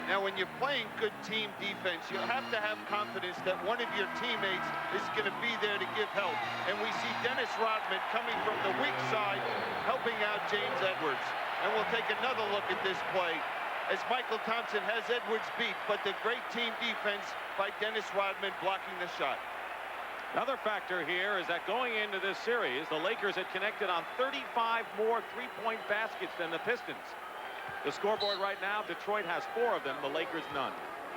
Now, when you're playing good team defense, you have to have confidence that one of your teammates is going to be there to give help. And we see Dennis Rodman coming from the weak side, helping out James Edwards. And we'll take another look at this play as Michael Thompson has Edwards beat, but the great team defense by Dennis Rodman blocking the shot. Another factor here is that going into this series, the Lakers had connected on 35 more three-point baskets than the Pistons. The scoreboard right now, Detroit has 4 of them, the Lakers none.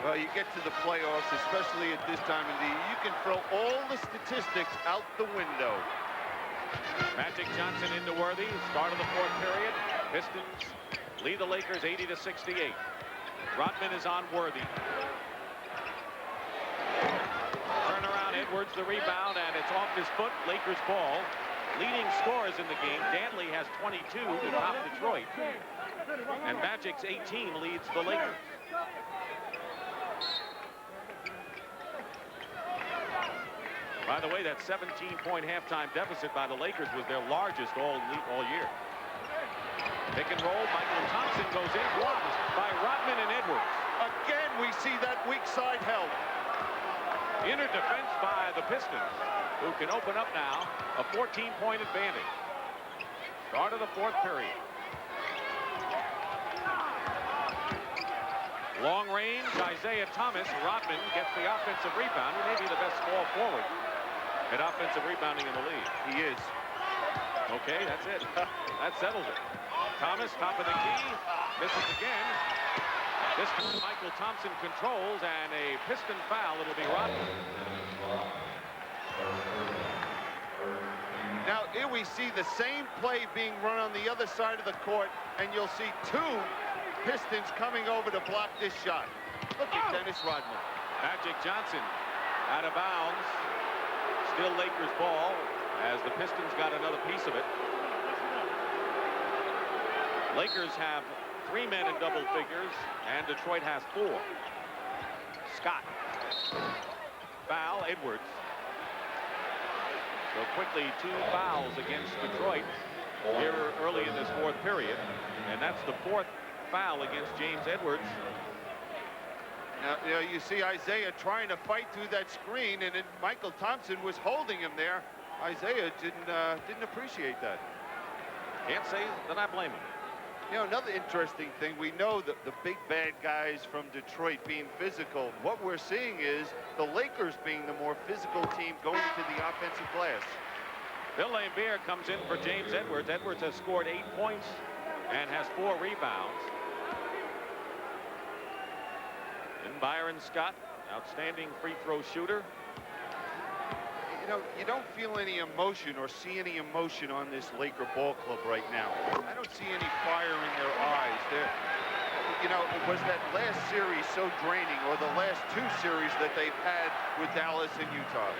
Well, you get to the playoffs, especially at this time of the year, you can throw all the statistics out the window. Magic Johnson into Worthy, start of the fourth period. Pistons lead the Lakers 80-68. Rodman is on Worthy. Edwards the rebound, and it's off his foot. Lakers ball. Leading scorers in the game. Dantley has 22 to top Detroit. And Magic's 18 leads the Lakers. By the way, that 17-point halftime deficit by the Lakers was their largest all year. Pick and roll. Michael Thompson goes in, blocked by Rodman and Edwards. Again, we see that weak side help. Inner defense by the Pistons, who can open up now a 14-point advantage. Start of the fourth period. Long range, Isiah Thomas. Rodman gets the offensive rebound. He may be the best small forward at offensive rebounding in the league. He is. Okay, that's it. That settles it. Thomas, top of the key, misses again. This time Michael Thompson controls, and a Piston foul. It'll be Rodman. Now, here we see the same play being run on the other side of the court, and you'll see two Pistons coming over to block this shot. Look at Dennis Rodman. Magic Johnson out of bounds. Still Lakers ball as the Pistons got another piece of it. Lakers have 3 men in double figures, and Detroit has 4. Scott. Foul, Edwards. So quickly, 2 fouls against Detroit here early in this fourth period. And that's the 4th foul against James Edwards. Now, you see Isiah trying to fight through that screen, and then Michael Thompson was holding him there. Isiah didn't appreciate that. Can't say that I blame him. You know, another interesting thing, we know that the big bad guys from Detroit being physical. What we're seeing is the Lakers being the more physical team going to the offensive glass. Bill Laimbeer comes in for James Edwards. Edwards has scored 8 points and has 4 rebounds. And Byron Scott, outstanding free throw shooter. You know, you don't feel any emotion or see any emotion on this Laker ball club right now. I don't see any fire in their eyes. You know, was that last series so draining, or the last 2 series that they've had with Dallas and Utah?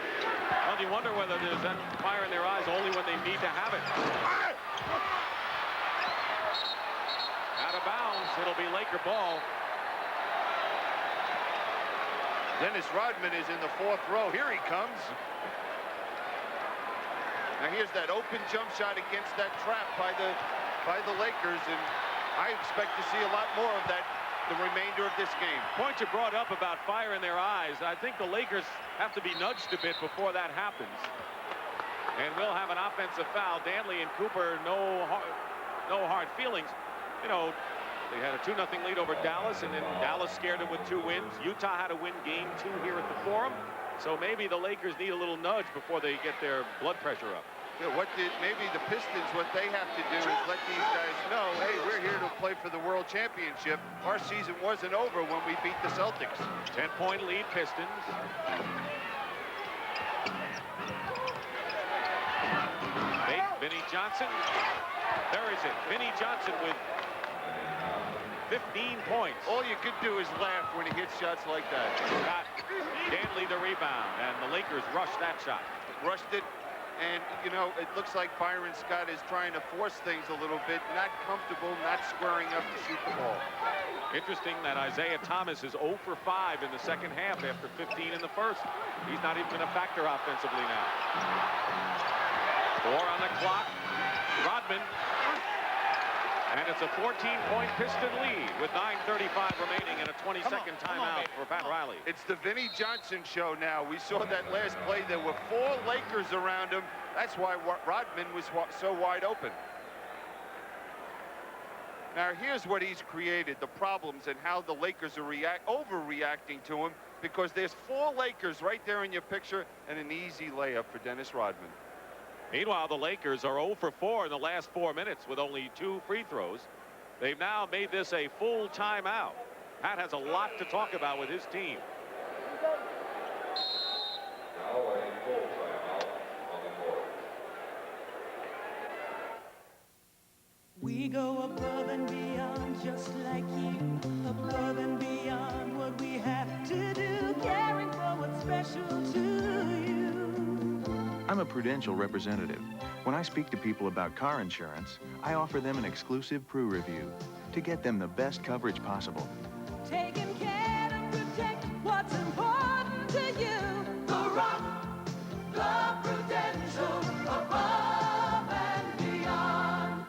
Well, you wonder whether there's that fire in their eyes only when they need to have it. Out of bounds, it'll be Laker ball. Dennis Rodman is in the 4th row. Here he comes. Now here's that open jump shot against that trap by the Lakers, and I expect to see a lot more of that the remainder of this game. Point you brought up about fire in their eyes. I think the Lakers have to be nudged a bit before that happens. And we'll have an offensive foul. Dantley and Cooper, no hard feelings. You know, they had a 2-0 lead over Dallas, and then Dallas scared them with 2 wins. Utah had to win game 2 here at the Forum. So maybe the Lakers need a little nudge before they get their blood pressure up. Yeah, maybe the Pistons, what they have to do is let these guys know, hey, we're here to play for the World Championship. Our season wasn't over when we beat the Celtics. 10-point lead, Pistons. Vinnie Johnson. There is it. Vinnie Johnson with 15 points. All you could do is laugh when he hits shots like that. Scott Dantley the rebound, and the Lakers rushed that shot. Rushed it, and, you know, it looks like Byron Scott is trying to force things a little bit, not comfortable, not squaring up to shoot the ball. Interesting that Isiah Thomas is 0 for 5 in the second half after 15 in the first. He's not even a factor offensively now. 4 on the clock. Rodman. And it's a 14-point Piston lead with 9:35 remaining and a 20-second timeout for Pat Riley. It's the Vinnie Johnson show now. We saw that last play. There were 4 Lakers around him. That's why Rodman was so wide open. Now, here's what he's created, the problems and how the Lakers are overreacting to him, because there's 4 Lakers right there in your picture and an easy layup for Dennis Rodman. Meanwhile, the Lakers are 0 for 4 in the last 4 minutes with only 2 free throws. They've now made this a full timeout. Pat has a lot to talk about with his team. We go above and beyond, just like you, above and beyond what we have to do, caring for what's special to you. I'm a Prudential representative. When I speak to people about car insurance, I offer them an exclusive Pru review to get them the best coverage possible. Taking care to protect what's important to you. The Rock, the Prudential, above and beyond.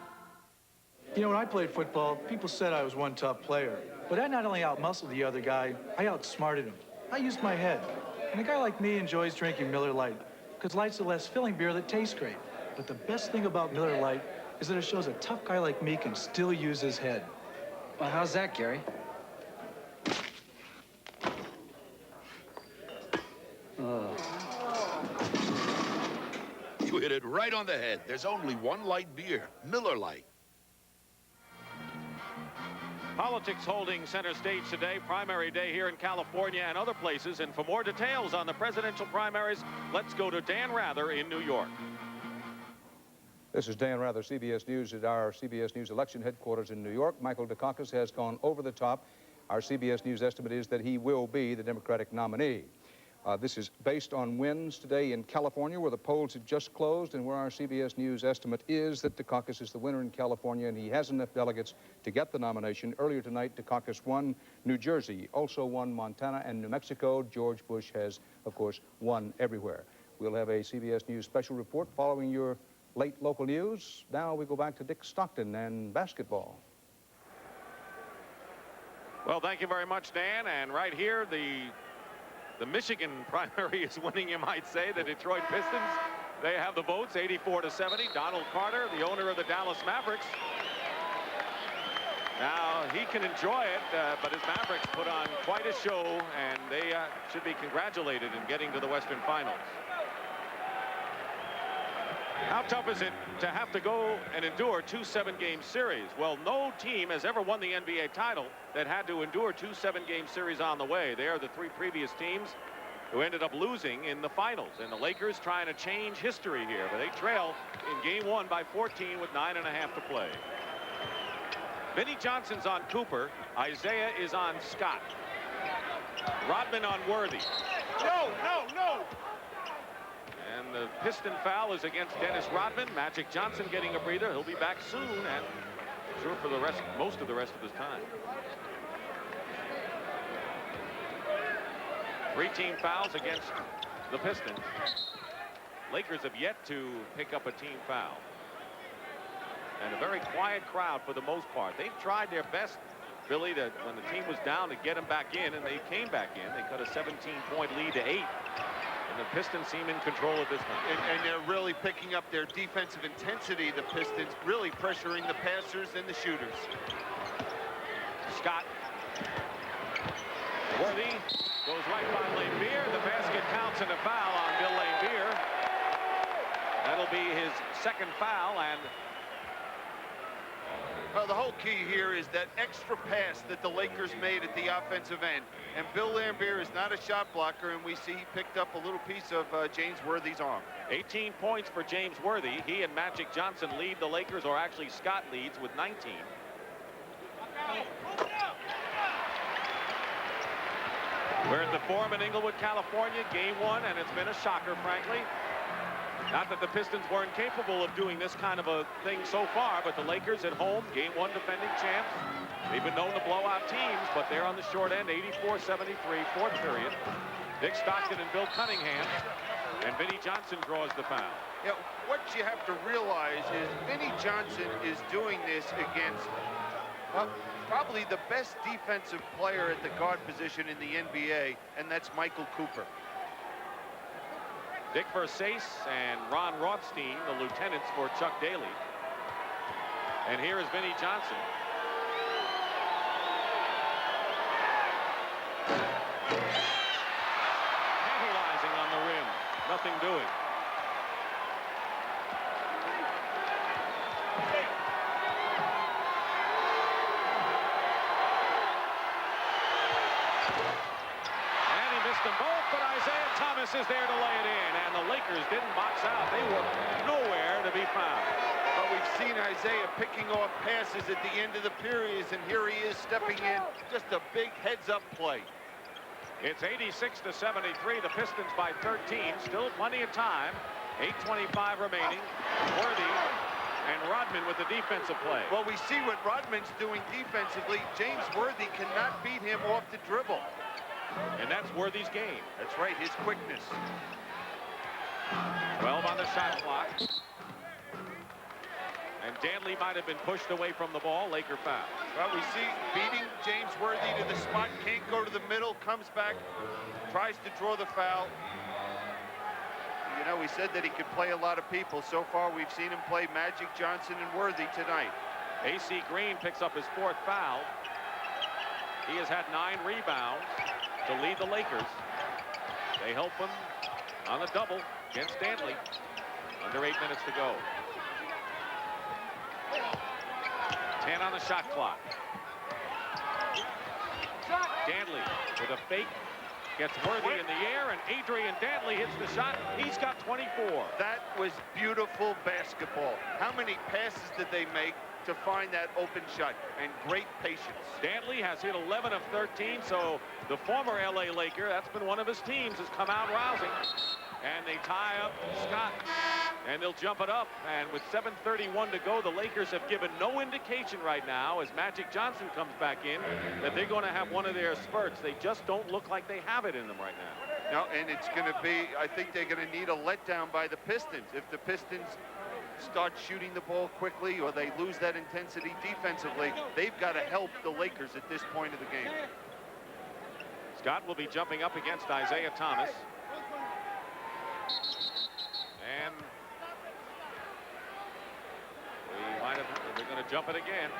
You know, when I played football, people said I was one tough player. But I not only outmuscled the other guy, I outsmarted him. I used my head. And a guy like me enjoys drinking Miller Lite, because Light's a less filling beer that tastes great. But the best thing about Miller Lite is that it shows a tough guy like me can still use his head. Well, how's that, Gary? You hit it right on the head. There's only one light beer, Miller Lite. Politics holding center stage today, primary day here in California and other places. And for more details on the presidential primaries, let's go to Dan Rather in New York. This is Dan Rather, CBS News at our CBS News election headquarters in New York. Michael Dukakis has gone over the top. Our CBS News estimate is that he will be the Democratic nominee. This is based on wins today in California, where the polls have just closed, and where our CBS News estimate is that Dukakis is the winner in California, and he has enough delegates to get the nomination. Earlier tonight, Dukakis won New Jersey, also won Montana and New Mexico. George Bush has, of course, won everywhere. We'll have a CBS News special report following your late local news. Now we go back to Dick Stockton and basketball. Well, thank you very much, Dan. And right here, the Michigan primary is winning, you might say. The Detroit Pistons, they have the votes, 84-70. Donald Carter, the owner of the Dallas Mavericks. Now, he can enjoy it, but his Mavericks put on quite a show, and they should be congratulated in getting to the Western Finals. How tough is it to have to go and endure 2 7-game series? Well, no team has ever won the NBA title that had to endure 2 7-game series on the way. They are the 3 previous teams who ended up losing in the finals. And the Lakers trying to change history here, but they trail in game 1 by 14 with 9.5 to play. Vinnie Johnson's on Cooper. Isiah is on Scott. Rodman on Worthy. No, no, no! And the Piston foul is against Dennis Rodman. Magic Johnson getting a breather. He'll be back soon, and sure for the rest, most of the rest of his time. 3 team fouls against the Pistons. Lakers have yet to pick up a team foul. And a very quiet crowd for the most part. They've tried their best, Billy, that when the team was down to get them back in, and they came back in. They cut a 17-point lead to 8. And the Pistons seem in control at this time. And they're really picking up their defensive intensity, the Pistons, really pressuring the passers and the shooters. Scott. Worthy goes right by Laimbeer. The basket counts and a foul on Bill Laimbeer. That'll be his 2nd foul, and well, the whole key here is that extra pass that the Lakers made at the offensive end. And Bill Laimbeer is not a shot blocker, and we see he picked up a little piece of James Worthy's arm. 18 points for James Worthy. He and Magic Johnson lead the Lakers, or actually Scott leads with 19. We're at the Forum in Inglewood, California, game 1, and it's been a shocker, frankly. Not that the Pistons weren't capable of doing this kind of a thing so far, but the Lakers at home, game 1 defending champs. They've been known to blow out teams, but they're on the short end, 84-73, 4th period. Dick Stockton and Bill Cunningham, and Vinnie Johnson draws the foul. Yeah, what you have to realize is Vinnie Johnson is doing this against probably the best defensive player at the guard position in the NBA, and that's Michael Cooper. Dick Versace and Ron Rothstein, the lieutenants for Chuck Daly. And here is Vinnie Johnson. Tantalizing on the rim. Nothing doing. And he missed them both, but Isiah Thomas is there to lay it in. And the Lakers didn't box out. They were nowhere to be found. But we've seen Isiah picking off passes at the end of the periods, and here he is stepping in. Just a big heads-up play. It's 86-73. The Pistons by 13. Still plenty of time. 8:25 remaining. Worthy and Rodman with the defensive play. Well, we see what Rodman's doing defensively. James Worthy cannot beat him off the dribble. And that's Worthy's game. That's right, his quickness. 12 on the shot clock. And Dantley might have been pushed away from the ball. Laker foul. Well, we see beating James Worthy to the spot, can't go to the middle, comes back, tries to draw the foul. You know, we said that he could play a lot of people. So far, we've seen him play Magic Johnson and Worthy tonight. AC Green picks up his 4th foul. He has had 9 rebounds to lead the Lakers. They help him on the double against Dantley. Under 8 minutes to go. 10 on the shot clock. Dantley with a fake. Gets Worthy in the air, and Adrian Dantley hits the shot. He's got 24. That was beautiful basketball. How many passes did they make to find that open shot? And great patience. Dantley has hit 11 of 13, so the former LA Laker, that's been one of his teams, has come out rousing. And they tie up Scott, and they'll jump it up. And with 7:31 to go, the Lakers have given no indication right now, as Magic Johnson comes back in, that they're going to have one of their spurts. They just don't look like they have it in them right now. No, and it's going to be, I think they're going to need a letdown by the Pistons. If the Pistons start shooting the ball quickly or they lose that intensity defensively, they've got to help the Lakers at this point of the game. Scott will be jumping up against Isiah Thomas. And they're going to jump it again.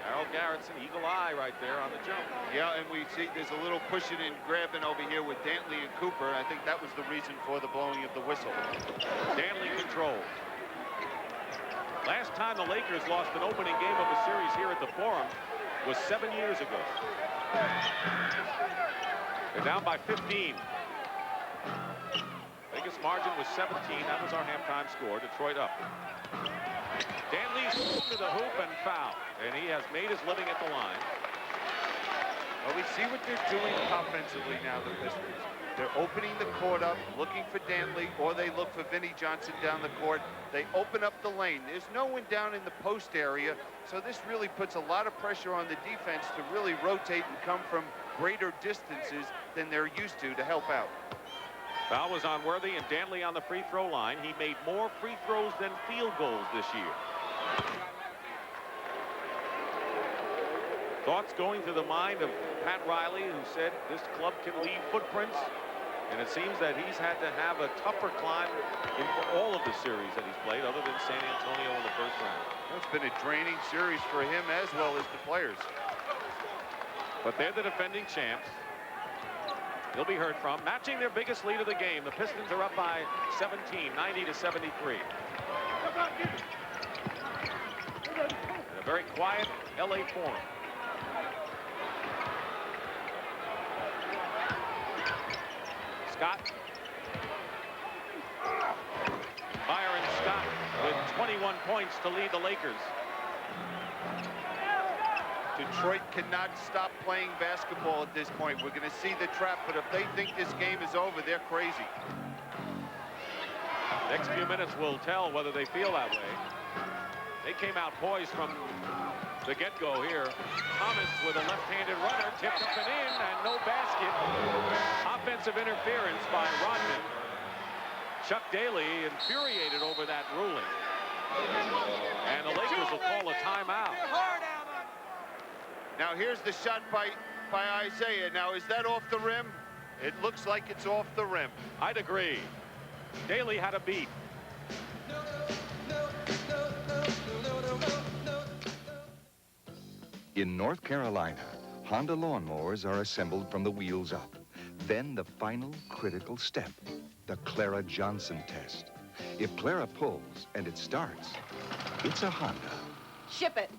Harold Garrettson, eagle eye right there on the jump. Yeah, and we see there's a little pushing and grabbing over here with Dantley and Cooper. I think that was the reason for the blowing of the whistle. Dantley controls. Last time the Lakers lost an opening game of a series here at the Forum was 7 years ago. They're down by 15. Biggest margin was 17. That was our halftime score. Detroit up. Dantley's to the hoop and foul. And he has made his living at the line. Well, we see what they're doing offensively now, the Pistons. They're opening the court up, looking for Dantley, or they look for Vinnie Johnson down the court. They open up the lane. There's no one down in the post area, so this really puts a lot of pressure on the defense to really rotate and come from greater distances than they're used to help out. Foul was on Worthy, and Dantley on the free throw line. He made more free throws than field goals this year. Thoughts going through the mind of Pat Riley, who said this club can leave footprints, and it seems that he's had to have a tougher climb in all of the series that he's played, other than San Antonio in the first round. It's been a draining series for him as well as the players. But they're the defending champs. He'll be heard from. Matching their biggest lead of the game. The Pistons are up by 17, 90-73. In a very quiet LA Forum. Scott. Byron Scott with 21 points to lead the Lakers. Detroit cannot stop playing basketball at this point. We're going to see the trap, but if they think this game is over, they're crazy. Next few minutes will tell whether they feel that way. They came out poised from the get-go here. Thomas with a left-handed runner, tipped up and in, and no basket. Offensive interference by Rodman. Chuck Daly infuriated over that ruling. And the Lakers will call a timeout. Now here's the shot by Isiah. Now is that off the rim? It looks like it's off the rim. I'd agree. Daly had a beat. In North Carolina, Honda lawnmowers are assembled from the wheels up. Then the final critical step, the Clara Johnson test. If Clara pulls and it starts, it's a Honda. Ship it.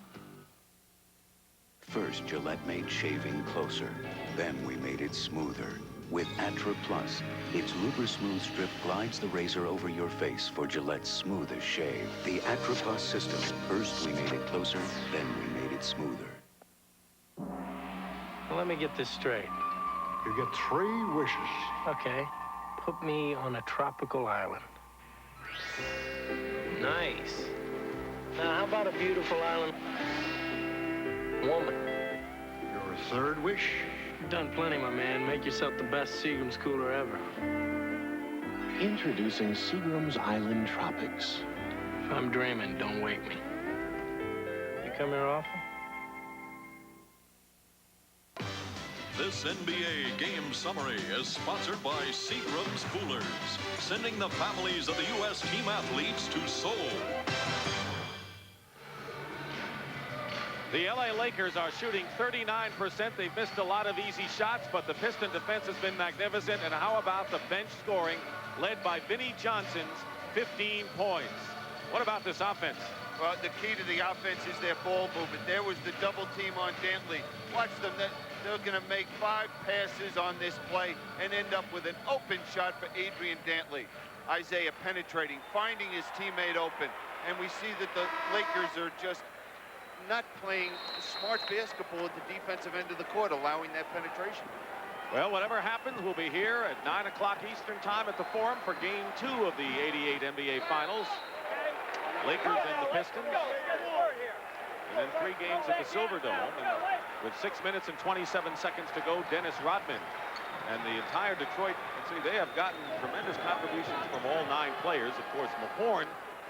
First, Gillette made shaving closer. Then we made it smoother. With Atra Plus, its Luber Smooth Strip glides the razor over your face for Gillette's smoothest shave. The Atra Plus system. First, we made it closer, then we made it smoother. Well, let me get this straight. You get 3 wishes. Okay. Put me on a tropical island. Nice. Now, how about a beautiful island woman? Your third wish? You've done plenty, my man. Make yourself the best Seagram's cooler ever. Introducing Seagram's Island Tropics. If I'm dreaming, don't wake me. You come here often? This NBA game summary is sponsored by Seagram's Coolers, sending the families of the U.S. team athletes to Seoul. The LA Lakers are shooting 39%. They've missed a lot of easy shots, but the Piston defense has been magnificent. And how about the bench scoring, led by Vinnie Johnson's 15 points? What about this offense? Well, the key to the offense is their ball movement. There was the double team on Dantley. Watch them. They're going to make 5 passes on this play and end up with an open shot for Adrian Dantley. Isiah penetrating, finding his teammate open. And we see that the Lakers are just not playing smart basketball at the defensive end of the court, allowing that penetration. Well, whatever happens, we'll be here at 9 o'clock Eastern time at the Forum for Game 2 of the '88 NBA Finals. Lakers and the Pistons. And then 3 games at the Silverdome. And with 6 minutes and 27 seconds to go, Dennis Rodman and the entire Detroit, see, they have gotten tremendous contributions from all 9 players. Of course, Mahorn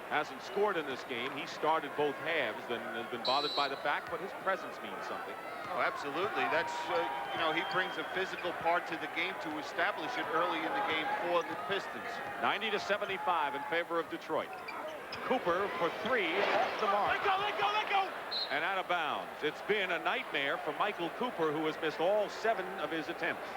hasn't scored in this game. He started both halves and has been bothered by the fact, but his presence means something. Oh, absolutely. That's, you know, he brings a physical part to the game to establish it early in the game for the Pistons. 90-75 in favor of Detroit. Cooper for 3 off the mark. Let go! And out of bounds. It's been a nightmare for Michael Cooper, who has missed all 7 of his attempts.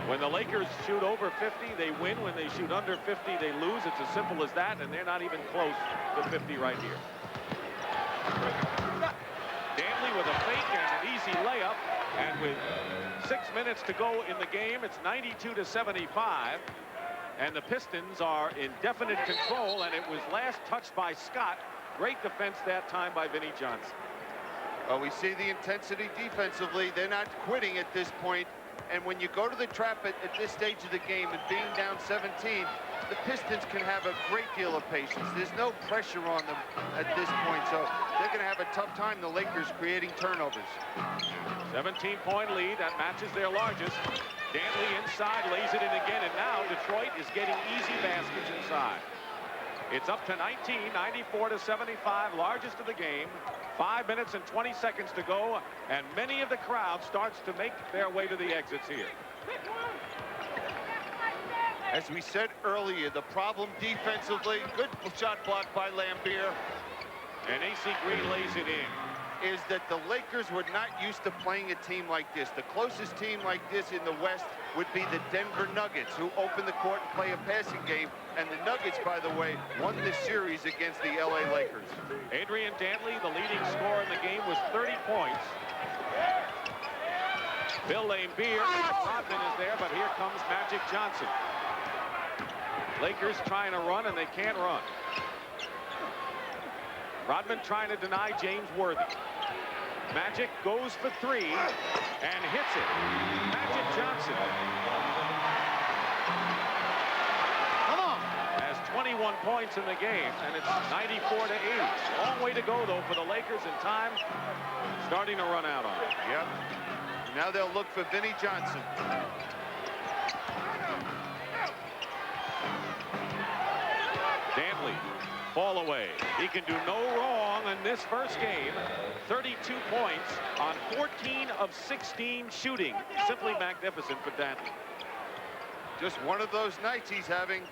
When the Lakers shoot over 50, they win. When they shoot under 50, they lose. It's as simple as that, and they're not even close to 50 right here. Dantley with a fake and an easy layup, and with 6 minutes to go in the game, it's 92-75, and the Pistons are in definite control, and it was last touched by Scott. Great defense that time by Vinnie Johnson. Well, we see the intensity defensively. They're not quitting at this point. And when you go to the trap at this stage of the game and being down 17, the Pistons can have a great deal of patience. There's no pressure on them at this point, so they're going to have a tough time, the Lakers, creating turnovers. 17-point lead, that matches their largest. Dantley inside, lays it in again, and now Detroit is getting easy baskets inside. It's up to 19, 94-75, largest of the game. 5 minutes and 20 seconds to go, and many of the crowd starts to make their way to the exits here. As we said earlier, the problem defensively, good shot blocked by Lambier. And A.C. Green lays it in. Is that the Lakers were not used to playing a team like this. The closest team like this in the West would be the Denver Nuggets, who open the court and play a passing game. And the Nuggets, by the way, won this series against the LA Lakers. Adrian Dantley, the leading scorer in the game, was 30 points. Bill Lambier, Rodman is there, but here comes Magic Johnson. Lakers trying to run, and they can't run. Rodman trying to deny James Worthy. Magic goes for 3 and hits it. Magic Johnson has 21 points in the game, and it's 94-80. Long way to go, though, for the Lakers, and time starting to run out on it. Yep. Now they'll look for Vinnie Johnson. Dantley, fall away. He can do no wrong in this first game. 32 points on 14 of 16 shooting. Simply magnificent for Dantley. Just one of those nights he's having.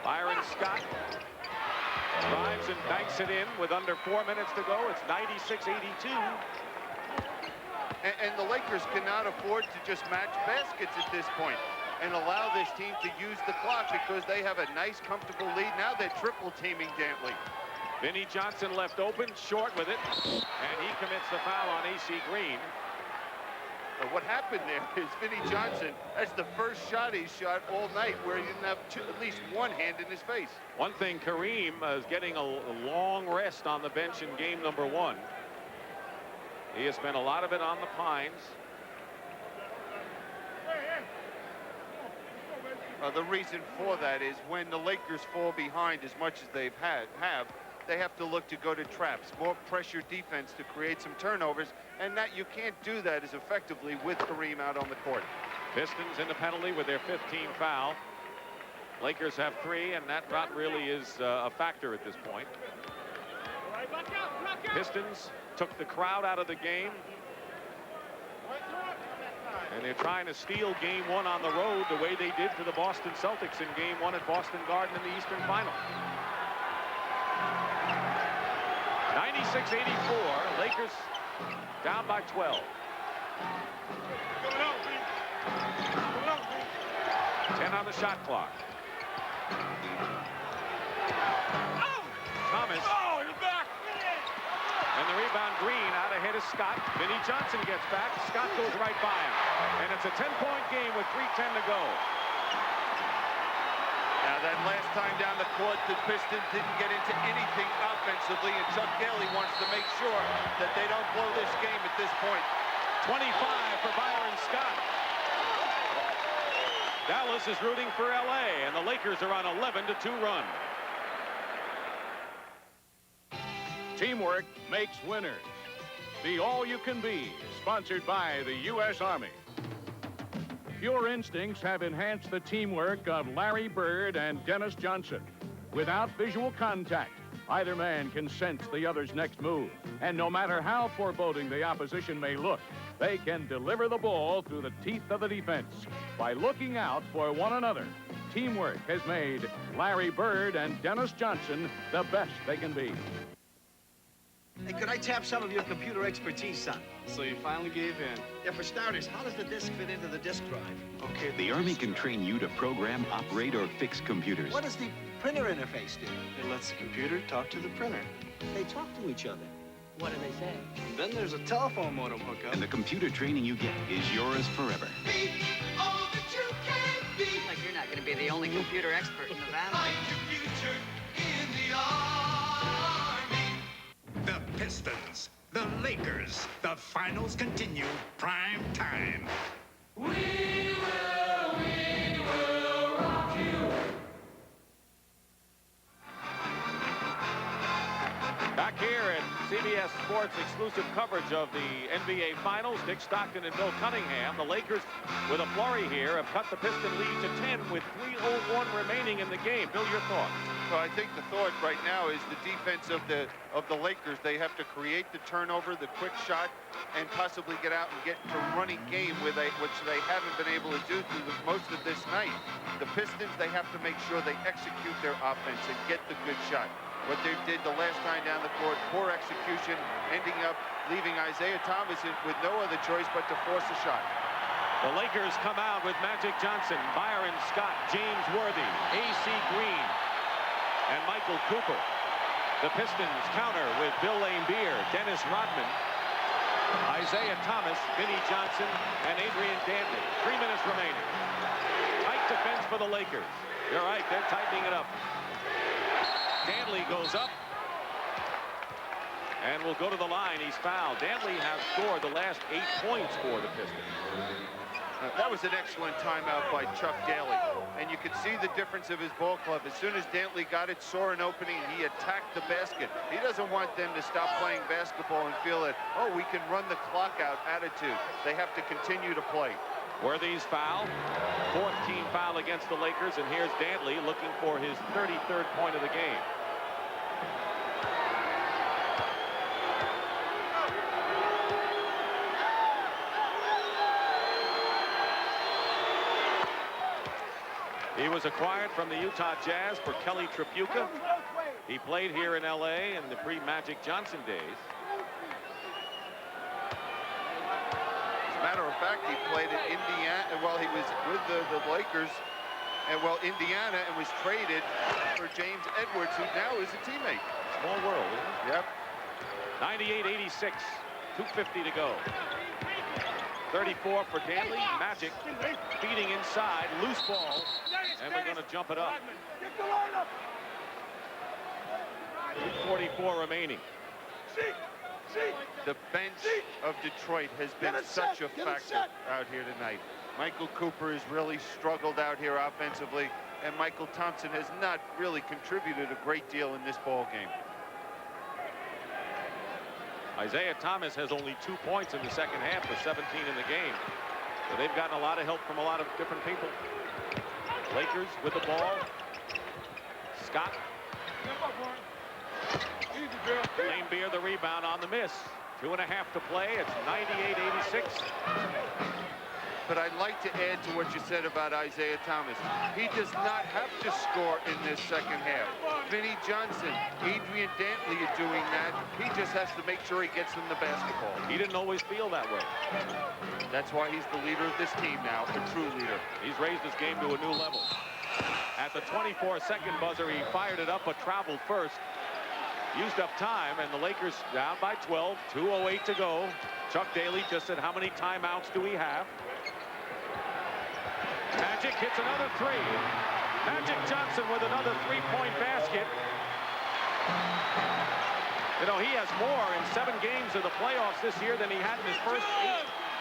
Byron Scott drives and banks it in with under 4 minutes to go. It's 96-82. And the Lakers cannot afford to just match baskets at this point and allow this team to use the clock, because they have a nice, comfortable lead. Now they're triple teaming Dantley. Vinnie Johnson left open, short with it, and he commits the foul on A.C. Green. But what happened there is Vinnie Johnson, that's the first shot he's shot all night where he didn't have at least one hand in his face. One thing, Kareem is getting a long rest on the bench in game number 1. He has spent a lot of it on the Pines. The reason for that is when the Lakers fall behind as much as they have to look to go to traps, more pressure defense to create some turnovers, and that you can't do that as effectively with Kareem out on the court. Pistons in the penalty with their 15th foul. Lakers have 3, and that not really is a factor at this point. Pistons took the crowd out of the game, and they're trying to steal game 1 on the road the way they did to the Boston Celtics in game 1 at Boston Garden in the Eastern Final. 96-84, Lakers down by 12. 10 on the shot clock. Thomas. Oh, you're back. And the rebound, Green out ahead of Scott. Vinnie Johnson gets back. Scott goes right by him. And it's a 10-point game with 3:10 to go. Now, that last time down the court, the Pistons didn't get into anything offensively, and Chuck Daly wants to make sure that they don't blow this game at this point. 25 for Byron Scott. Dallas is rooting for L.A., and the Lakers are on 11-2 run. Teamwork makes winners. The All You Can Be, sponsored by the U.S. Army. Pure instincts have enhanced the teamwork of Larry Bird and Dennis Johnson. Without visual contact, either man can sense the other's next move. And no matter how foreboding the opposition may look, they can deliver the ball through the teeth of the defense by looking out for one another. Teamwork has made Larry Bird and Dennis Johnson the best they can be. Hey, could I tap some of your computer expertise, son? So you finally gave in? Yeah, for starters, how does the disk fit into the disk drive? Okay. The Army can train you to program, operate, or fix computers. What does the printer interface do? It lets the computer talk to the printer. They talk to each other. What do they say? Then there's a telephone modem hookup. And the computer training you get is yours forever. Be all that you can be. Like you're not going to be the only computer expert in the valley. Find your future in the Army. The Pistons, the Lakers, the finals continue, prime time. We will rock you. Back here at CBS Sports exclusive coverage of the NBA Finals, Dick Stockton and Bill Cunningham. The Lakers, with a flurry here, have cut the Piston lead to 10 with 3:01 remaining in the game. Bill, your thoughts? Well, I think the thought right now is the defense of the Lakers. They have to create the turnover, the quick shot, and possibly get out and get into a running game which they haven't been able to do through most of this night. The Pistons, they have to make sure they execute their offense and get the good shot. What they did the last time down the court, poor execution, ending up leaving Isiah Thomas with no other choice but to force a shot. The Lakers come out with Magic Johnson, Byron Scott, James Worthy, A.C. Green, and Michael Cooper. The Pistons counter with Bill Laimbeer, Dennis Rodman, Isiah Thomas, Vinnie Johnson, and Adrian Dantley. 3 minutes remaining. Tight defense for the Lakers. You're right, they're tightening it up. Dantley goes up and will go to the line. He's fouled. Dantley has scored the last 8 points for the Pistons. That was an excellent timeout by Chuck Daly. And you could see the difference of his ball club. As soon as Dantley got it, saw an opening, he attacked the basket. He doesn't want them to stop playing basketball and feel that, oh, we can run the clock out attitude. They have to continue to play. Worthy's foul. 4th team foul against the Lakers. And here's Dantley looking for his 33rd point of the game. He was acquired from the Utah Jazz for Kelly Tripucka. He played here in L.A. in the pre-Magic Johnson days. As a matter of fact, he played in Indiana while he was with the Lakers, and Indiana, and was traded for James Edwards, who now is a teammate. Small world, isn't it? Yep. 98-86, 2:50 to go. 34 for Dantley. Magic feeding inside, loose ball, and they're going to jump it up. 2:44 remaining. The bench of Detroit has been such a factor out here tonight. Michael Cooper has really struggled out here offensively, and Michael Thompson has not really contributed a great deal in this ball game. Isiah Thomas has only 2 points in the second half for 17 in the game. So they've gotten a lot of help from a lot of different people. Lakers with the ball. Scott. Lane Beer the rebound on the miss. 2.5 to play. It's 98-86. But I'd like to add to what you said about Isiah Thomas. He does not have to score in this second half. Vinnie Johnson, Adrian Dantley are doing that. He just has to make sure he gets them the basketball. He didn't always feel that way. That's why he's the leader of this team now, a true leader. He's raised his game to a new level. At the 24-second buzzer, he fired it up but traveled first. Used up time, and the Lakers down by 12. 2:08 to go. Chuck Daly just said, how many timeouts do we have? Magic hits another three. Magic Johnson with another three-point basket. You know, he has more in 7 games of the playoffs this year than he had in his first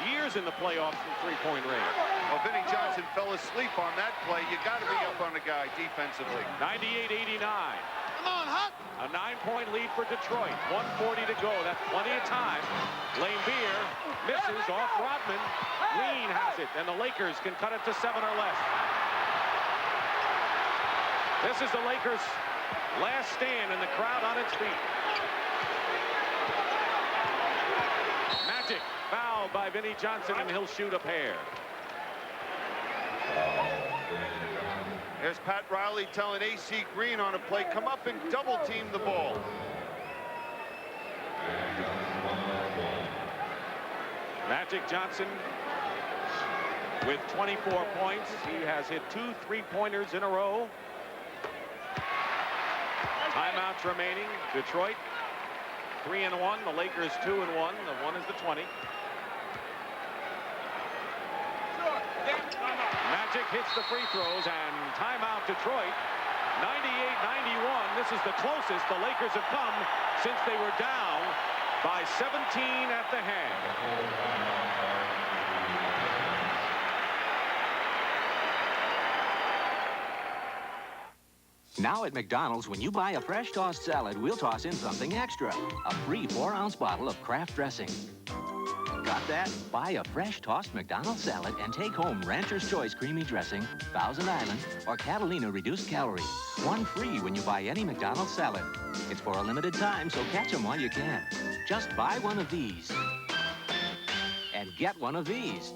8 years in the playoffs from three-point range. Well, Vinnie Johnson fell asleep on that play. You got to be up on the guy defensively. 98-89. Come on, Huck. A 9-point lead for Detroit. 1:40 to go. That's plenty of time. Lane Beer misses off Rodman. Green has it, and the Lakers can cut it to 7 or less. This is the Lakers' last stand, and the crowd on its feet. Magic fouled by Vinnie Johnson, and he'll shoot a pair. There's Pat Riley telling A.C. Green on a play, come up and double team the ball. Magic Johnson with 24 points. He has hit 2 3-pointers in a row. Timeouts remaining. Detroit 3-1. The Lakers 2-1. The one is the 20. Magic hits the free throws, and timeout Detroit. 98-91. This is the closest the Lakers have come since they were down by 17 at the half. Now at McDonald's, when you buy a fresh tossed salad, we'll toss in something extra. A free 4-ounce bottle of Kraft dressing. Got that? Buy a fresh tossed McDonald's salad and take home Rancher's Choice Creamy Dressing, Thousand Island, or Catalina Reduced Calorie. One free when you buy any McDonald's salad. It's for a limited time, so catch them while you can. Just buy one of these. And get one of these.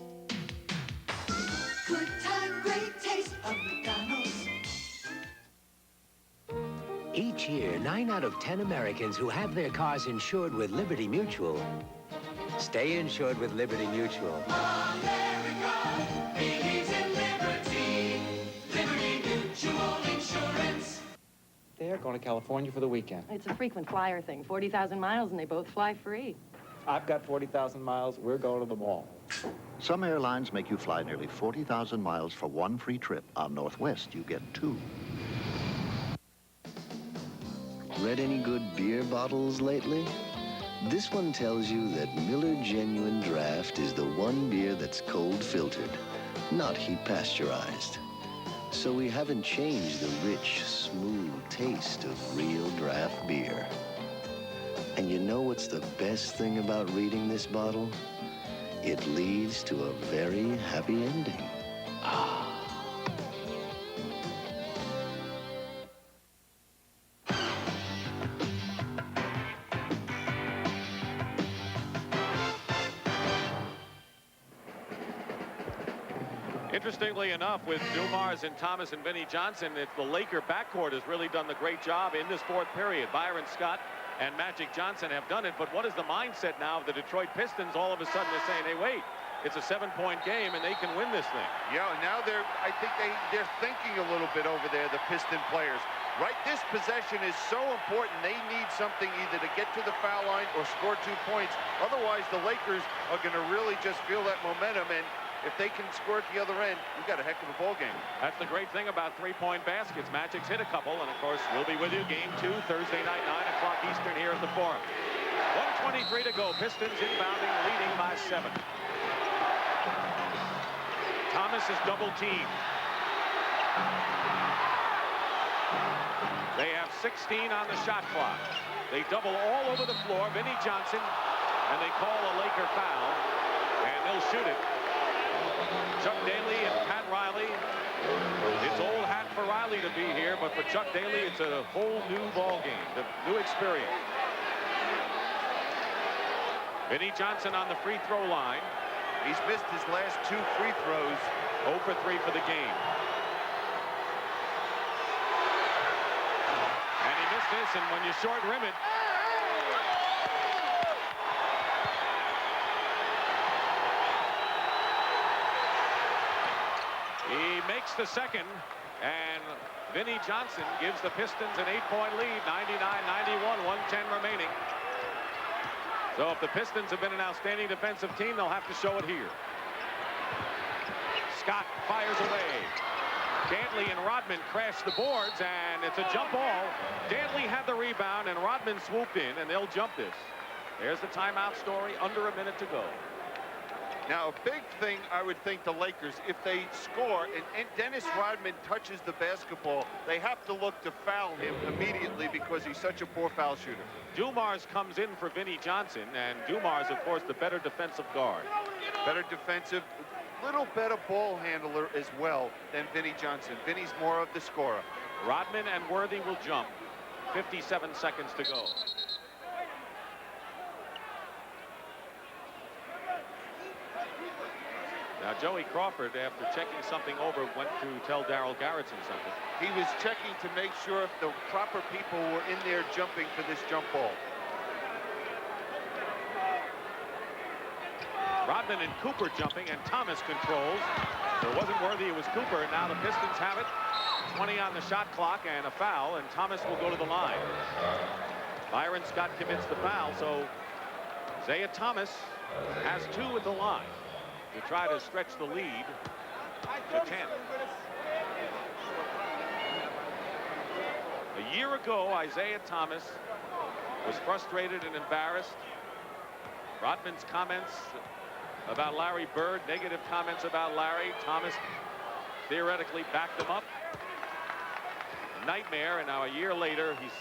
Good time, great taste of McDonald's. Each year, 9 out of 10 Americans who have their cars insured with Liberty Mutual stay insured with Liberty Mutual. America believes in liberty. Liberty Mutual Insurance. They're going to California for the weekend. It's a frequent flyer thing. 40,000 miles and they both fly free. I've got 40,000 miles. We're going to the mall. Some airlines make you fly nearly 40,000 miles for one free trip. On Northwest, you get 2. Read any good beer bottles lately? This one tells you that Miller Genuine Draft is the one beer that's cold filtered, not heat pasteurized. So we haven't changed the rich, smooth taste of real draft beer. And you know what's the best thing about reading this bottle? It leads to a very happy ending. Ah. Interestingly enough, with Dumars and Thomas and Vinnie Johnson, the Laker backcourt has really done the great job in this 4th period. Byron Scott and Magic Johnson have done it, but what is the mindset now of the Detroit Pistons? All of a sudden they're saying, hey, wait, it's a 7-point game and they can win this thing. Yeah, now I think they're thinking a little bit over there, the Piston players. Right, this possession is so important. They need something either to get to the foul line or score 2 points. Otherwise, the Lakers are going to really just feel that momentum, and if they can score at the other end, we've got a heck of a ball game. That's the great thing about 3-point baskets. Magic's hit a couple, and of course, we'll be with you. Game 2, Thursday night, 9 o'clock Eastern here at the Forum. 1:23 to go. Pistons inbounding, leading by 7. Thomas is double teamed. They have 16 on the shot clock. They double all over the floor. Vinnie Johnson, and they call a Laker foul, and they'll shoot it. Chuck Daly and Pat Riley. It's old hat for Riley to be here, but for Chuck Daly, it's a whole new ball game, the new experience. Vinnie Johnson on the free throw line. He's missed his last 2 free throws. 0 for 3 for the game. And he missed this, and when you short rim it, he makes the second, and Vinnie Johnson gives the Pistons an 8-point lead, 99-91, 1:10 remaining. So if the Pistons have been an outstanding defensive team, they'll have to show it here. Scott fires away. Dantley and Rodman crash the boards, and it's a jump ball. Dantley had the rebound, and Rodman swooped in, and they'll jump this. There's the timeout story, under a minute to go. Now, a big thing, I would think the Lakers, if they score and Dennis Rodman touches the basketball, they have to look to foul him immediately because he's such a poor foul shooter. Dumars comes in for Vinnie Johnson, and Dumars, of course, the better defensive guard. Better defensive, little better ball handler as well than Vinnie Johnson. Vinnie's more of the scorer. Rodman and Worthy will jump. 57 seconds to go. Now, Joey Crawford, after checking something over, went to tell Darryl Garretson something. He was checking to make sure if the proper people were in there jumping for this jump ball. Rodman and Cooper jumping, and Thomas controls. So it wasn't Worthy, it was Cooper, and now the Pistons have it. 20 on the shot clock and a foul, and Thomas will go to the line. Byron Scott commits the foul, so Isiah Thomas has 2 at the line to try to stretch the lead to 10. A year ago, Isiah Thomas was frustrated and embarrassed. Rodman's comments about Larry Bird, negative comments about Larry. Thomas theoretically backed him up. A nightmare, and now a year later, he's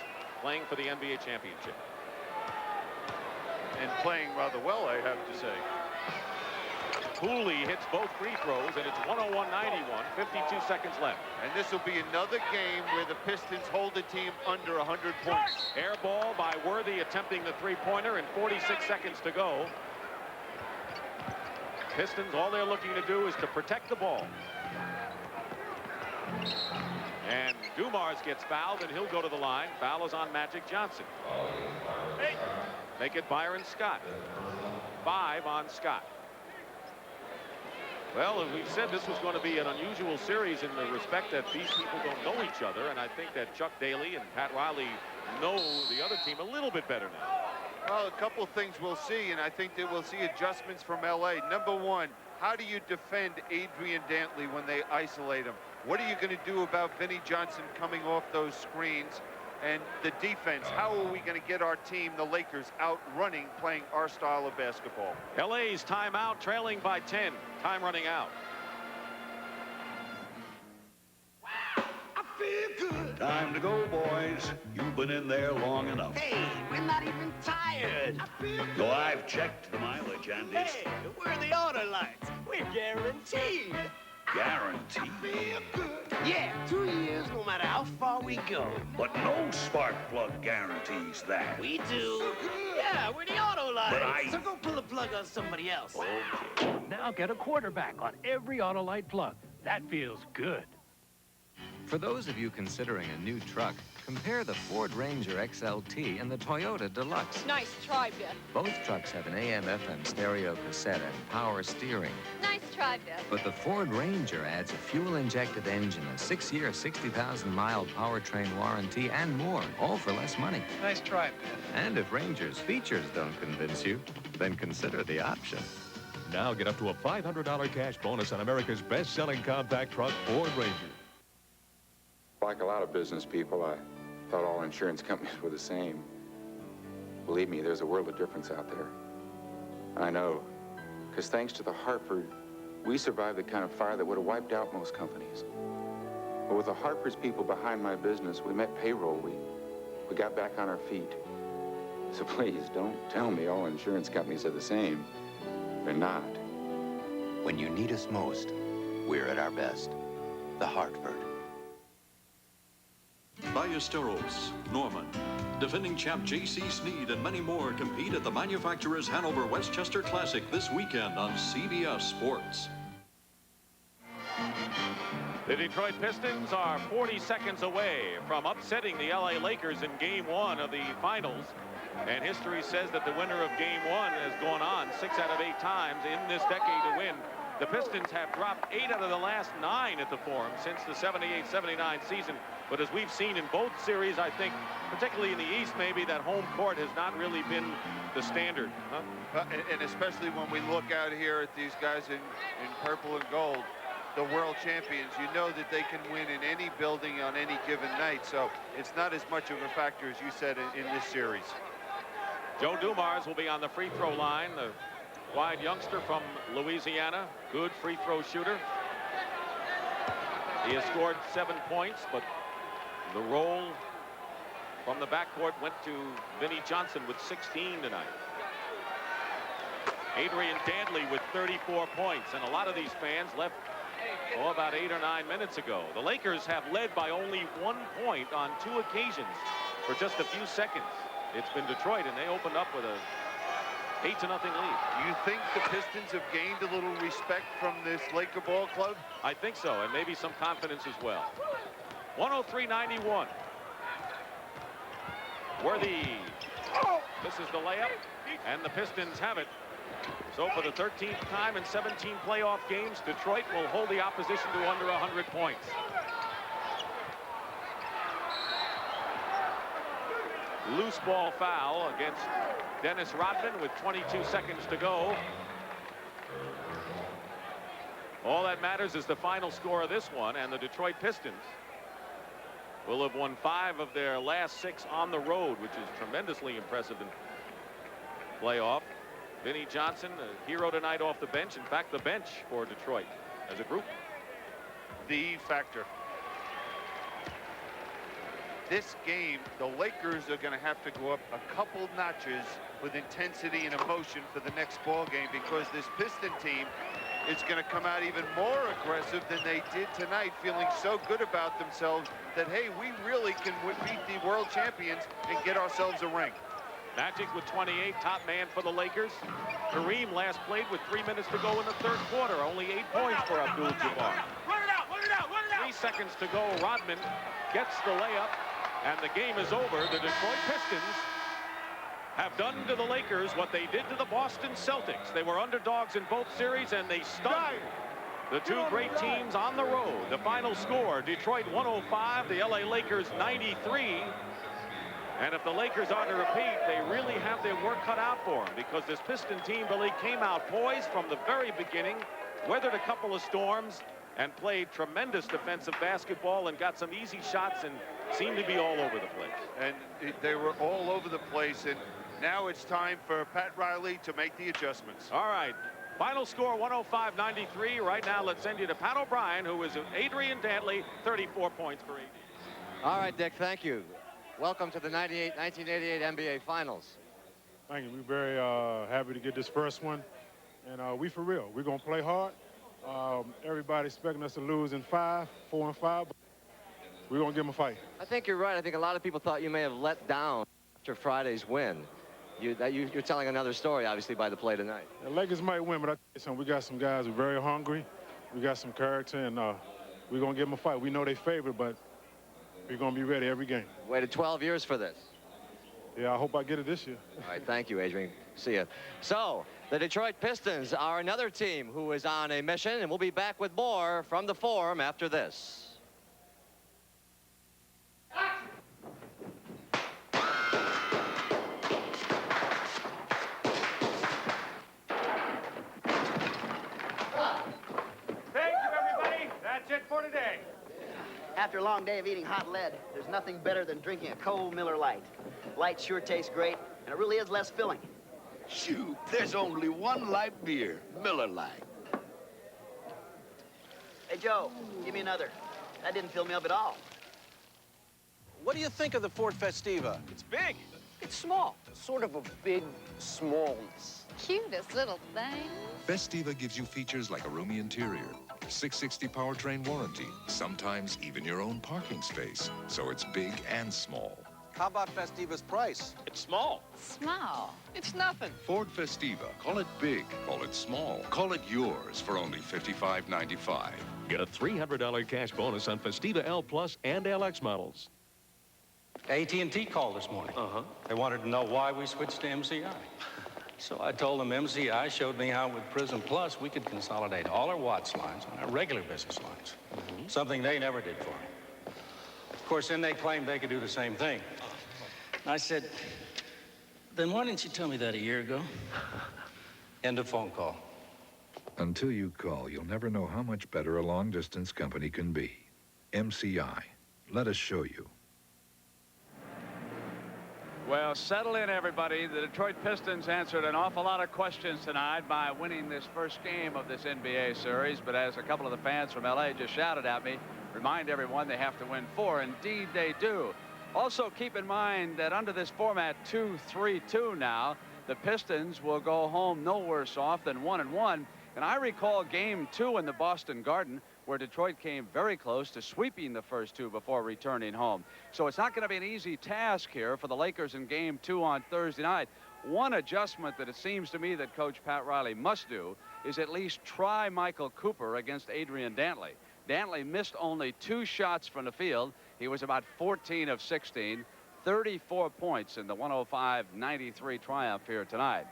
playing for the NBA championship. And playing rather well, I have to say. Cooley hits both free throws, and it's 101-91, 52 seconds left. And this will be another game where the Pistons hold the team under 100 points. Air ball by Worthy attempting the three-pointer, and 46 seconds to go. Pistons, all they're looking to do is to protect the ball. And Dumars gets fouled, and he'll go to the line. Foul is on Magic Johnson. Make it Byron Scott. 5 on Scott. Well, as we've said, this was going to be an unusual series in the respect that these people don't know each other, and I think that Chuck Daly and Pat Riley know the other team a little bit better now. Well, a couple of things we'll see, and I think that we'll see adjustments from LA. Number one, how do you defend Adrian Dantley when they isolate him? What are you going to do about Vinnie Johnson coming off those screens? And the defense, how are we going to get our team, the Lakers, out running, playing our style of basketball? LA's timeout, trailing by 10. Time running out. I feel good. Time to go, boys. You've been in there long enough. Hey, we're not even tired. I feel good. So I've checked the mileage, and it's... Hey, we're the auto lights. We're guaranteed. Guaranteed. I feel good. Yeah, 2 years, no matter how far we go. But no spark plug guarantees that. We do. Yeah, we're the auto lights. But So go pull a plug on somebody else. Okay. Now get a quarterback on every Autolite plug. That feels good. For those of you considering a new truck, compare the Ford Ranger XLT and the Toyota Deluxe. Nice try, Biff. Both trucks have an AM/FM stereo cassette and power steering. Nice try, Biff. But the Ford Ranger adds a fuel-injected engine, a 6-year, 60,000-mile powertrain warranty, and more, all for less money. Nice try, Biff. And if Ranger's features don't convince you, then consider the option. Now get up to a $500 cash bonus on America's best-selling compact truck, Ford Ranger. Like a lot of business people, I thought all insurance companies were the same. Believe me, there's a world of difference out there. I know, because thanks to the Hartford, we survived the kind of fire that would have wiped out most companies. But with the Hartford's people behind my business, we met payroll. We got back on our feet. So please, don't tell me all insurance companies are the same. They're not. When you need us most, we're at our best. The Hartford. Ballesteros, Norman, defending champ J.C. Sneed, and many more compete at the manufacturer's Hanover Westchester Classic this weekend on CBS Sports. The Detroit Pistons are 40 seconds away from upsetting the LA Lakers in Game 1 of the finals. And history says that the winner of Game 1 has gone on 6 out of 8 times in this decade to win. The Pistons have dropped 8 out of the last 9 at the Forum since the 78-79 season. But as we've seen in both series, I think, particularly in the East, maybe that home court has not really been the standard. Huh? And especially when we look out here at these guys in purple and gold, the world champions, you know that they can win in any building on any given night. So it's not as much of a factor as you said in this series. Joe Dumars will be on the free throw line, the wide youngster from Louisiana, good free throw shooter. He has scored 7 points, but the roll from the backcourt went to Vinnie Johnson with 16 tonight. Adrian Dantley with 34 points, and a lot of these fans left about 8 or 9 minutes ago. The Lakers have led by only 1 point on 2 occasions for just a few seconds. It's been Detroit, and they opened up with a 8-0 lead. You think the Pistons have gained a little respect from this Laker ball club? I think so, and maybe some confidence as well. 103-91. Worthy. This is the layup, and the Pistons have it. So for the 13th time in 17 playoff games, Detroit will hold the opposition to under 100 points. Loose ball foul against Dennis Rodman with 22 seconds to go. All that matters is the final score of this one, and the Detroit Pistons will have won 5 of their last 6 on the road, which is tremendously impressive in playoff. Vinnie Johnson, a hero tonight off the bench. In fact, the bench for Detroit as a group. The factor. This game, the Lakers are going to have to go up a couple notches with intensity and emotion for the next ball game, because this Piston team is going to come out even more aggressive than they did tonight, feeling so good about themselves that, hey, we really can beat the world champions and get ourselves a ring. Magic with 28, top man for the Lakers. Kareem last played with 3 minutes to go in the 3rd quarter. Only 8 points for Abdul-Jabbar. 3 seconds to go. Rodman gets the layup, and the game is over. The Detroit Pistons have done to the Lakers what they did to the Boston Celtics. They were underdogs in both series, and they stunned the 2 great teams on the road. The final score, Detroit 105, the LA Lakers 93. And if the Lakers are to repeat, they really have their work cut out for them, because this Piston team really came out poised from the very beginning, weathered a couple of storms, and played tremendous defensive basketball and got some easy shots and seemed to be all over the place. And they were all over the place, and now it's time for Pat Riley to make the adjustments. All right. Final score 105-93. Right now, let's send you to Pat O'Brien, who is Adrian Dantley, 34 points for AD. All right, Dick, thank you. Welcome to the 1988 NBA Finals. Thank you. We're very happy to get this first one. And we for real. We're going to play hard. Everybody's expecting us to lose in 4 and 5. But we're going to give them a fight. I think you're right. I think a lot of people thought you may have let down after Friday's win. You're telling another story, obviously, by the play tonight. The Lakers might win, but I tell you something, we got some guys who are very hungry. We got some character, and we're going to give them a fight. We know they favorite, but we're going to be ready every game. Waited 12 years for this. Yeah, I hope I get it this year. All right, thank you, Adrian. See you. So, the Detroit Pistons are another team who is on a mission, and we'll be back with more from the Forum after this. Thank you, everybody. That's it for today. After a long day of eating hot lead, there's nothing better than drinking a cold Miller Lite. Light sure tastes great, and it really is less filling. Shoot, there's only one light beer, Miller Lite. Hey, Joe, give me another. That didn't fill me up at all. What do you think of the Ford Festiva? It's big. It's small. Sort of a big smallness. Cutest little thing. Festiva gives you features like a roomy interior, 660 powertrain warranty, sometimes even your own parking space. So it's big and small. How about Festiva's price? It's small. Small. It's nothing. Ford Festiva. Call it big. Call it small. Call it yours for only $55.95. Get a $300 cash bonus on Festiva L Plus and LX models. AT&T called this morning. They wanted to know why we switched to MCI. So I told them MCI showed me how with Prism Plus we could consolidate all our Watts lines on our regular business lines. Something they never did for me. Of course, then they claimed they could do the same thing. I said, then why didn't you tell me that a year ago? End of phone call. Until you call, you'll never know how much better a long-distance company can be. MCI. Let us show you. Well, settle in, everybody. The Detroit Pistons answered an awful lot of questions tonight by winning this first game of this NBA series. But as a couple of the fans from L.A. just shouted at me, remind everyone they have to win 4. Indeed, they do. Also, keep in mind that under this format, 2-3-2 now, the Pistons will go home no worse off than 1-1. And I recall Game 2 in the Boston Garden, where Detroit came very close to sweeping the first 2 before returning home. So it's not going to be an easy task here for the Lakers in Game 2 on Thursday night. One adjustment that it seems to me that Coach Pat Riley must do is at least try Michael Cooper against Adrian Dantley. Dantley missed only 2 shots from the field. He was about 14 of 16, 34 points in the 105-93 triumph here tonight.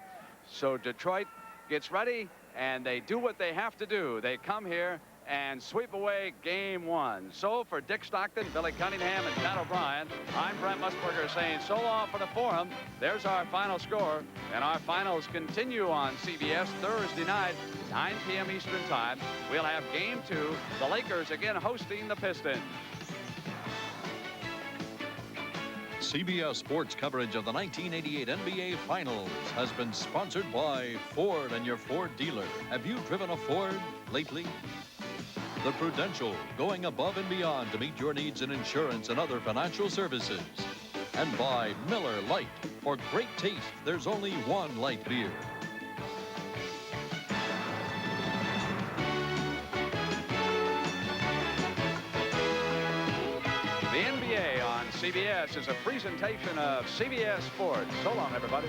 So Detroit gets ready, and they do what they have to do. They come here and sweep away Game 1. So for Dick Stockton, Billy Cunningham, and Pat O'Brien, I'm Brent Musburger saying so long for the Forum. There's our final score, and our finals continue on CBS Thursday night, 9 p.m. Eastern Time. We'll have Game 2, the Lakers again hosting the Pistons. CBS Sports coverage of the 1988 NBA Finals has been sponsored by Ford and your Ford dealer. Have you driven a Ford lately? The Prudential, going above and beyond to meet your needs in insurance and other financial services. And by Miller Lite. For great taste, there's only one light beer. The NBA on CBS is a presentation of CBS Sports. So long, everybody.